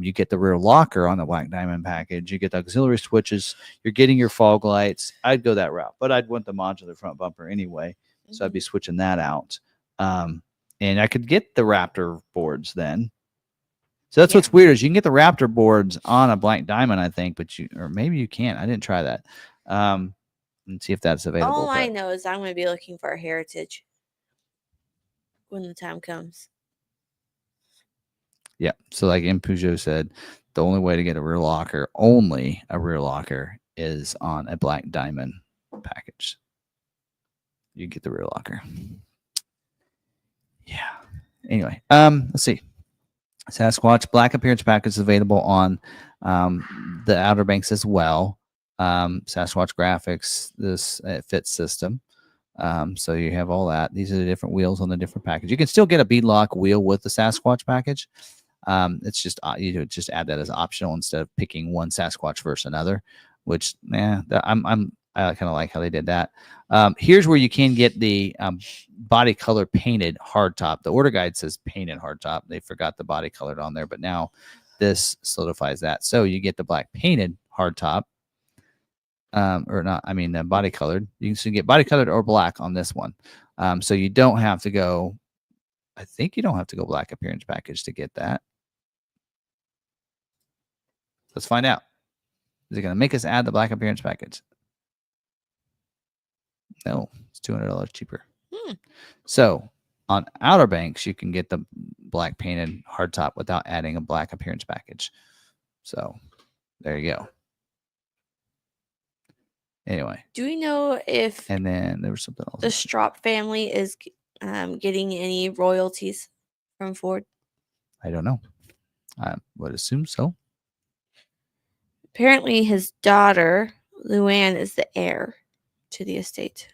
You get the rear locker on the black diamond package. You get the auxiliary switches. You're getting your fog lights. I'd go that route, but I'd want the modular front bumper anyway. Mm-hmm. So I'd be switching that out. And I could get the Raptor boards then. So that's what's weird is you can get the Raptor boards on a black diamond, I think, but or maybe you can't. I didn't try that. And see if that's available. All I know is I'm going to be looking for a Heritage when the time comes. Yeah. So like M. Peugeot said, the only way to get a rear locker, is on a black diamond package. You get the rear locker. Yeah. Anyway, let's see. Sasquatch black appearance package is available on the Outer Banks as well. Sasquatch graphics, this fit system. So you have all that. These are the different wheels on the different package. You can still get a beadlock wheel with the Sasquatch package. It's just you just add that as optional instead of picking one Sasquatch versus another. which I kind of like how they did that. Here's where you can get the body color painted hardtop. The order guide says painted hardtop. They forgot the body colored on there, but now this solidifies that. So you get the black painted hardtop, or not. I mean, body colored. You can get body colored or black on this one. So you don't have to go. I think you don't have to go black appearance package to get that. Let's find out. Is it going to make us add the black appearance package? No, it's $200 cheaper. So on Outer Banks, you can get the black painted hardtop without adding a black appearance package. So there you go. Anyway. Do we know if and then there was something else. The Strop family is getting any royalties from Ford? I don't know. I would assume so. Apparently, his daughter, Luann, is the heir to the estate.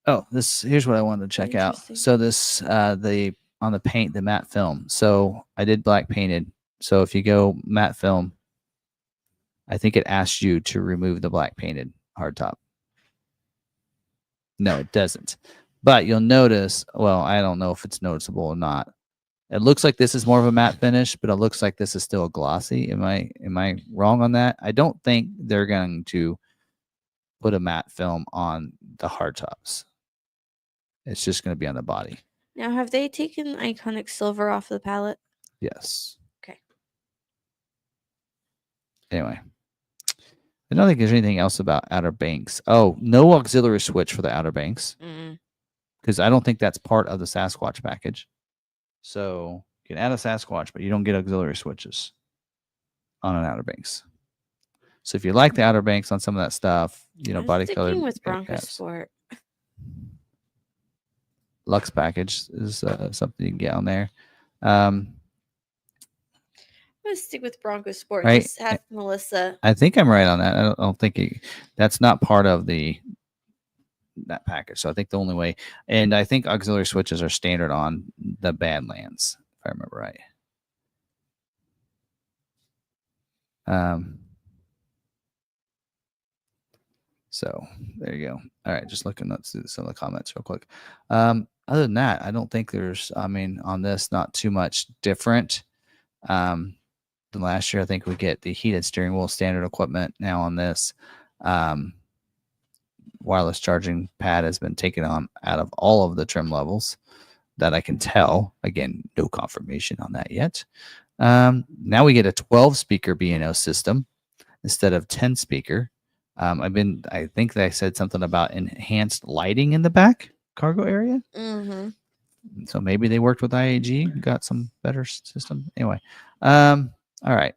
Oh, here's what I wanted to check out. So this on the paint, the matte film. So I did black painted. So if you go matte film, I think it asks you to remove the black painted hardtop. No, it doesn't. But you'll notice, well, I don't know if it's noticeable or not. It looks like this is more of a matte finish, but it looks like this is still a glossy. Am I wrong on that? I don't think they're going to put a matte film on the hardtops. It's just going to be on the body. Now, have they taken Iconic Silver off the palette? Yes. Okay. Anyway. I don't think there's anything else about Outer Banks. Oh, no auxiliary switch for the Outer Banks. Because I don't think that's part of the Sasquatch package. So you can add a Sasquatch, but you don't get auxiliary switches on an Outer Banks. So if you like the Outer Banks on some of that stuff, body color. Sticking with Bronco Sport. Lux package is something you can get on there. I'm going to stick with Bronco Sport. Right? Just have Melissa. I think I'm right on that. I don't think that's not part of that package. So I think the only way, and I think auxiliary switches are standard on the Badlands, if I remember right. So there you go. All right, just looking at some of the comments real quick. Other than that, I don't think there's, on this, not too much different than last year. I think we get the heated steering wheel standard equipment now on this. Wireless charging pad has been taken on out of all of the trim levels that I can tell. Again, no confirmation on that yet. Now we get a 12-speaker B&O system instead of 10-speaker. I think they said something about enhanced lighting in the back cargo area. So maybe they worked with IAG, got some better system. Anyway, all right.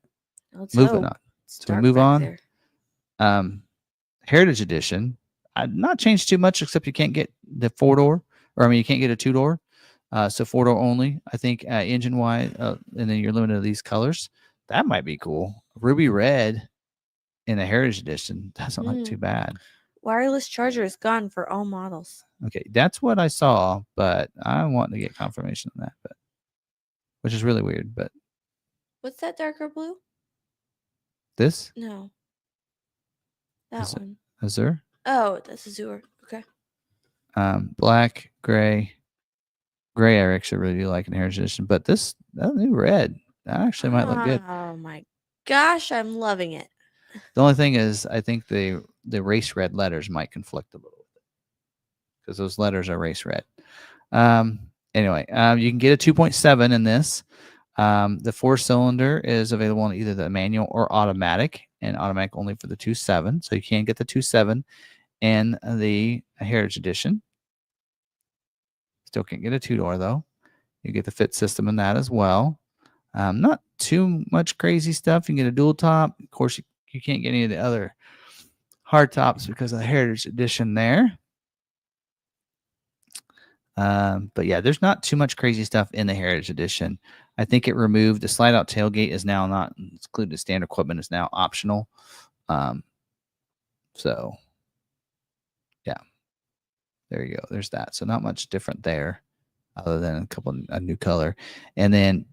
Moving on. So we move on. Heritage Edition. Not changed too much, except you can't get the 4-door, you can't get a 2-door. So 4-door only. I think engine wise, and then you're limited to these colors. That might be cool. Ruby red in the Heritage Edition doesn't look too bad. Wireless charger is gone for all models. Okay, that's what I saw, but I want to get confirmation on that, which is really weird. But what's that darker blue? This? No, that one. Azure? Oh, that's Azure. Okay. Black, gray. Gray I actually really do like in Heritage Edition, but that new red, that actually might look good. Oh my gosh, I'm loving it. The only thing is, I think the race red letters might conflict a little bit because those letters are race red. Anyway, you can get a 2.7 in this. The 4-cylinder is available on either the manual or automatic, and automatic only for the 2.7. So you can get the 2.7 in the Heritage Edition. Still can't get a 2-door though. You get the fit system in that as well. Not too much crazy stuff. You can get a dual top. Of course, you can't get any of the other hard tops because of the Heritage Edition there. But yeah, there's not too much crazy stuff in the Heritage Edition. I think it removed the slide out tailgate is now not included. Standard equipment is now optional. So yeah, there you go. There's that. So not much different there other than a new color. And then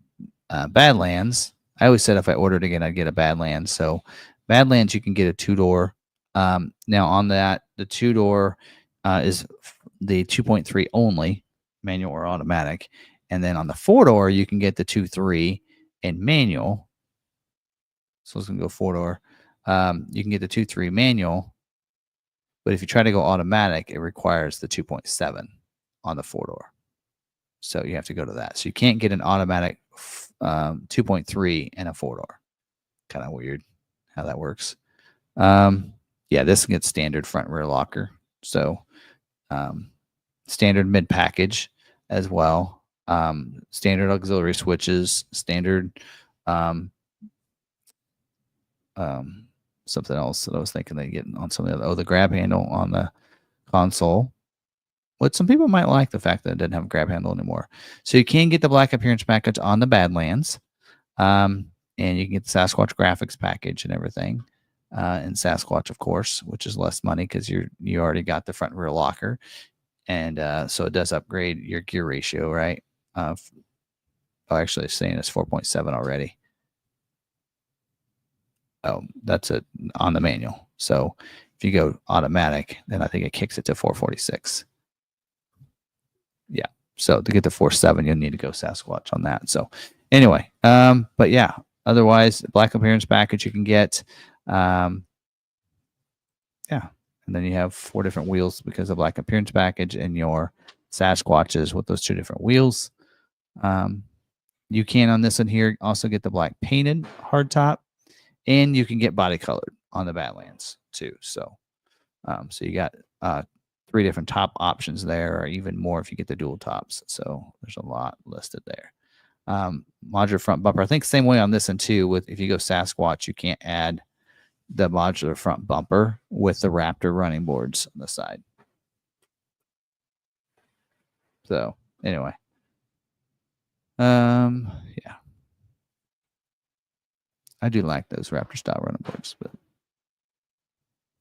Badlands, I always said if I ordered again, I'd get a Badlands. So Badlands, you can get a 2-door. Now on that, the 2-door is the 2.3 only, manual or automatic. And then on the 4-door, you can get the 2.3 and manual. So it's going to go 4-door. You can get the 2.3 manual. But if you try to go automatic, it requires the 2.7 on the 4-door. So you have to go to that. So you can't get an automatic 2.3 and a 4-door. Kind of weird how that works. Yeah, this gets standard front rear locker. So standard mid package as well. Standard auxiliary switches, standard something else that I was thinking they get on some of the other. Oh, the grab handle on the console. What some people might like the fact that it doesn't have a grab handle anymore. So you can get the black appearance package on the Badlands. And you can get the Sasquatch graphics package and everything. And Sasquatch, of course, which is less money because you already got the front and rear locker. And so it does upgrade your gear ratio, right? Actually, it's saying it's 4.7 already. Oh, that's it on the manual. So if you go automatic, then I think it kicks it to 446. Yeah. So to get the 4.7, you'll need to go Sasquatch on that. So anyway, but yeah, otherwise, black appearance package you can get. Yeah. And then you have 4 different wheels because of black appearance package and your Sasquatches with those 2 different wheels. You can on this one here also get the black painted hardtop, and you can get body colored on the Badlands too. So, so you got 3 different top options there, or even more if you get the dual tops. So there's a lot listed there. Modular front bumper. I think same way on this one too. With if you go Sasquatch, you can't add the modular front bumper with the Raptor running boards on the side. So anyway, yeah, I do like those Raptor style running boards, but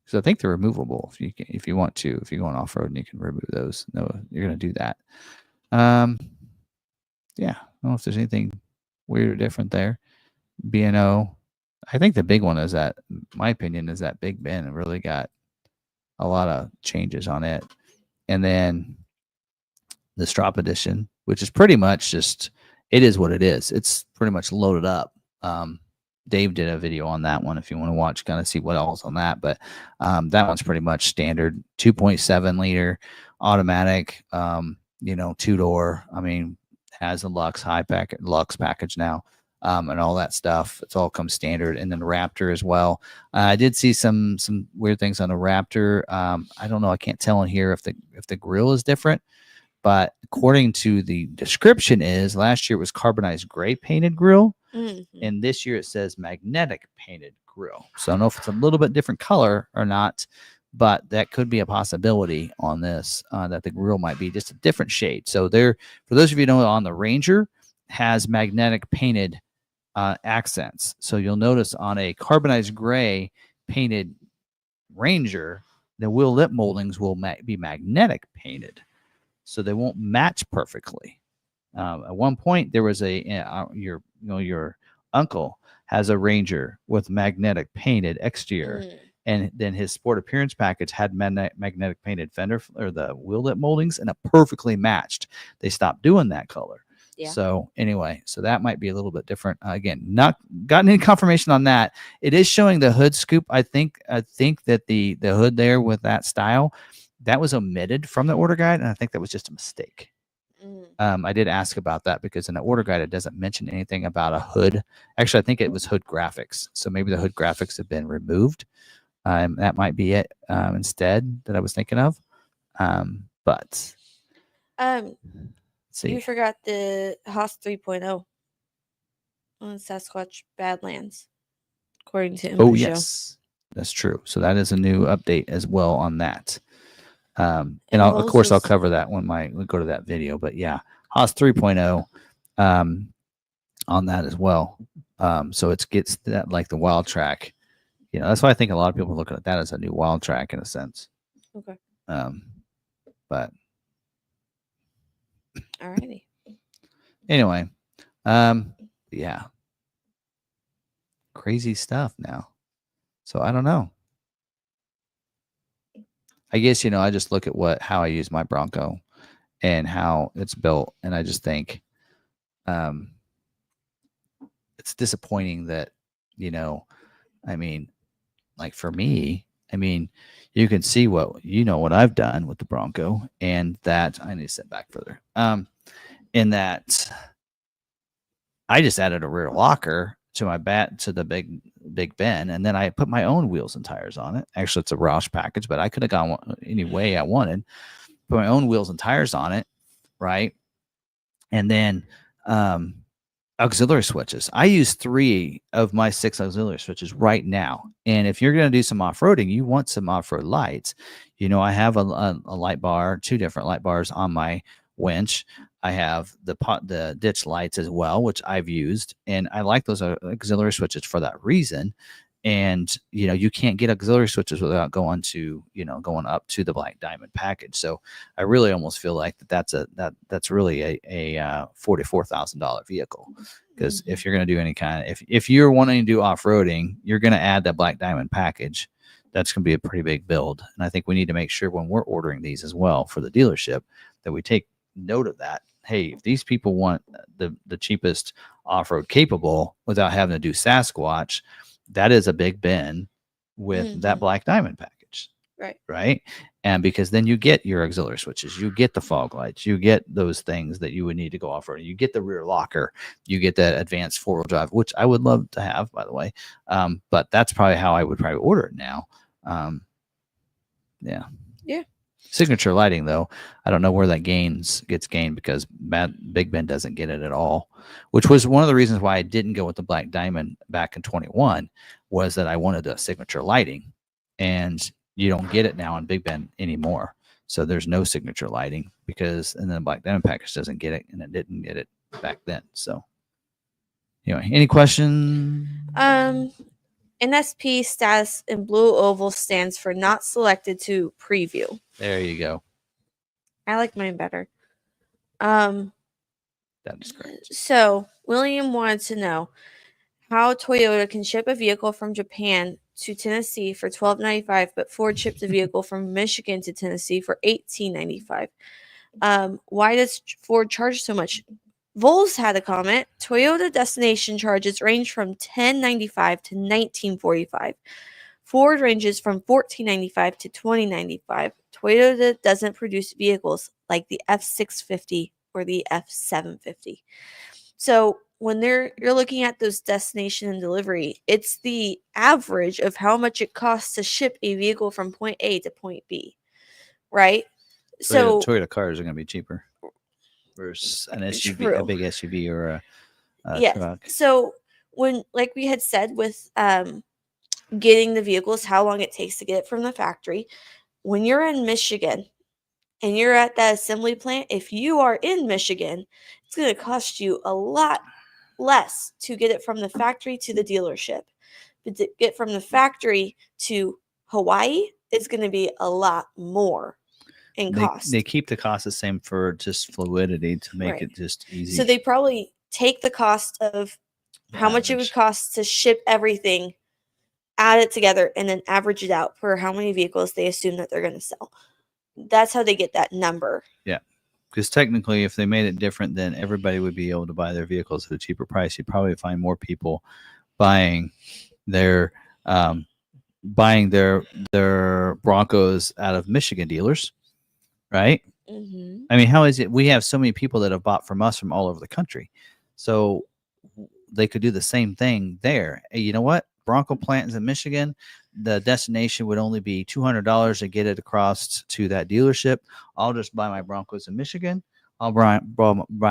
because I think they're removable if you want to. If you're going off road, you can remove those. No, you're going to do that. Yeah, I don't know if there's anything weird or different there. B&O. I think the big one is that, my opinion, is that Big Ben. It really got a lot of changes on it. And then the Strop Edition, which is pretty much just, it is what it is. It's pretty much loaded up. Dave did a video on that one if you want to watch, kind of see what else on that. But that one's pretty much standard 2.7 liter automatic, 2-door. I mean, has a Lux package now. And all that stuff. It's all comes standard. And then the Raptor as well. I did see some weird things on the Raptor. I don't know. I can't tell in here if the grill is different. But according to the description is last year it was carbonized gray painted grill. Mm-hmm. And this year it says magnetic painted grill. So I don't know if it's a little bit different color or not. But that could be a possibility on this, that the grill might be just a different shade. So there, for those of you who know, on the Ranger has magnetic painted accents. So you'll notice on a carbonized gray painted Ranger, the wheel lip moldings will be magnetic painted, so they won't match perfectly. At one point, there was your uncle has a Ranger with magnetic painted exterior, and then his Sport Appearance package had magnetic painted fender or the wheel lip moldings, and it perfectly matched. They stopped doing that color. Yeah. So anyway, so that might be a little bit different. Again, not gotten any confirmation on that. It is showing the hood scoop. I think that the hood there with that style, that was omitted from the order guide, and I think that was just a mistake. I did ask about that because in the order guide, it doesn't mention anything about a hood. Actually, I think it was hood graphics. So maybe the hood graphics have been removed. That might be it instead that I was thinking of. But you forgot the Haas 3.0 on Sasquatch Badlands, according to Info Oh, yes. That's true. So that is a new update as well on that. And of course, I'll cover that when we go to that video. But yeah, Haas 3.0 on that as well. So it gets that like the Wild Track. That's why I think a lot of people are looking at that as a new Wild Track in a sense. Okay. But alrighty. Anyway, yeah. crazy stuff now. So I don't know. I guess, I just look at how I use my Bronco and how it's built, and I just think it's disappointing that, I mean, like for me, you can see what I've done with the Bronco, and that I need to sit back further. In that I just added a rear locker to the Big Ben, and then I put my own wheels and tires on it. Actually, it's a Roush package, but I could have gone any way I wanted. Put my own wheels and tires on it, right? And then auxiliary switches. I use 3 of my 6 auxiliary switches right now. And if you're going to do some off-roading, you want some off-road lights. I have a light bar, 2 different light bars on my winch. I have the ditch lights as well, which I've used, and I like those auxiliary switches for that reason. And you can't get auxiliary switches without going up to the Black Diamond package. So I really almost feel like that's really a $44,000 vehicle, because if you're going to do any kind of if you're wanting to do off-roading, you're going to add that Black Diamond package. That's going to be a pretty big build, and I think we need to make sure when we're ordering these as well for the dealership that we take note of that. Hey, if these people want the cheapest off-road capable without having to do Sasquatch, that is a big bin with that Black Diamond package. Right. And because then you get your auxiliary switches, you get the fog lights, you get those things that you would need to go off-road. You get the rear locker, you get that advanced 4-wheel drive, which I would love to have, by the way. But that's probably how I would probably order it now. Yeah. Signature lighting, though, I don't know where that gets gained, because Big Ben doesn't get it at all, which was one of the reasons why I didn't go with the Black Diamond back in 21, was that I wanted a signature lighting, and you don't get it now in Big Ben anymore. So there's no signature lighting, and then the Black Diamond package doesn't get it, and it didn't get it back then. So anyway, any questions? NSP status in blue oval stands for not selected to preview. There you go. I like mine better. That is correct. So William wanted to know how Toyota can ship a vehicle from Japan to Tennessee for $12.95, but Ford shipped a vehicle from Michigan to Tennessee for $18.95. Why does Ford charge so much? Vols had a comment. Toyota destination charges range from $10.95 to $19.45. Ford ranges from $14.95 to $20.95. Toyota doesn't produce vehicles like the F650 or the F750. So when you're looking at those destination and delivery, it's the average of how much it costs to ship a vehicle from point A to point B, right? Toyota cars are going to be cheaper versus an SUV, true. A big SUV or a truck. So when, like we had said, with getting the vehicles, how long it takes to get it from the factory, when you're in Michigan and you're at that assembly plant, if you are in Michigan, it's going to cost you a lot less to get it from the factory to the dealership. But to get from the factory to Hawaii, it's going to be a lot more in cost. They keep the cost the same for just fluidity to make it just easy. So they probably take the cost of how much it would cost to ship everything, add it together, and then average it out for how many vehicles they assume that they're going to sell. That's how they get that number. Yeah. Because technically, if they made it different, then everybody would be able to buy their vehicles at a cheaper price. You'd probably find more people buying their Broncos out of Michigan dealers, right? Mm-hmm. I mean, how is it? We have so many people that have bought from us from all over the country, so they could do the same thing there. Hey, you know what? Bronco plant is in Michigan. The destination would only be $200 to get it across to that dealership. I'll just buy my Broncos in Michigan. I'll buy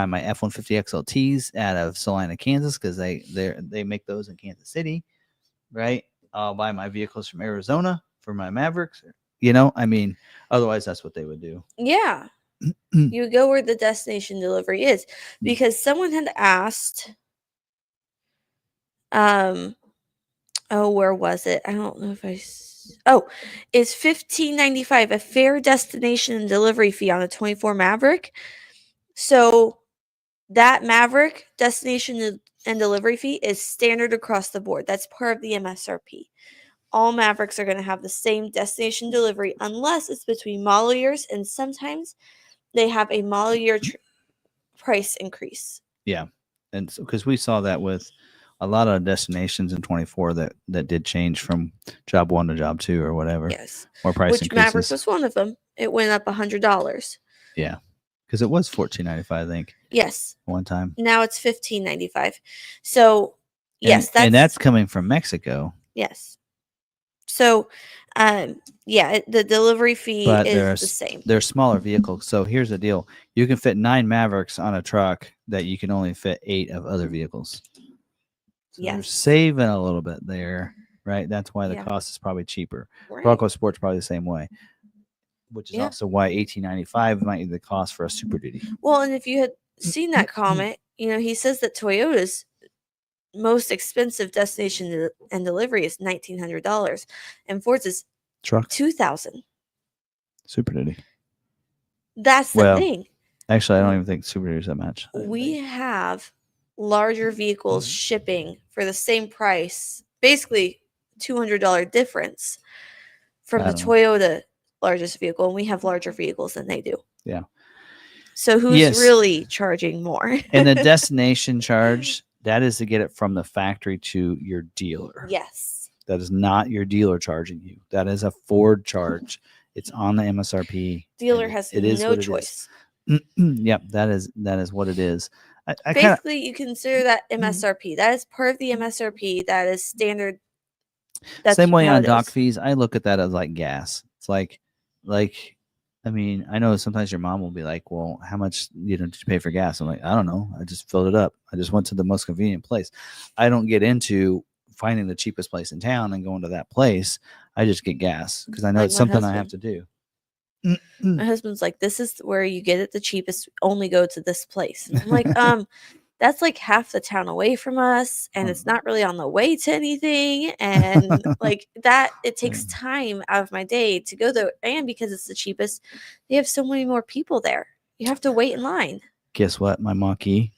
my F-150 XLTs out of Salina, Kansas, because they make those in Kansas City, right? I'll buy my vehicles from Arizona for my Mavericks. I mean, otherwise that's what they would do. Yeah. You go where the destination delivery is, because someone had asked, where was it? I don't know if is $15.95 a fair destination and delivery fee on a 24 Maverick? So that Maverick destination and and delivery fee is standard across the board. That's part of the MSRP. All Mavericks are going to have the same destination delivery unless it's between model years, and sometimes they have a model year price increase. Yeah, and so because we saw that with a lot of destinations in 24 that did change from job 1 to job 2 or whatever. Yes, or price which increases. Maverick was one of them. It went up $100. Yeah, because it was $14.95, I think. Yes. One time. Now it's $15.95. So yes, and that's coming from Mexico. Yes. So, yeah, the delivery fee But is the same. They're smaller vehicles. So here's the deal: you can fit 9 Mavericks on a truck that you can only fit 8 of other vehicles. So Yes. They're saving a little bit there, right? That's why the cost is probably cheaper. Right. Bronco Sport's probably the same way, which is also why $18.95 might be the cost for a Super Duty. Well, and if you had seen that comment, he says that Toyota's most expensive destination and delivery is $1,900, and Ford's is $2,000. Super Duty. That's the thing. Actually, I don't even think Super Duty is that much. We have larger vehicles shipping for the same price, basically $200 difference from the Toyota largest vehicle, and we have larger vehicles than they do. Yeah. So who's really charging more? And the destination charge, that is to get it from the factory to your dealer. Yes. That is not your dealer charging you. That is a Ford charge. It's on the MSRP. Dealer has no choice. Yep, that is what it is. Basically, you consider that MSRP. That is part of the MSRP. That is standard. That's same way on dock fees. I look at that as like gas. It's like, I mean, I know sometimes your mom will be like, "Well, how much did you pay for gas?" I'm like, "I don't know. I just filled it up. I just went to the most convenient place." I don't get into finding the cheapest place in town and going to that place. I just get gas because I know it's something I have to do. My husband's like, "This is where you get it the cheapest. Only go to this place." And I'm like, that's like half the town away from us, and it's not really on the way to anything, and like that, it takes time out of my day to go there. And because it's the cheapest, they have so many more people there. You have to wait in line. Guess what? My mach-e,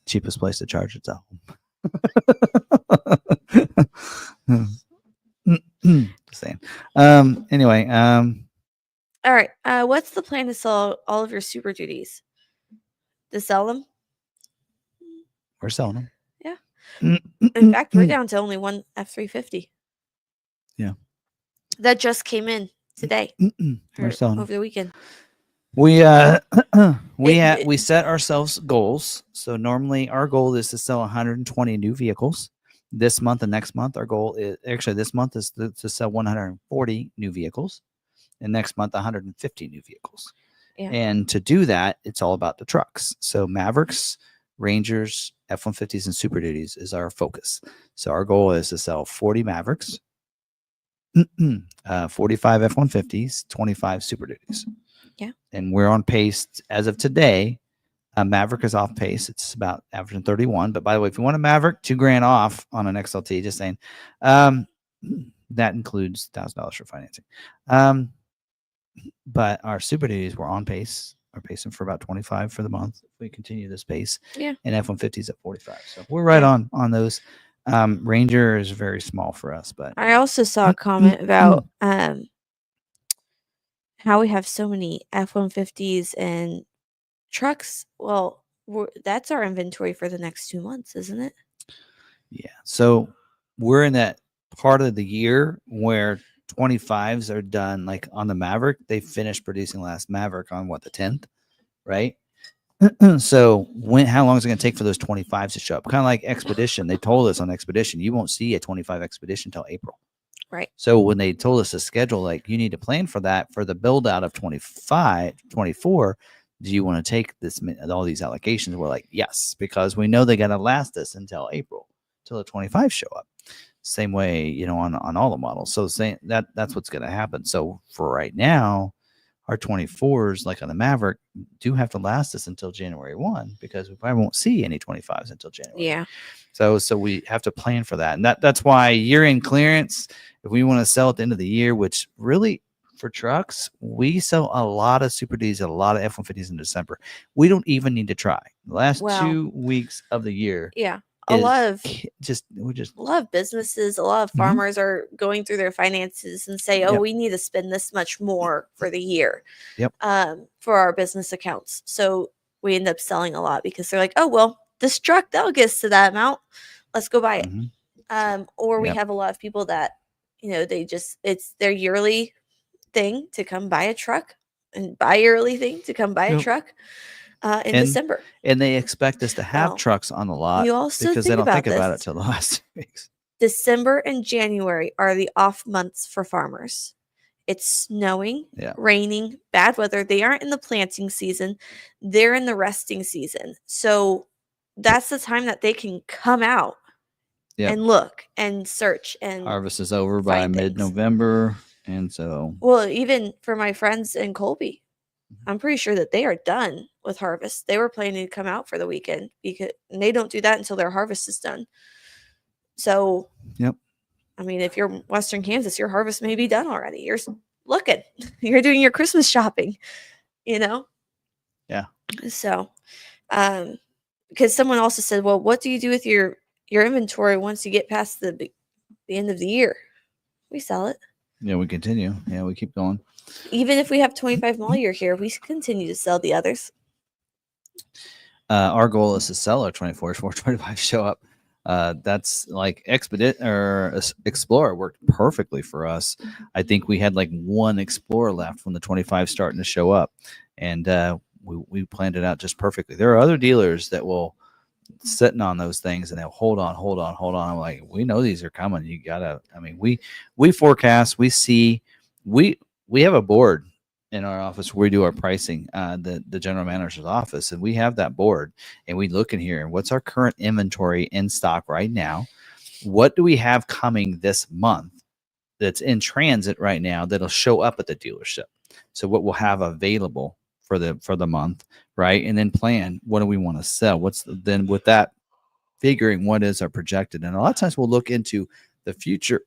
cheapest place to charge it's at home. Saying. Anyway. All right. What's the plan to sell all of your Super Duties? To sell them? We're selling them. Yeah. In fact, we're down to only one F-350. Yeah. That just came in today. We're selling over the weekend. We we set ourselves goals. So normally our goal is to sell 120 new vehicles. This month and next month, our goal is actually this month is to sell 140 new vehicles, and next month 150 new vehicles. Yeah. And to do that, it's all about the trucks. So Mavericks, Rangers, F-150s, and Super Duties is our focus. So our goal is to sell 40 Mavericks, 45 F-150s, 25 Super Duties. Yeah. And we're on pace as of today. Maverick is off pace. It's about averaging 31. But by the way, if you want a Maverick, $2,000 off on an XLT, just saying. That includes $1,000 for financing. But our Super Duties were on pace. We're pacing for about 25 for the month. If we continue this pace. Yeah. And F-150s at 45. So we're right on those. Ranger is very small for us. But I also saw a comment about how we have so many F-150s and trucks. Well, that's our inventory for the next 2 months, isn't it? Yeah. So we're in that part of the year where 25s are done. Like on the Maverick, they finished producing last Maverick on the 10th, right? So how long is it going to take for those 25s to show up? Kind of like Expedition. They told us on Expedition, you won't see a 25 Expedition until April. Right. So when they told us to schedule, like, you need to plan for that for the build out of 25, 24. Do you want to take all these allocations? We're like, yes, because we know they got to last us until April, till the 25 show up. Same way, on all the models. So saying that's what's going to happen. So for right now, our 24s, like on the Maverick, do have to last us until January 1 because we probably won't see any 25s until January. Yeah. So we have to plan for that. And that's why year-end clearance, if we want to sell at the end of the year, which really for trucks, we sell a lot of Super Ds, a lot of F-150s in December. We don't even need to try. The last 2 weeks of the year. Yeah. a lot of we're just a lot of businesses, a lot of farmers are going through their finances and say, "Oh, Yep. we need to spend this much more for the year, Yep. For our business accounts." So we end up selling a lot because they're like, "Oh, well, this truck that'll get us to that amount. Let's go buy it." Or we Yep. have a lot of people that, it's their yearly thing to come buy a truck, and bi-yearly thing to come buy a Yep. truck in And- December. And they expect us to have Well, trucks on the lot you also because they think don't think about about it this. till the last 2 weeks. December and January are the off months for farmers. It's snowing, Yeah. raining, bad weather. They aren't in the planting season. They're in the resting season. So that's the time that they can come out Yep. and look and search and Harvest is over by find things. mid-November, and so Well, even for my friends in Colby, I'm pretty sure that they are done with harvest. They were planning to come out for the weekend and they don't do that until their harvest is done. So, Yep. I mean, if you're Western Kansas, your harvest may be done already. You're looking, you're doing your Christmas shopping, Yeah. So, because someone also said, well, what do you do with your inventory once you get past the end of the year? We sell it. Yeah, we continue. Yeah, we keep going. Even if we have 25 model year here, we continue to sell the others. Our goal is to sell our 24s, 425 show up. That's like Explorer worked perfectly for us. I think we had like one Explorer left when the 25 starting to show up, and we planned it out just perfectly. There are other dealers that will sitting on those things and they'll hold on. I'm like, we know these are coming. You gotta. I mean, we forecast. We see. We have a board in our office where we do our pricing, the general manager's office, and we have that board, and we look in here and what's our current inventory in stock right now? What do we have coming this month that's in transit right now that'll show up at the dealership? So what we'll have available for the month, right? And then plan, what do we want to sell? Then with that, figuring what is our projected. And a lot of times we'll look into the future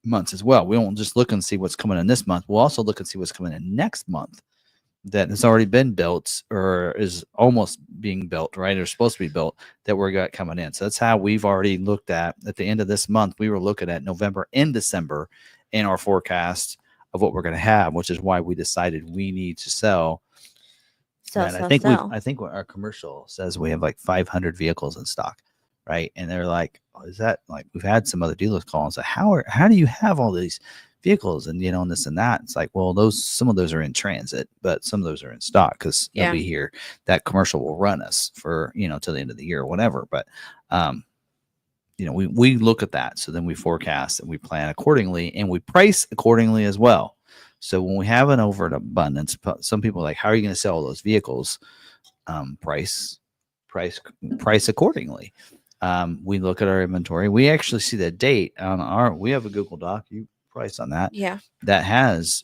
months as well. We won't just look and see what's coming in this month. We'll also look and see what's coming in next month that has already been built or is almost being built, right? Or supposed to be built that we're got coming in. So that's how we've already looked at the end of this month. We were looking at November and December in our forecast of what we're going to have, which is why we decided we need to sell. I think what our commercial says, we have like 500 vehicles in stock, right? And they're like, oh, is that like, we've had some other dealers call and say, how do you have all these vehicles and and this and that? It's like, well, some of those are in transit, but some of those are in stock because nobody here, that commercial will run us for till the end of the year or whatever. But we look at that, so then we forecast and we plan accordingly and we price accordingly as well. So when we have an overabundance, some people are like, how are you going to sell all those vehicles? Price accordingly. We look at our inventory. We actually see the date on we have a Google Doc. You price on that. Yeah. That has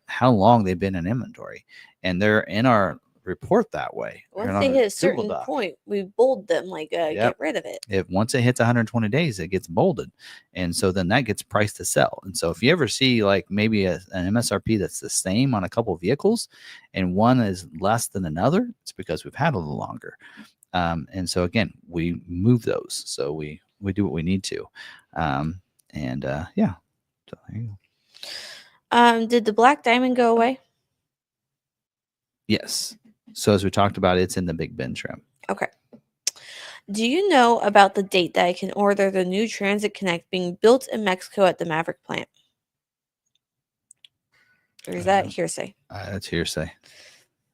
how long they've been in inventory, and they're in our report that way. Once they hit a certain point, we bold them get rid of it. Once it hits 120 days, it gets bolded, and so then that gets priced to sell. And so if you ever see like maybe an MSRP that's the same on a couple of vehicles, and one is less than another, it's because we've had a little longer. And so again, we move those, so we do what we need to, So there you go. Did the black diamond go away? Yes. So as we talked about, it's in the big bin trim. Okay. Do you know about the date that I can order the new Transit Connect being built in Mexico at the Maverick plant? Or is that hearsay? That's hearsay.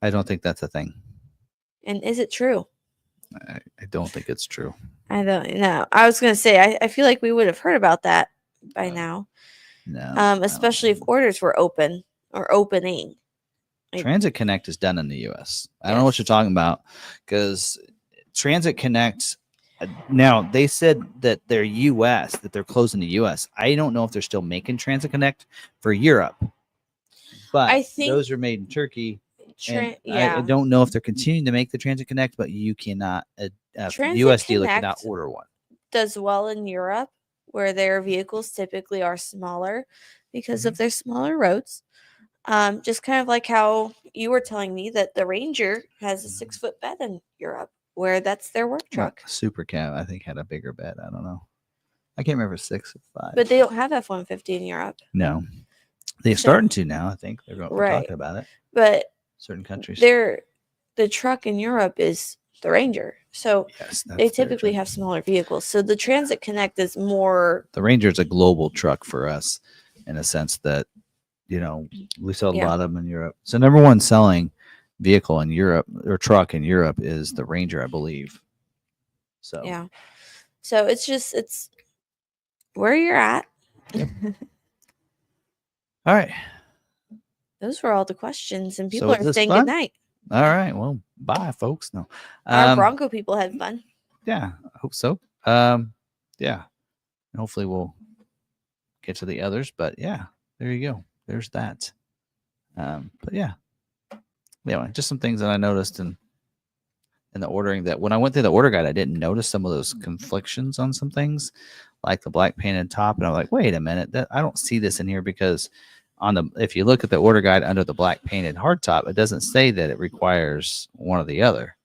I don't think that's a thing. And is it true? I don't think it's true. I don't know. I was going to say, I feel like we would have heard about that by now. No. Especially if orders were open or opening. Transit Connect is done in the U.S. I don't know what you're talking about because Transit Connect, now they said that they're U.S., that they're closing the U.S. I don't know if they're still making Transit Connect for Europe, but I think those are made in Turkey. I don't know if they're continuing to make the Transit Connect, but you cannot, U.S. dealer cannot order one. Does well in Europe where their vehicles typically are smaller because of their smaller roads. Just kind of like how you were telling me that the Ranger has a 6-foot bed in Europe. where that's their work Well, truck. Super Cab, I think, had a bigger bed. I don't know. I can't remember 6 or 5. But they don't have F-150 in Europe. No, they're So- starting to now. I think they're Right. talking about it. But Certain countries. the truck in Europe is the Ranger. So Yes, they typically have smaller vehicles. So the Transit Connect is more. The Ranger is a global truck for us, in a sense that, we sell a Yeah. lot of them in Europe. So number one selling vehicle in Europe or truck in Europe is the Ranger, I believe. So Yeah. So it's where you're at. Yep. All right. Those were all the questions, and people So is are this saying fun? good night. All right. Well, bye, folks. No. Our Bronco people had fun. Yeah, I hope so. Yeah. Hopefully we'll get to the others, but yeah, there you go. There's that. But yeah. Anyway, just some things that I noticed in the ordering, that when I went through the order guide, I didn't notice some of those conflictions on some things, like the black painted top. And I'm like, wait a minute, I don't see this in here, because if you look at the order guide under the black painted hardtop, it doesn't say that it requires one or the other.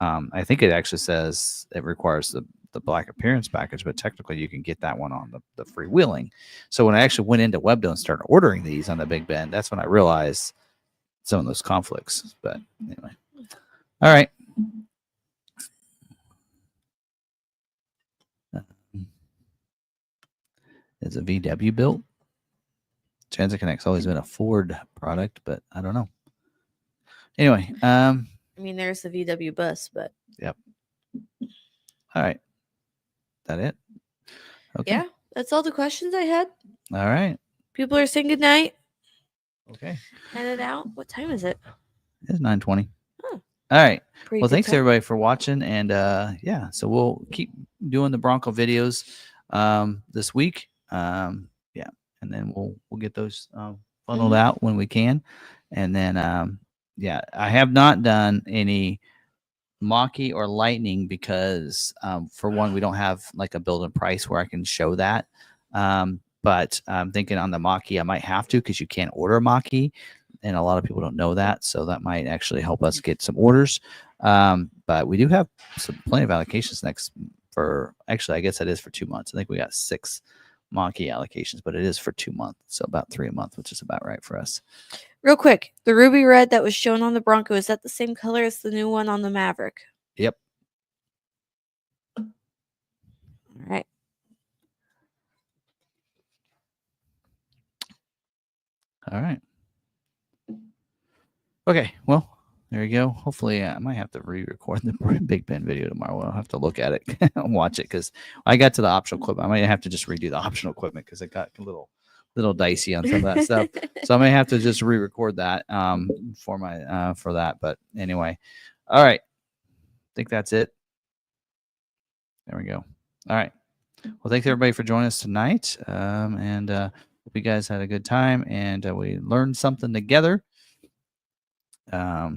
I think it actually says it requires the black appearance package, but technically you can get that one on the freewheeling. So when I actually went into Webdo and started ordering these on the Big Ben, that's when I realized some of those conflicts. But anyway, all right. Is a VW built? Transit Connect's always been a Ford product, but I don't know. Anyway, I mean, there's the VW bus, but yep. All right. That it? Okay. yeah, that's all the questions I had. All right. People are saying good night. Okay. Headed out. What time is it? It's 9:20. Oh. All right. Pretty Well, good thanks time. everybody for watching, and yeah, so we'll keep doing the Bronco videos this week. Yeah, and then we'll get those funneled out when we can, and then yeah, I have not done any mach-e or lightning because for one, we don't have like a build and price where I can show that. But I'm thinking on the mach-e I might have to, because you can't order a mach-e, and a lot of people don't know that, so that might actually help us get some orders. But we do have plenty of allocations actually I guess that is for 2 months. I think we got 6 mach-e allocations, but it is for 2 months, so about 3 a month, which is about right for us. Real quick, the ruby red that was shown on the Bronco, is that the same color as the new one on the Maverick? Yep. All right. All right. Okay, well, there you go. Hopefully, I might have to re-record the Big Ben video tomorrow. I'll have to look at it and watch it, because I got to the optional equipment. I might have to just redo the optional equipment, because it got a little dicey on some of that stuff. So I may have to just re-record that for that. But anyway, all right. I think that's it. There we go. All right. Well, thanks everybody for joining us tonight, and hope you guys had a good time, and we learned something together. Yeah,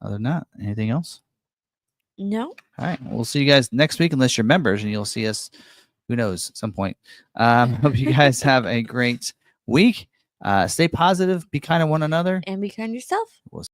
other than that, anything else? No. All right. We'll see you guys next week, unless you're members, and you'll see us, who knows, at some point. Hope you guys have a great week. Stay positive, be kind to one another. And be kind to yourself. We'll